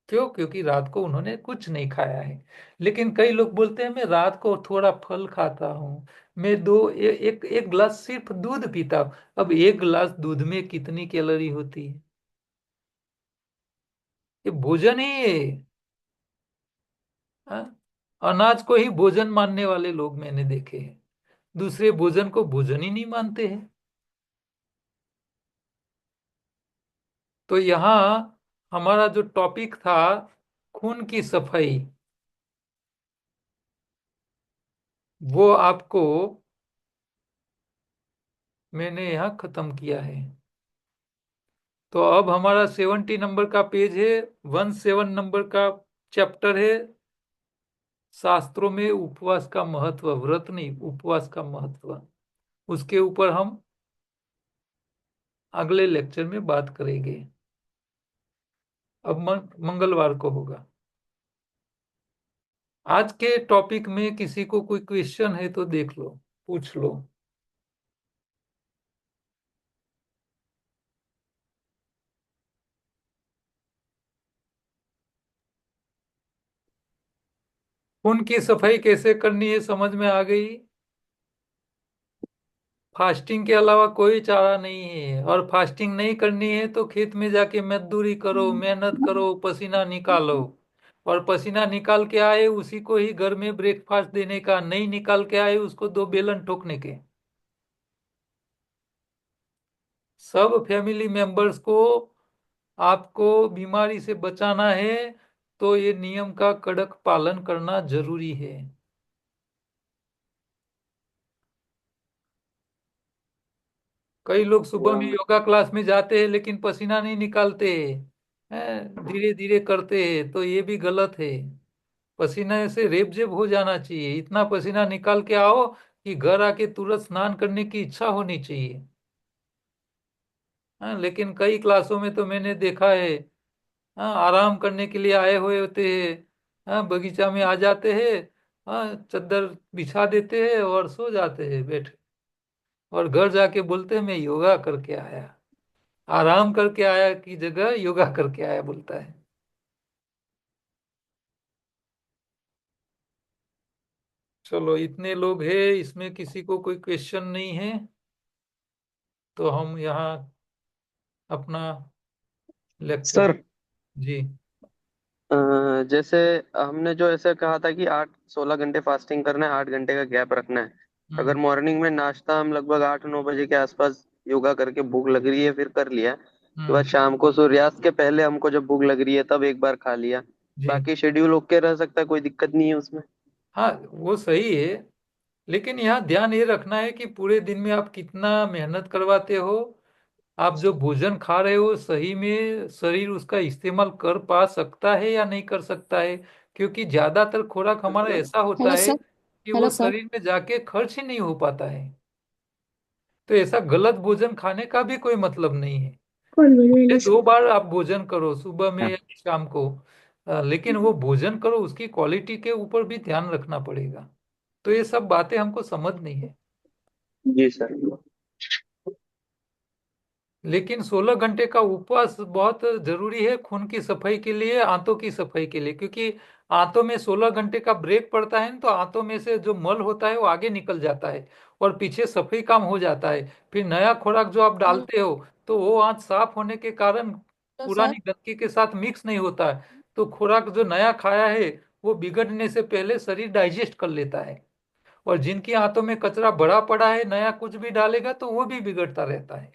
क्यों? क्योंकि रात को उन्होंने कुछ नहीं खाया है। लेकिन कई लोग बोलते हैं मैं रात को थोड़ा फल खाता हूँ, मैं एक एक गिलास सिर्फ दूध पीता हूँ। अब एक गिलास दूध में कितनी कैलोरी होती है? ये भोजन ही है। हाँ? अनाज को ही भोजन मानने वाले लोग मैंने देखे हैं, दूसरे भोजन को भोजन ही नहीं मानते हैं। तो यहाँ हमारा जो टॉपिक था खून की सफाई, वो आपको मैंने यहाँ खत्म किया है। तो अब हमारा 70 नंबर का पेज है, 17 नंबर का चैप्टर है, शास्त्रों में उपवास का महत्व, व्रत नहीं उपवास का महत्व। उसके ऊपर हम अगले लेक्चर में बात करेंगे। अब मंगलवार को होगा। आज के टॉपिक में किसी को कोई क्वेश्चन है तो देख लो, पूछ लो। खून की सफाई कैसे करनी है समझ में आ गई? फास्टिंग के अलावा कोई चारा नहीं है, और फास्टिंग नहीं करनी है तो खेत में जाके मजदूरी करो, मेहनत करो, पसीना निकालो, और पसीना निकाल के आए उसी को ही घर में ब्रेकफास्ट देने का, नहीं निकाल के आए उसको 2 बेलन ठोकने के। सब फैमिली मेंबर्स को आपको बीमारी से बचाना है, तो ये नियम का कड़क पालन करना जरूरी है। कई लोग सुबह में वाह। योगा क्लास में जाते हैं लेकिन पसीना नहीं निकालते हैं, धीरे धीरे करते हैं, तो ये भी गलत है। पसीना से रेबजेब हो जाना चाहिए, इतना पसीना निकाल के आओ कि घर आके तुरंत स्नान करने की इच्छा होनी चाहिए। हाँ, लेकिन कई क्लासों में तो मैंने देखा है, हाँ, आराम करने के लिए आए हुए होते हैं, हाँ, बगीचा में आ जाते हैं, हाँ, चादर बिछा देते हैं और सो जाते हैं बैठ, और घर जाके बोलते हैं मैं योगा करके आया। आराम करके आया की जगह योगा करके आया बोलता है। चलो, इतने लोग हैं, इसमें किसी को कोई क्वेश्चन नहीं है, तो हम यहाँ अपना लेक्चर। सर, जी। जैसे हमने जो ऐसे कहा था कि 8-16 घंटे फास्टिंग करना है, 8 घंटे का गैप रखना है। अगर हम्म। मॉर्निंग में नाश्ता हम लगभग 8-9 बजे के आसपास योगा करके भूख लग रही है फिर कर लिया, उसके बाद हम्म। शाम को सूर्यास्त के पहले हमको जब भूख लग रही है तब एक बार खा लिया, जी। बाकी शेड्यूल ओके रह सकता है, कोई दिक्कत नहीं है उसमें? हाँ, वो सही है, लेकिन यहाँ ध्यान ये रखना है कि पूरे दिन में आप कितना मेहनत करवाते हो। आप जो भोजन खा रहे हो सही में शरीर उसका इस्तेमाल कर पा सकता है या नहीं कर सकता है, क्योंकि ज्यादातर खुराक हमारा ऐसा होता हेलो है सर। कि वो हेलो सर। शरीर में जाके खर्च ही नहीं हो पाता है। तो ऐसा गलत भोजन खाने का भी कोई मतलब नहीं है। कौन ये बोले? 2 बार आप भोजन करो, सुबह में या शाम को, लेकिन वो भोजन करो उसकी क्वालिटी के ऊपर भी ध्यान रखना पड़ेगा। तो ये सब बातें हमको समझनी है। जी सर। लेकिन 16 घंटे का उपवास बहुत जरूरी है खून की सफाई के लिए, आंतों की सफाई के लिए, क्योंकि आंतों में 16 घंटे का ब्रेक पड़ता है न, तो आंतों में से जो मल होता है वो आगे निकल जाता है और पीछे सफाई काम हो जाता है। फिर नया खुराक जो आप हेलो डालते हो तो वो आंत साफ होने के कारण सर। पुरानी गंदगी के साथ मिक्स नहीं होता है, तो खुराक जो नया खाया है वो बिगड़ने से पहले शरीर डाइजेस्ट कर लेता है। और जिनकी आंतों में कचरा बड़ा पड़ा है, नया कुछ भी डालेगा तो वो भी बिगड़ता रहता है।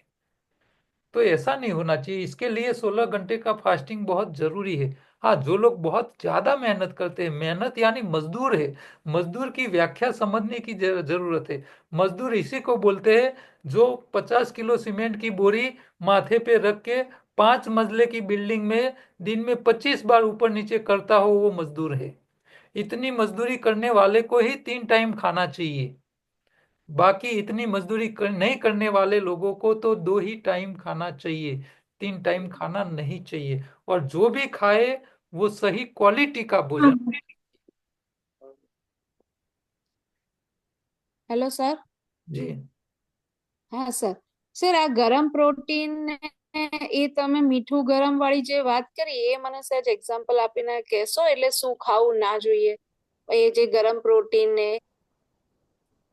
तो ऐसा नहीं होना चाहिए, इसके लिए 16 घंटे का फास्टिंग बहुत जरूरी है। हाँ, जो लोग बहुत ज्यादा मेहनत करते हैं, मेहनत यानी मजदूर है, मजदूर की व्याख्या समझने की जरूरत है। मजदूर इसी को बोलते हैं जो 50 किलो सीमेंट की बोरी माथे पे रख के 5 मंजिले की बिल्डिंग में दिन में 25 बार ऊपर नीचे करता हो, वो मजदूर है। इतनी मजदूरी करने वाले को ही 3 टाइम खाना चाहिए। बाकी इतनी मजदूरी नहीं करने वाले लोगों को तो 2 ही टाइम खाना चाहिए, 3 टाइम खाना नहीं चाहिए। और जो भी खाए वो सही क्वालिटी का भोजन। Hello sir. जी। હા સર. સર આ ગરમ પ્રોટીન ને એ તમે મીઠું ગરમ વાળી જે વાત કરી એ મને સહેજ એક્ઝામ્પલ આપીને કહેશો, એટલે શું ખાવું ના જોઈએ એ જે ગરમ પ્રોટીન ને?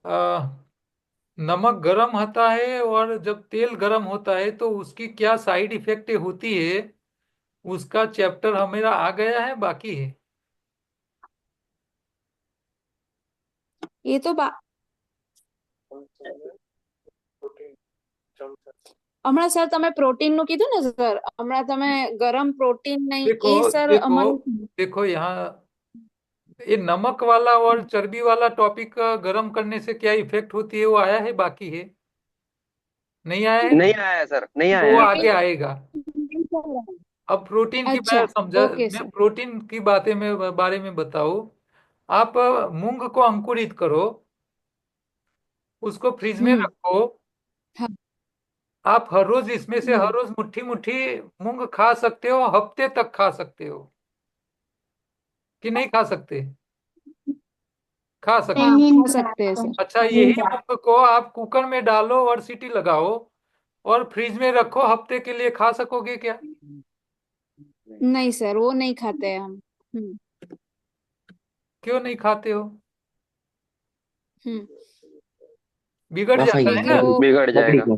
आ, नमक गरम होता है और जब तेल गरम होता है तो उसकी क्या साइड इफेक्ट होती है, उसका चैप्टर हमारा आ गया है, बाकी है। એ તો प्रोटीन चमचा। હમણાં સર તમે પ્રોટીન નું કીધું ને સર, હમણાં તમે ગરમ પ્રોટીન નહીં देखो એ સર देखो મને. देखो, यहाँ ये नमक वाला और चर्बी वाला टॉपिक गर्म करने से क्या इफेक्ट होती है वो आया है, बाकी है, नहीं आया है। नहीं आया है सर, नहीं तो वो आया है। आगे आएगा। अब प्रोटीन की અચ્છા. मैं समझा, ઓકે मैं સર. प्रोटीन की बातें में बारे में बताऊं। आप मूंग को अंकुरित करो, उसको फ्रिज में હમ. रखो। હા. आप हर रोज इसमें से हर હમ. रोज मुट्ठी मुट्ठी मूंग खा सकते हो, हफ्ते तक खा सकते हो कि नहीं खा सकते? खा हाँ सकते। खा सकते हैं सर. अच्छा, यही मूंग को आप कुकर में डालो और सीटी लगाओ और फ्रिज में रखो, हफ्ते के लिए खा सकोगे क्या? नहीं सर, वो नहीं खाते हैं हम. हम्म. क्यों नहीं खाते हो? हम्म. बिगड़ जाता है क्योंकि ना। वो. बिगड़ जाएगा।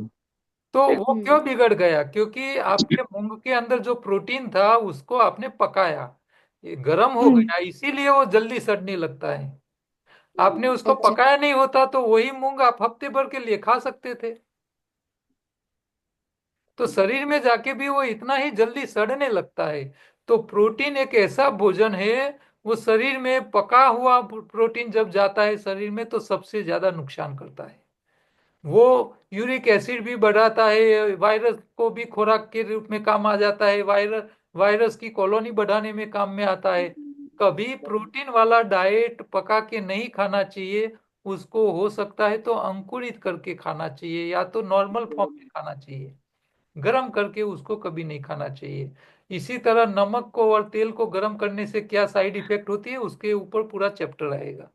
तो वो हम्म. क्यों बिगड़ गया? क्योंकि आपके मूंग के अंदर जो प्रोटीन था उसको आपने पकाया, ये गर्म हो हम्म. गया, इसीलिए वो जल्दी सड़ने लगता है। आपने उसको अच्छा. पकाया नहीं होता तो वही मूंग आप हफ्ते भर के लिए खा सकते थे। तो शरीर में जाके भी वो इतना ही जल्दी सड़ने लगता है। तो प्रोटीन एक ऐसा भोजन है, वो शरीर में पका हुआ प्रोटीन जब जाता है शरीर में तो सबसे ज्यादा नुकसान करता है। वो यूरिक एसिड भी बढ़ाता है, वायरस को भी खुराक के रूप में काम आ जाता है, वायरस की कॉलोनी बढ़ाने में काम में आता है। कभी प्रोटीन वाला डाइट पका के नहीं खाना चाहिए, उसको हो सकता है तो अंकुरित करके खाना चाहिए, या तो नॉर्मल फॉर्म में खाना चाहिए। गरम करके उसको कभी नहीं खाना चाहिए। इसी तरह नमक को और तेल को गरम करने से क्या साइड इफेक्ट होती है, उसके ऊपर पूरा चैप्टर आएगा।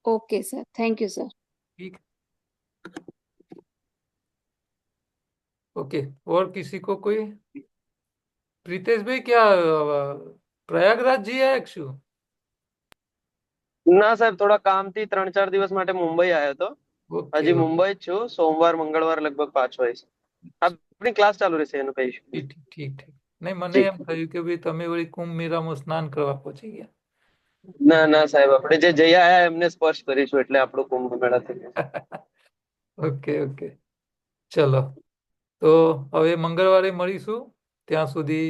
Okay sir, thank you sir. ठीक। ओके, और किसी को कोई? प्रीतेश भाई, क्या પ્રયાગરાજ જી આયા છું? ના સાહેબ, થોડા કામથી 3-4 દિવસ માટે મુંબઈ આવ્યો હતો. ઓકે હજી ઓકે, મુંબઈ જ છું. સોમવાર મંગળવાર લગભગ પાછો આવીશ. આપણી ક્લાસ ચાલુ રહેશે, એનું કઈ ઇશ્યુ ઠીક નથી. ઠીક ઠીક ઠીક. નહીં, મને જી. એમ થયું કે ભાઈ તમે વળી કુંભ મેળામાં સ્નાન કરવા પહોંચી ગયા. ના ના સાહેબ, આપણે જે જઈ આયા એમને સ્પર્શ કરીશું એટલે આપણું કુંભ મેળા થઈ જશે. ઓકે ઓકે, ચલો. તો હવે મંગળવારે મળીશું. ત્યાં સુધી